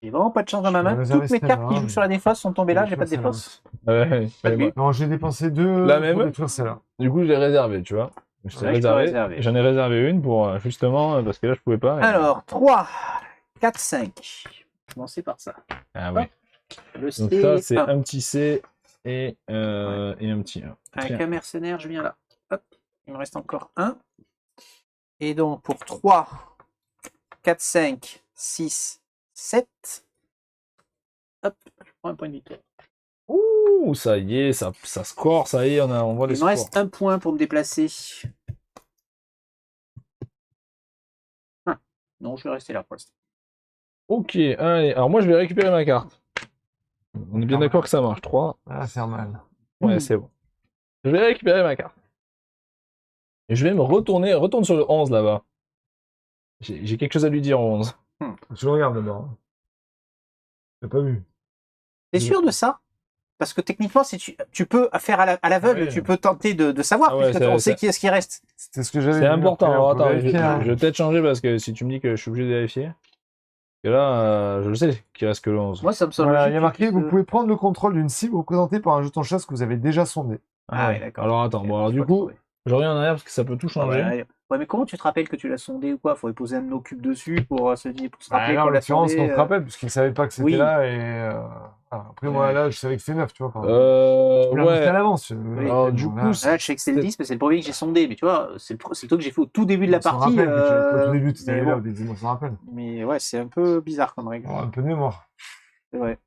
J'ai vraiment pas de chance dans ma
Je vais
main.
réserver
Toutes mes
celle-là,
cartes qui jouent
mais-
sur la défausse sont tombées là,
Je
j'ai
vais
pas de
faire
défausse.
Ouais,
Pas de
ouais,
vue.
Non, j'ai dépensé 2
La
pour
même
détruire celle-là.
Du coup, je l'ai réservé, tu vois. Je t'ai
Ouais, je peux
réservé.
réserver.
J'en ai réservé une pour justement parce que là je pouvais pas. et-
Alors, 3, 4, 5. Commencez par ça.
Ah oui.
Le
Donc ça c'est
C1.
un petit C et un petit 1.
Avec un mercenaire, je viens là. Hop, il me reste encore un. Et donc pour 3, 4, 5, 6, 7. Hop, je prends un point de victoire.
Ouh, ça y est, ça score, ça y est, on voit les
Il me
scores.
reste un point pour me déplacer. Ah, non, je vais rester là pour l'instant.
Ok, allez, alors moi je vais récupérer ma carte. On est bien d'accord que ça marche. 3.
Ah, faire mal.
Ouais, c'est bon. Je vais récupérer ma carte. Et je vais me retourne sur le 11 là-bas. J'ai quelque chose à lui dire au 11.
Je le regarde d'abord. J'ai pas vu.
T'es sûr de ça? Parce que techniquement, si tu peux faire à l'aveugle,
Ouais.
tu peux tenter de savoir,
Ah ouais,
puisque on sait qui est-ce qui reste.
C'était ce que j'avais
C'est
vu.
important.
Après,
Alors
on peut
attends,
vérifier, hein.
je vais peut-être changer parce que si tu me dis que je suis obligé de vérifier. Parce que là, je le sais qu'il reste que le 11.
Moi, ça me semble
Voilà, il y a
logique
marqué
que-
vous pouvez prendre le contrôle d'une cible représentée par un jeton chasse que vous avez déjà sondé.
Ah oui, d'accord.
Alors attends,
Ok,
bon, alors
je
du
vois
coup,
trouver.
je reviens en arrière parce que ça peut tout changer.
Ouais, mais comment tu te rappelles que tu l'as sondé ou quoi? Faudrait poser un de nos cubes dessus pour se
Bah,
rappeler
là, en
qu'on l'a
l'occurrence,
sondé.
on se rappelle, puisqu'il ne savait pas que c'était
Oui.
là. Et après, moi,
Ouais.
là, je savais que c'était 9, tu vois. Enfin, je peux l'annoncer à
Ouais.
l'avance.
Alors, du coup,
Là, je sais que c'est le 10, mais c'est le premier que j'ai sondé. Mais tu vois, c'est le truc que j'ai fait au tout début de la
on s'en
partie.
rappelle, au tout début, tu étais
mais
là,
bon.
au début, on s'en rappelle.
Mais ouais, c'est un peu bizarre comme règle.
Alors, un peu de mémoire.
C'est vrai.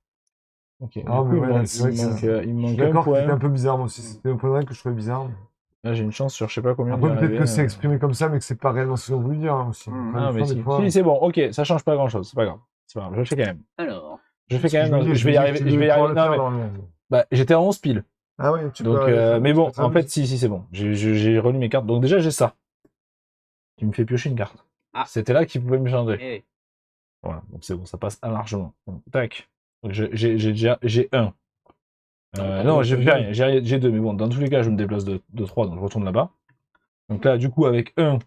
Ok,
Ah,
du
mais
coup,
ouais, là, c'est vrai que
il me
je suis
manque un
d'accord que c'était
point.
un peu bizarre, moi aussi. C'était un point de règle que je trouvais bizarre.
Là, j'ai une chance sur je sais pas combien d'y
Après, peut-être
arriver.
que c'est exprimé comme ça, mais que c'est pas réellement ce qu'on voulait dire hein, aussi.
Hmm.
Encore
Ah,
une
mais
fois,
si.
des fois,
Si, c'est bon, ok, ça change pas grand chose, c'est pas grave. C'est pas grave, je le fais quand même.
Alors.
Je le fais quand même, je vais y arriver.
Tu
Je vais y
devais pouvoir
arriver.
le
Non,
faire
mais,
normalement.
bah, j'étais à 11 piles.
Ah ouais, tu peux
Donc,
aller faire-
mais
tu
bon,
peux te
en fait,
ramuser.
si, c'est bon. J'ai relu mes cartes. Donc, déjà, j'ai ça. Qui me fait piocher une carte.
Ah.
C'était là qu'il pouvait me changer.
Eh,
Voilà, donc c'est bon, ça passe largement. Donc, tac. Donc, j'ai 1. Non, j'ai
deux.
rien, j'ai 2, mais bon, dans tous les cas, je me déplace de 3, donc je retourne là-bas. Donc là, du coup, avec 1,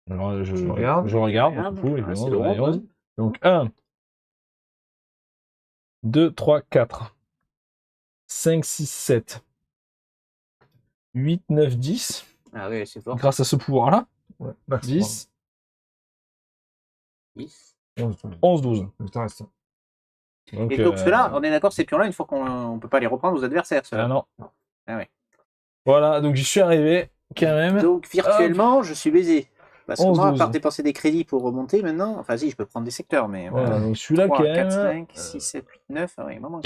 alors, je
regarde.
regarde,
Regarde.
du coup,
Ah, c'est
évidemment,
drôle,
et 11.
hein.
Donc 1, 2, 3, 4, 5, 6, 7, 8, 9, 10.
Ah oui, c'est fort.
Grâce à ce pouvoir-là,
Ouais, max
10,
10.
11, 12.
Il te reste.
Donc,
Et donc ceux-là, on est d'accord, ces pions-là, une fois qu'on peut pas les reprendre aux adversaires,
ah
ceux-là.
non.
Ah ouais.
Voilà, donc j'y suis arrivé, quand même.
Donc virtuellement, je suis baisé. Parce que
11,
moi, à
12.
part dépenser des crédits pour remonter maintenant, enfin si, je peux prendre des secteurs, mais
Voilà, donc celui-là,
3,
quand
4,
même.
5, 6, 7, 8, 9, ah oui, maman.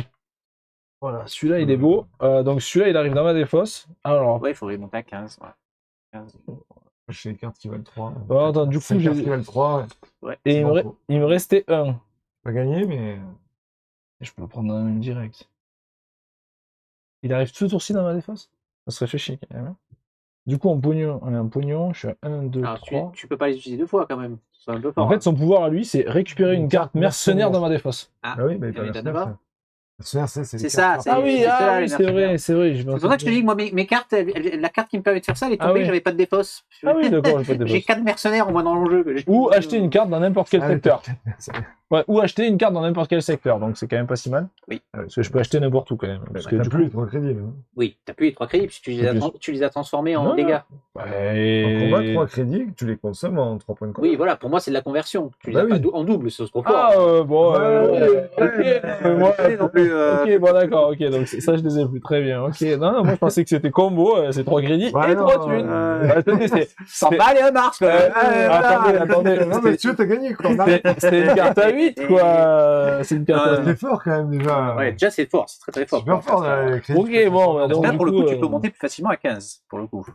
Voilà, celui-là, il est beau. Donc celui-là, il arrive dans ma défausse. Alors,
Ouais, il faudrait monter à 15. Ouais. 15.
J'ai les cartes qui valent 3.
bon, attends, du coup,
5 cartes
j'ai.
qui valent 3.
Ouais.
Et
c'est bon.
il me restait 1.
Pas gagné, mais.
Je peux le prendre un direct. Il arrive ce tour-ci dans ma défense? Ça se réfléchit quand même. Du coup, en pognon, je suis à 1, 2,
Alors,
3.
tu peux pas les utiliser deux fois quand même. C'est un peu fort.
En fait, son pouvoir à lui, c'est récupérer une carte mercenaire dans ma défausse.
Ah,
Ah oui, mais
t'as
pas
d'abord.
c'est
C'est
les
ça,
cartes.
c'est-
Ah oui,
ceux-là, les
c'est vrai,
mercenaires.
c'est vrai.
C'est pour ça que je te dis que moi, mes cartes, la carte qui me permet de faire ça, elle est
Ah
tombée,
oui.
j'avais pas de défausse.
Ah oui, d'accord, j'ai pas de
J'ai
défausse.
4 mercenaires au moins dans le jeu.
Ou acheter une carte dans n'importe quel
Ah oui,
secteur. Ouais, ou acheter une carte dans n'importe quel secteur, donc c'est quand même pas si mal.
Oui.
Parce que je peux acheter n'importe où quand même. Parce que
T'as
du
plus
coup.
les 3 crédits, là.
Oui, t'as plus les 3 crédits, puisque tu les as transformés en
Non.
dégâts.
En
Ouais.
combat, 3 crédits, tu les consommes en 3 points de combat.
Oui, voilà, pour moi, c'est de la conversion. Tu les
Bah
as pas
oui.
en double, c'est trop fort.
Ah, bon,
Ouais,
ok, ok, bon, d'accord, ok, donc ça, je les ai plus très bien, ok. Non, moi, je pensais que c'était combo, c'est 3 crédits
Ouais,
et
non,
3 thunes. Attendez,
100 balles et un Mars, quand même.
attendez,
Non, mais tu veux, t'as gagné, quoi.
c'était une carte à 8, quoi. C'est une carte à
Ouais,
8.
C'était fort, quand même, déjà.
Ouais, déjà, c'est fort, c'est très très fort.
Super fort, là, les crédits.
Ok, bon, bah, donc,
Là,
du
pour le coup, tu
coup,
peux monter plus facilement à 15, pour le coup.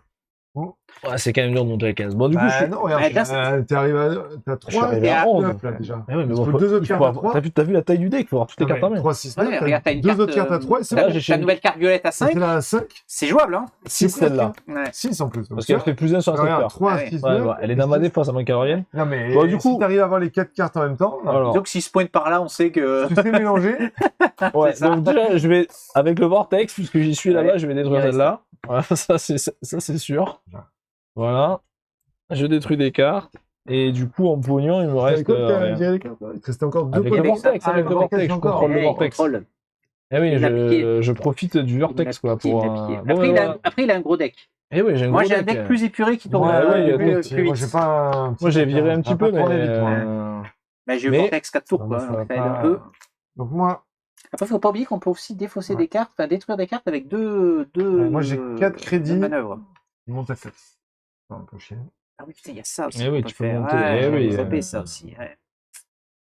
ouais, c'est quand même dur de monter à 15. Bon, du coup, je suis.
Non, regarde, t'es arrivé à. T'as
Je suis
3
arrivé
et
à
à
11.
9, là, déjà.
Ah ouais, mais
Il
bon,
faut
faut-
2 autres
il faut
cartes à
avoir-
3.
t'as vu la taille du deck, il faut avoir toutes les cartes en main.
3, 6,
Ouais,
9.
regarde, t'as une
2
carte,
autres cartes à 3 et c'est
là,
bon.
j'ai
Ta nouvelle carte violette à 5,
C'est là à 5.
c'est jouable, hein.
6 celle-là.
Ouais.
6 en plus.
Parce qu'elle fait plus 1 sur un
Regarde,
secteur.
3,
Ah ouais.
6,
Ouais,
9.
ouais, elle est dans ma défense à moins qu'elle revienne.
Non, mais
Bon, du
si
coup-
t'arrives à avoir les 4 cartes en même temps,
Alors,
Donc, s'il se pointe par là, on sait que.
tu sais mélanger.
ouais,
c'est ça.
donc déjà, je vais, avec le vortex, puisque j'y suis là-bas,
Ouais,
je vais détruire
il reste
celle-là. Voilà, ça, c'est sûr. Voilà. Je détruis des cartes. Et du coup, en pognon, il me reste. Rien.
Il te restait encore 2
Avec
points
le
de
vortex, avec le vortex, je
encore.
contrôle le
Ouais, il
vortex.
contrôle.
Eh oui,
Il l'a piqué.
je profite du vortex, quoi,
Il
pour.
l'a piqué.
Bon,
Après,
voilà.
il a un gros deck.
Eh oui, j'ai un
Moi,
gros
j'ai un deck plus épuré qui tourne
Ouais, oui,
plus
Moi,
vite.
j'ai pas un petit
Moi, j'ai
deck,
viré
hein,
un
ça
petit
va
peu,
pas tourner
mais.
vite, moi.
Bah, j'ai eu
Mais-
Vortex 4 tours,
Non,
quoi.
mais ça
Donc,
va
ça aide
pas-
un peu.
Donc, moi,
Après, faut pas oublier qu'on peut aussi défausser
Ouais.
des cartes, enfin détruire des cartes avec deux
moi, j'ai 4 crédits.
deux manœuvres.
il monte à 7. C'est un peu chier.
Ah oui, putain, il y a ça aussi.
Eh oui,
qu'on
tu
peut
peux
faire.
monter.
Ouais,
Eh
j'avais
oui,
zappé ça aussi. Ouais.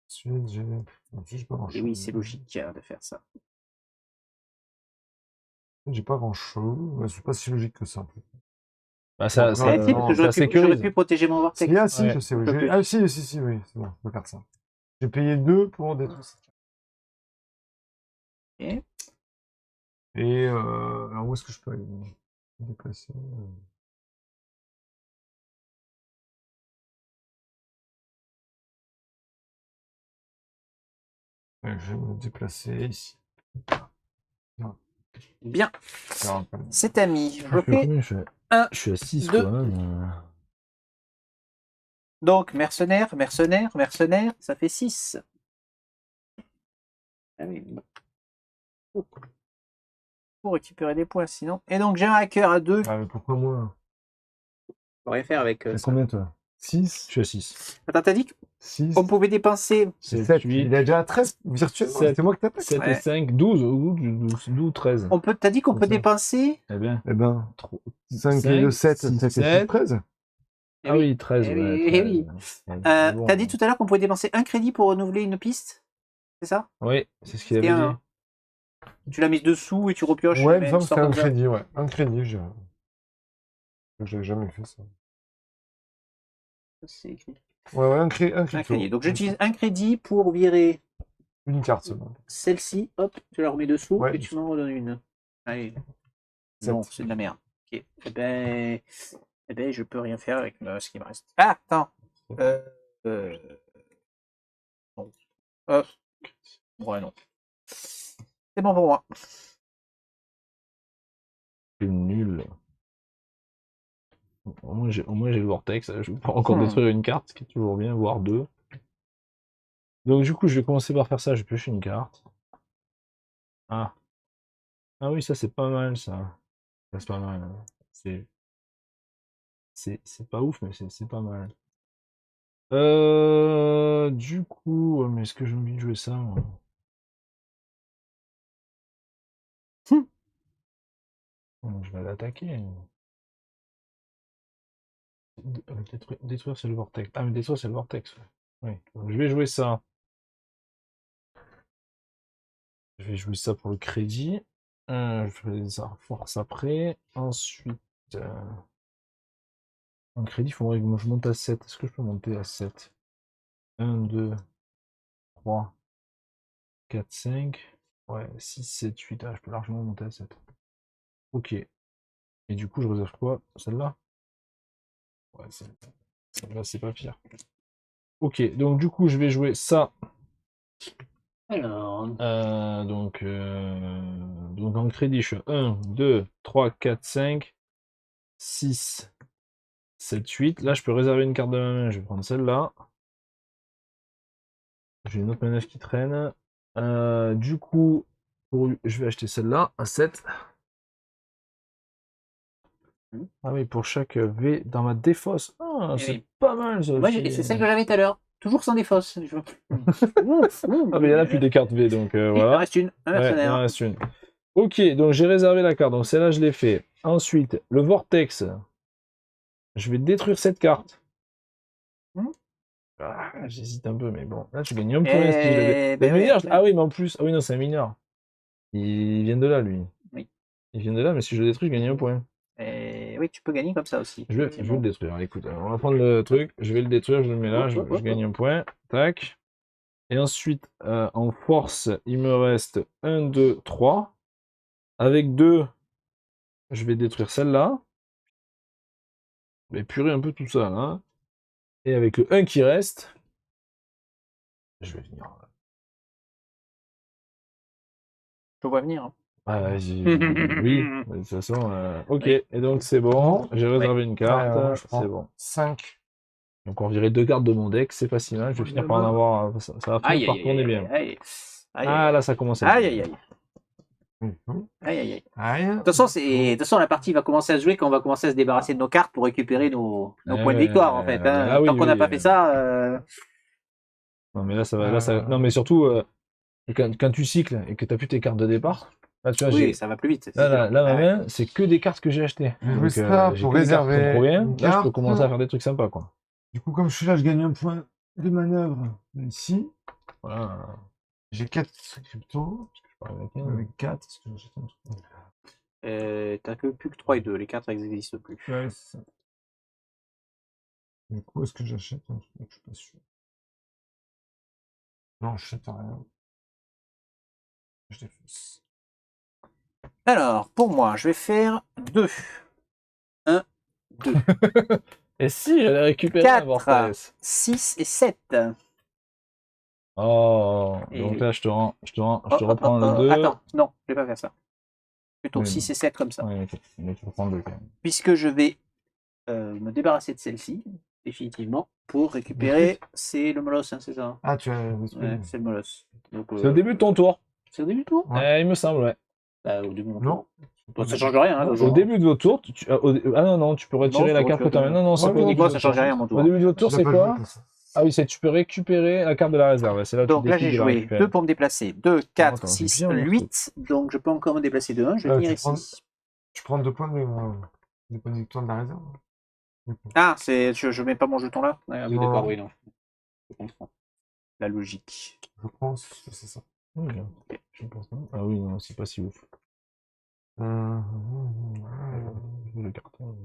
Ensuite, j'ai. Non, j'ai pas grand
Et
chose.
oui, c'est logique de faire ça.
J'ai pas grand chose. C'est pas si logique que ça. En plus.
Bah, ça,
Bon,
ça,
Ouais, tu sais, parce que
ça
j'aurais
sécurise.
pu protéger mon Vortex.
Ah, si,
Ouais.
je sais. Oui.
Un peu plus.
Ah, si, oui, c'est bon, je peux faire ça. J'ai payé 2 pour détruire ça.
Ok.
Et alors, où est-ce que je peux aller me déplacer Je vais me déplacer ici.
Bien,
Ça va pas.
c'est ami. Je
Je fais
fais
combien, je fais
un.
Je suis à 6,
deux.
quoi. Même.
Donc, mercenaire, ça fait 6. Ah oui. pour récupérer des points sinon. Et donc j'ai un hacker à 2.
Ah, mais pourquoi moi?
On va rien faire avec
T'as
ça.
combien, toi? 6?
Je suis à 6.
Attends, t'as dit
6?
qu'on pouvait dépenser
7.
8,
Il a déjà 13 virtuellement.
7.
C'est moi que t'as pas.
7
Ouais.
et 5, 12, 12, 13.
T'as dit qu'on
Comme
peut
ça.
dépenser
Eh bien,
Eh ben, 5
5,
et 2, 7,
6,
7 et
7.
13.
Eh
Ah oui, 13.
Eh
ouais,
oui,
13.
oui.
Ouais, bon.
T'as dit tout à l'heure qu'on pouvait dépenser un crédit pour renouveler une piste. C'est ça?
Oui, c'est ce qu'il
C'était
avait dit.
Tu la mises dessous et tu repioches.
Ouais, il
mais
me semble que
sort
c'était un
comme ça.
crédit, ouais. Un crédit, j'avais jamais fait ça.
C'est écrit.
Ouais, un crédit.
Un crédit. Donc j'utilise un crédit pour virer
Une carte seulement.
celle-ci. Hop, tu la remets dessous
Ouais.
et tu m'en redonnes une. Allez.
Sept.
Non, c'est de la merde. Ok. Eh ben, je peux rien faire avec ce qui me reste. Ah, attends. Non. Hop. Ouais, non. C'est bon pour moi.
C'est nul. Au moins, j'ai le vortex. Je peux encore détruire une carte, ce qui est toujours bien, voire 2. Donc, du coup, je vais commencer par faire ça. Je pioche une carte. Ah. Ah oui, ça, c'est pas mal, ça. Ça, c'est pas mal. Hein. C'est pas ouf, mais c'est pas mal. Du coup, mais est-ce que j'ai envie de jouer ça, moi? Je vais l'attaquer. Détruire, c'est le vortex. Ah, mais détruire, c'est le vortex. Oui. Donc, je vais jouer ça. Je vais jouer ça pour le crédit. Je ferai ça force après. Ensuite, en crédit, il faudrait que je monte à 7. Est-ce que je peux monter à 7? 1, 2, 3, 4, 5. Ouais, 6, 7, 8. Ah, je peux largement monter à 7. Ok. Et du coup, je réserve quoi? Celle-là? Ouais, celle-là, c'est pas pire. Ok, donc du coup, je vais jouer ça.
Alors.
Donc en crédit, je suis 1, 2, 3, 4, 5, 6, 7, 8. Là, je peux réserver une carte de ma main. Je vais prendre celle-là. J'ai une autre manœuvre qui traîne. Du coup, je vais acheter celle-là à 7. Ah oui, pour chaque V dans ma défausse. Ah,
Eh
c'est
oui.
pas mal ça
Moi,
aussi.
c'est celle que j'avais tout à l'heure. Toujours sans défausse.
Ah, mais il y en a plus des cartes V, donc
Il en
voilà.
reste une. Un
Ouais, il
mercenaire.
en reste une. Ok, donc j'ai réservé la carte, donc celle-là je l'ai fait. Ensuite, le vortex. Je vais détruire cette carte. Ah, j'hésite un peu, mais bon. Là, tu gagnes un point. Si je le
ben
mineur,
ouais.
ah oui, mais en plus. Ah oui, non, c'est un mineur. Il vient de là, lui.
Oui.
Il vient de là, mais si je le détruis, je gagne un point.
Oui, tu peux gagner comme ça aussi.
Je vais le détruire. Écoute, on va prendre le truc. Je vais le détruire, je le mets là, je gagne un point. Tac. Et ensuite, en force, il me reste 1, 2, 3. Avec 2, je vais détruire celle-là. Je vais épurer un peu tout ça, là. Et avec le 1 qui reste, je vais venir.
Je vois venir. Hein.
Ah, vas-y. Oui, de toute façon. Ok,
Oui.
et donc c'est bon. J'ai réservé une carte.
Ouais, je prends
c'est bon.
5.
Donc on virait 2 cartes de mon deck, c'est pas si mal. Je vais finir par en avoir. Ça va finir par tourner bien. Ah, là, ça commence à.
Aïe.
Aïe.
De toute façon, la partie va commencer à se jouer quand on va commencer à se débarrasser de nos cartes pour récupérer nos points de victoire, en fait. Hein.
Ah oui,
Tant qu'on n'a
oui,
pas fait ça.
Non, mais là, ça va. Là, ça... Non, mais surtout, quand tu cycles et que tu n'as plus tes cartes de départ, là, tu vois,
Oui, ça va plus vite.
Là, ma main, c'est que des cartes que j'ai achetées.
Je vais
Donc,
ça
j'ai
pour
que des cartes
réserver
trop bien.
une
Là, je peux
carte.
commencer à faire des trucs sympas, quoi.
Du coup, comme je suis là, je gagne un point de manœuvre ici.
Voilà.
J'ai 4 cryptos. Avec 4, est-ce que j'achète un truc?
T'as plus que 3 et 2. Les 4 n'existent plus.
Ouais, c'est ça. Du coup, est-ce que j'achète un truc? Je suis pas sûr. Non, j'achète rien. Je défausse.
Alors, pour moi, je vais faire 2. 1, 2.
Et si, j'allais récupérer
4,
un vortex.
6 et 7.
Oh,
Et
donc
oui.
là, je te reprends le 2.
Attends, non, je vais pas faire ça. Plutôt
Oui,
6 et 7 comme ça.
Ouais, ok. Mais tu reprends le 2 quand même.
Puisque je vais me débarrasser de celle-ci, définitivement, pour récupérer. C'est le molosse, hein, c'est ça?
Ah, tu as.
Ouais, c'est le molosse. Donc,
C'est au début de ton tour.
C'est au début de tour?
Ouais.
Il me semble, ouais.
Bah, au début de mon
Non.
tour. Bon, ça change rien. Hein,
Au début de votre tour, ah non, non, tu peux retirer
Non,
la
tu
carte que
retires
tu as.
de-
Non, non, c'est
Ouais,
pas au
non,
début
Moi,
de
ça
votre tour.
change rien à mon
Au
tour.
début de votre tour,
Tu l'as
c'est
pas joué,
quoi?
comme ça.
Ah oui, c'est tu peux récupérer la carte de la réserve. C'est là où
Donc
tu
là,
décides
j'ai
de la
joué
récupérer.
2 pour me déplacer. 2, 4,
attends,
6,
j'ai bien mon
8. Donc je peux encore me déplacer de 1. Je vais
Ah,
tenir
tu
ici.
prends- Tu prends 2 points de points de victoire de la réserve.
Ah, je mets pas mon jeton là? Ah oui,
Non.
d'accord, oui, non. Je comprends. La logique.
Je pense que c'est ça.
Oui, je pense pas. Ah oui, non, c'est pas si ouf. Le carton.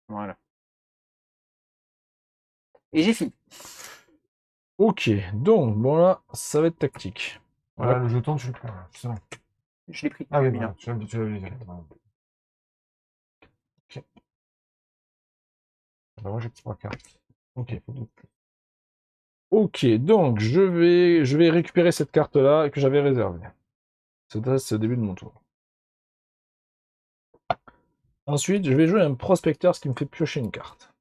Voilà. Et j'ai fini.
Ok, donc bon là, ça va être tactique.
Voilà, le jeton, tu le prends. C'est bon.
Je l'ai pris.
Ah oui,
Bien.
voilà, tu l'as dit. Ok. Bah, moi, j'ai 3 cartes.
Ok. Ok, donc je vais récupérer cette carte-là que j'avais réservée. C'est le début de mon tour. Ensuite, je vais jouer un prospecteur, ce qui me fait piocher une carte.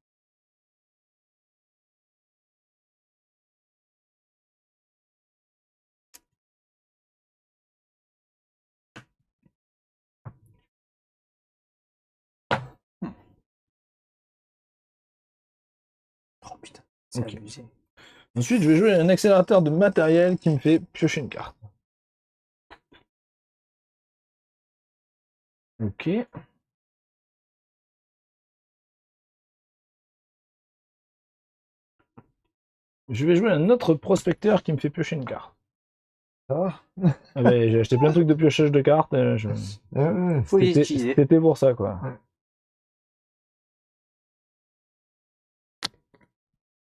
Oh putain, c'est
Ok.
abusé.
Ensuite, je vais jouer un accélérateur de matériel qui me fait piocher une carte. Ok. Je vais jouer un autre prospecteur qui me fait piocher une carte.
Ça va?
Ah ben, j'ai acheté plein de trucs de piochage de cartes.
Faut les utiliser.
C'était pour ça, quoi.
Ouais.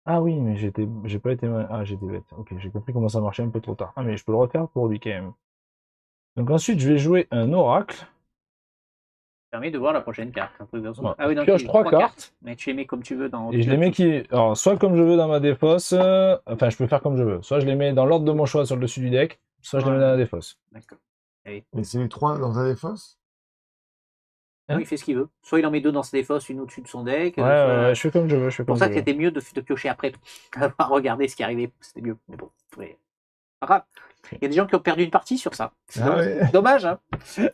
Ah oui, mais j'ai pas été mal. Ah, j'étais bête. Ok, j'ai compris comment ça marchait un peu trop tard. Ah, mais je peux le refaire pour lui quand même. Donc ensuite, je vais jouer un oracle.
Ça permet de voir la prochaine carte. Un truc dans ce
Ouais.
Ah oui, donc
Pioche
il y a
3 cartes.
Mais tu les mets comme tu veux dans.
Et je les mets alors, soit comme je veux dans ma défausse. Enfin, je peux faire comme je veux. Soit je les mets dans l'ordre de mon choix sur le dessus du deck. Soit je les mets dans la défausse.
D'accord.
Et c'est les 3 dans ta défausse?
Non, il fait ce qu'il veut. Soit il en met 2 dans sa défausse, une au-dessus de son deck.
Ouais, je fais comme je veux. Je fais
C'est pour
comme
ça
je
que
veux.
c'était mieux de piocher après. Regarder ce qui arrivait. C'était mieux. Mais bon, pas grave. Il y a des gens qui ont perdu une partie sur ça. C'est
Ah
dommage.
ouais.
Dommage, hein.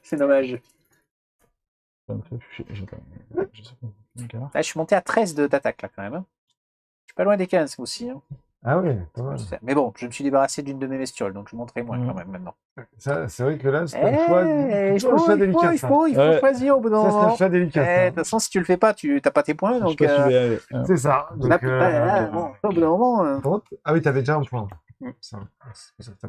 C'est dommage.
Ça me fait piocher. Je sais pas. Ok.
Là, je suis monté à 13 d'attaque, là, quand même. Hein. Je suis pas loin des 15 aussi. Hein.
Ah ouais, pas mal.
Mais bon, je me suis débarrassé d'une de mes bestioles, donc je montrerai moins quand même maintenant.
Ça, c'est vrai que là, c'est un choix,
Il
toujours un choix délicat.
il
ça.
faut
Ouais.
choisir au bout d'un
Ça, c'est un
moment.
choix délicat.
De
ça.
toute façon, si tu le fais pas, tu n'as pas tes points.
Je sais
Donc,
pas si je vais aller.
C'est ça.
là,
Donc,
là, bon, au bout d'un moment.
Ah oui, t'avais déjà un point. Ça, c'est ça que t'as-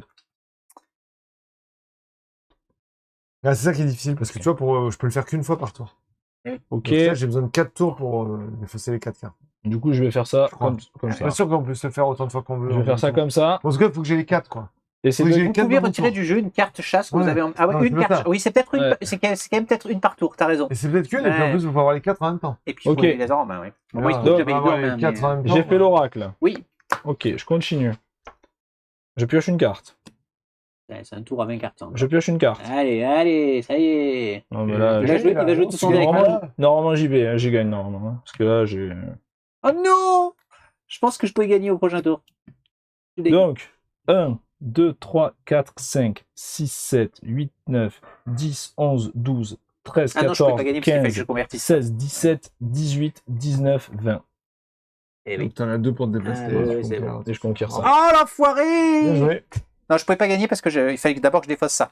Ah, c'est ça qui est difficile, parce que tu vois, je peux le faire qu'une fois par tour.
Ok.
Donc là, j'ai besoin de 4 tours pour effacer les 4 cartes.
Du coup, je vais faire ça
Je crois.
comme
Je suis
ça.
pas sûr qu'on puisse le faire autant de fois qu'on veut.
Je vais faire ça comme ça.
En tout cas, il faut que j'ai les 4, quoi.
Et c'est
Oui,
de-
j'ai-
Vous
quatre
pouvez
dans mon
retirer
tour.
du jeu une carte chasse que vous
Ouais.
avez Ah ouais,
Non,
une
c'est pas
carte.
ça.
Oui, c'est peut-être
Ouais.
c'est quand même peut-être une par tour, t'as raison.
Et c'est peut-être qu'une, et puis en
Ouais.
plus, il faut avoir les 4 en même temps.
Et puis,
Ok.
il faut les en main, oui. Bon, moi, il se
Alors,
trouve que
donc,
j'avais les deux en main.
les 4 en
mais,
même temps.
J'ai fait l'oracle.
Oui,
Ok, je continue. Je pioche une carte.
c'est un tour à 20 cartes. Hein.
Je pioche une carte.
Allez, ça y est.
Non, mais là,
Il va jouer tout son deck.
normalement j'y vais, hein, j'y gagne normalement. Hein, parce que là, j'ai.
Oh non! Je pense que je peux gagner au prochain tour.
Donc, 1, 2, 3, 4, 5, 6, 7, 8, 9, 10, 11, 12, 13,
Ah non, je peux
14,
pas gagner parce qu'il fallait que je
15,
convertisse.
16, 17, 18, 19, 20.
Eh oui.
Donc, t'en as 2 pour te déplacer.
c'est bon.
Et je conquiers ça.
Oh
Bien
l'enfoiré!
joué.
Non, je pouvais pas gagner parce que il fallait d'abord que je défausse ça.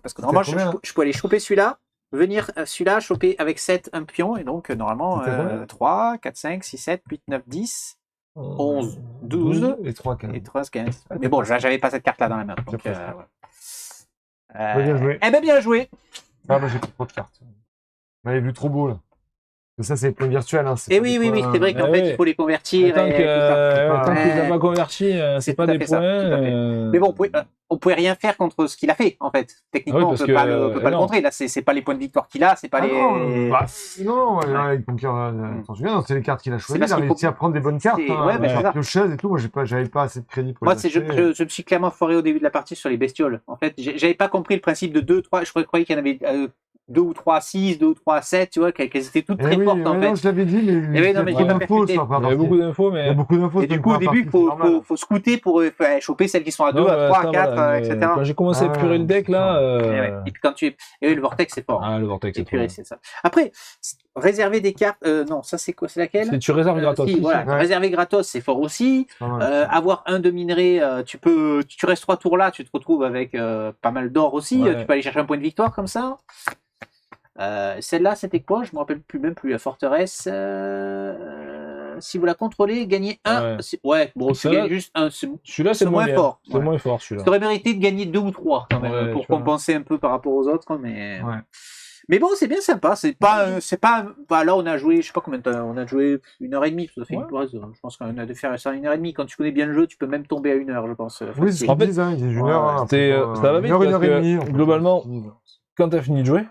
Parce que normalement,
combien
je peux aller choper celui-là, venir celui-là, choper avec 7 un pion, et donc normalement
C'était combien
3, 4, 5, 6, 7, 8, 9, 10, 11, 12,
et 3, 15.
et 13, 15. Mais bon, j'avais pas cette carte-là dans la main. Donc,
C'est pas
ouais.
Bien joué.
Eh ben bien joué!
Ah, moi, j'ai pas trop de cartes. On avait vu trop beau, là. Mais ça, c'est les points virtuels. Hein.
Et oui, c'est vrai qu'en
Ah
fait,
oui.
il faut les convertir.
Tant
et tout ça.
tant qu'il
Ouais.
n'a pas converti,
C'est
c'est pas
tout à
des
fait ça,
points.
tout à fait. Mais bon, on pouvait rien faire contre ce qu'il a fait, en fait. Techniquement,
Ah oui,
on
parce
peut
que,
pas le
non.
contrer. Là, c'est pas les points de victoire qu'il a, c'est pas
Ah
les.
non, bah, non, là, il conquiert. T'en souviens, c'est les cartes qu'il a choisies.
parce
Il a
qu'il faut-
réussi à prendre des bonnes cartes.
c'est-
Hein,
ouais, bah,
genre
c'est ça.
piocheuse et tout. Moi, j'avais pas assez de crédit pour
Moi,
les acheter.
je me suis clairement foiré au début de la partie sur les bestioles. En fait, j'avais pas compris le principe de 2, 3. Je croyais qu'il y en avait 2 ou 3 à 6, 2 ou 3 à 7, tu vois, qu'elles étaient toutes très
oui,
fortes en fait.
non, je l'avais dit, mais
Eh oui, non, mais j'ai pas percuté.
sur la
Il
première
y avait
partie.
beaucoup d'infos,
Il y a
mais.
beaucoup d'infos.
Et du coup, au début, il faut scouter pour choper celles qui sont à 2,
Non,
à 3, à
attends,
4,
voilà,
etc.
Quand j'ai commencé à
Ah,
épurer le deck, là.
Et, ouais. Et puis quand tu. Et oui, le vortex, c'est fort.
Ah, le vortex, c'est trop
Épuré,
bien.
c'est ça. Après, réserver des cartes. Non, ça c'est quoi? C'est laquelle?
C'est tu réserves gratos.
Si, voilà.
Ouais.
Réserver gratos, c'est fort aussi.
C'est pas mal, ça.
Avoir un de minerai, tu restes 3 tours là, tu te retrouves avec pas mal d'or aussi.
Ouais.
Tu peux aller chercher un point de victoire comme ça. Celle-là, c'était quoi? Je me rappelle même plus. La forteresse. Si vous la contrôlez, gagnez un.
Ouais.
Ouais, bon, tu
Celle-là,
gagnes juste un.
Celui-là, c'est
c'est
le
moins
moins
fort.
C'est le
Ouais.
moins fort, celui-là.
Tu aurais mérité de gagner 2 ou 3 quand même
Ouais,
pour
tu vois.
compenser un peu par rapport aux autres, mais.
Ouais.
Mais bon, c'est bien sympa. C'est pas, bah, là, on a joué, je sais pas combien de temps, on a joué 1h30. Ça fait
Ouais.
une pause. Je pense qu'on a dû faire ça 1h30. Quand tu connais bien le jeu, tu peux même tomber à 1 heure, je pense.
Oui,
facile.
c'est ce qu'ils disent, hein, ils disent une
Ouais,
heure. hein,
C'est,
après,
ça va vite
une heure
parce
et
que,
demie. on peut
globalement,
dire.
quand t'as fini de jouer,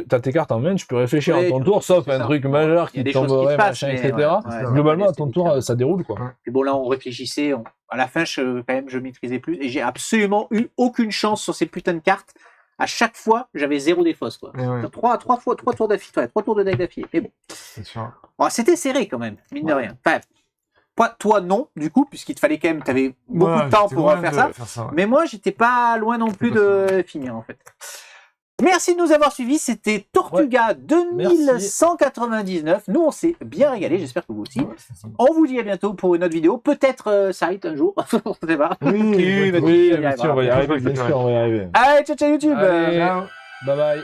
t'as tes cartes en main, tu peux réfléchir
Ouais,
à ton tour, sauf
c'est
un
ça.
truc majeur
Il y a
qui
des
te
choses qui
tomberait,
se passent,
machin,
mais
etc.
ouais, ouais,
Globalement,
ouais,
à ton
c'est
tour,
différent.
ça déroule, quoi.
Et bon, là, on réfléchissait. À la fin, quand même, je maîtrisais plus. Et j'ai absolument eu aucune chance sur ces putains de cartes. À chaque fois, j'avais 0 des fausses, quoi.
Et ouais,
3 tours d'affilée, 3 tours de deck d'affilée. Mais bon.
c'est sûr.
Oh, c'était serré quand même, mine de rien. Enfin, toi non, du coup, puisqu'il te fallait quand même, t'avais beaucoup
Voilà,
de temps
j'étais
pour
loin
faire
de
ça.
ouais.
Mais moi, j'étais pas loin non plus de finir en fait. Merci de nous avoir suivis. C'était Tortuga 2199. Nous, on s'est bien régalé. J'espère que vous aussi.
Ouais, c'est sympa.
On vous dit à bientôt pour une autre vidéo. Peut-être Site un jour. On sait pas.
Oui,
Tu vas
Oui,
y
bien sûr, on va y
arriver.
arriver, bien sûr, on va y arriver.
Allez, ciao, ciao YouTube.
Allez,
Ciao.
bye bye.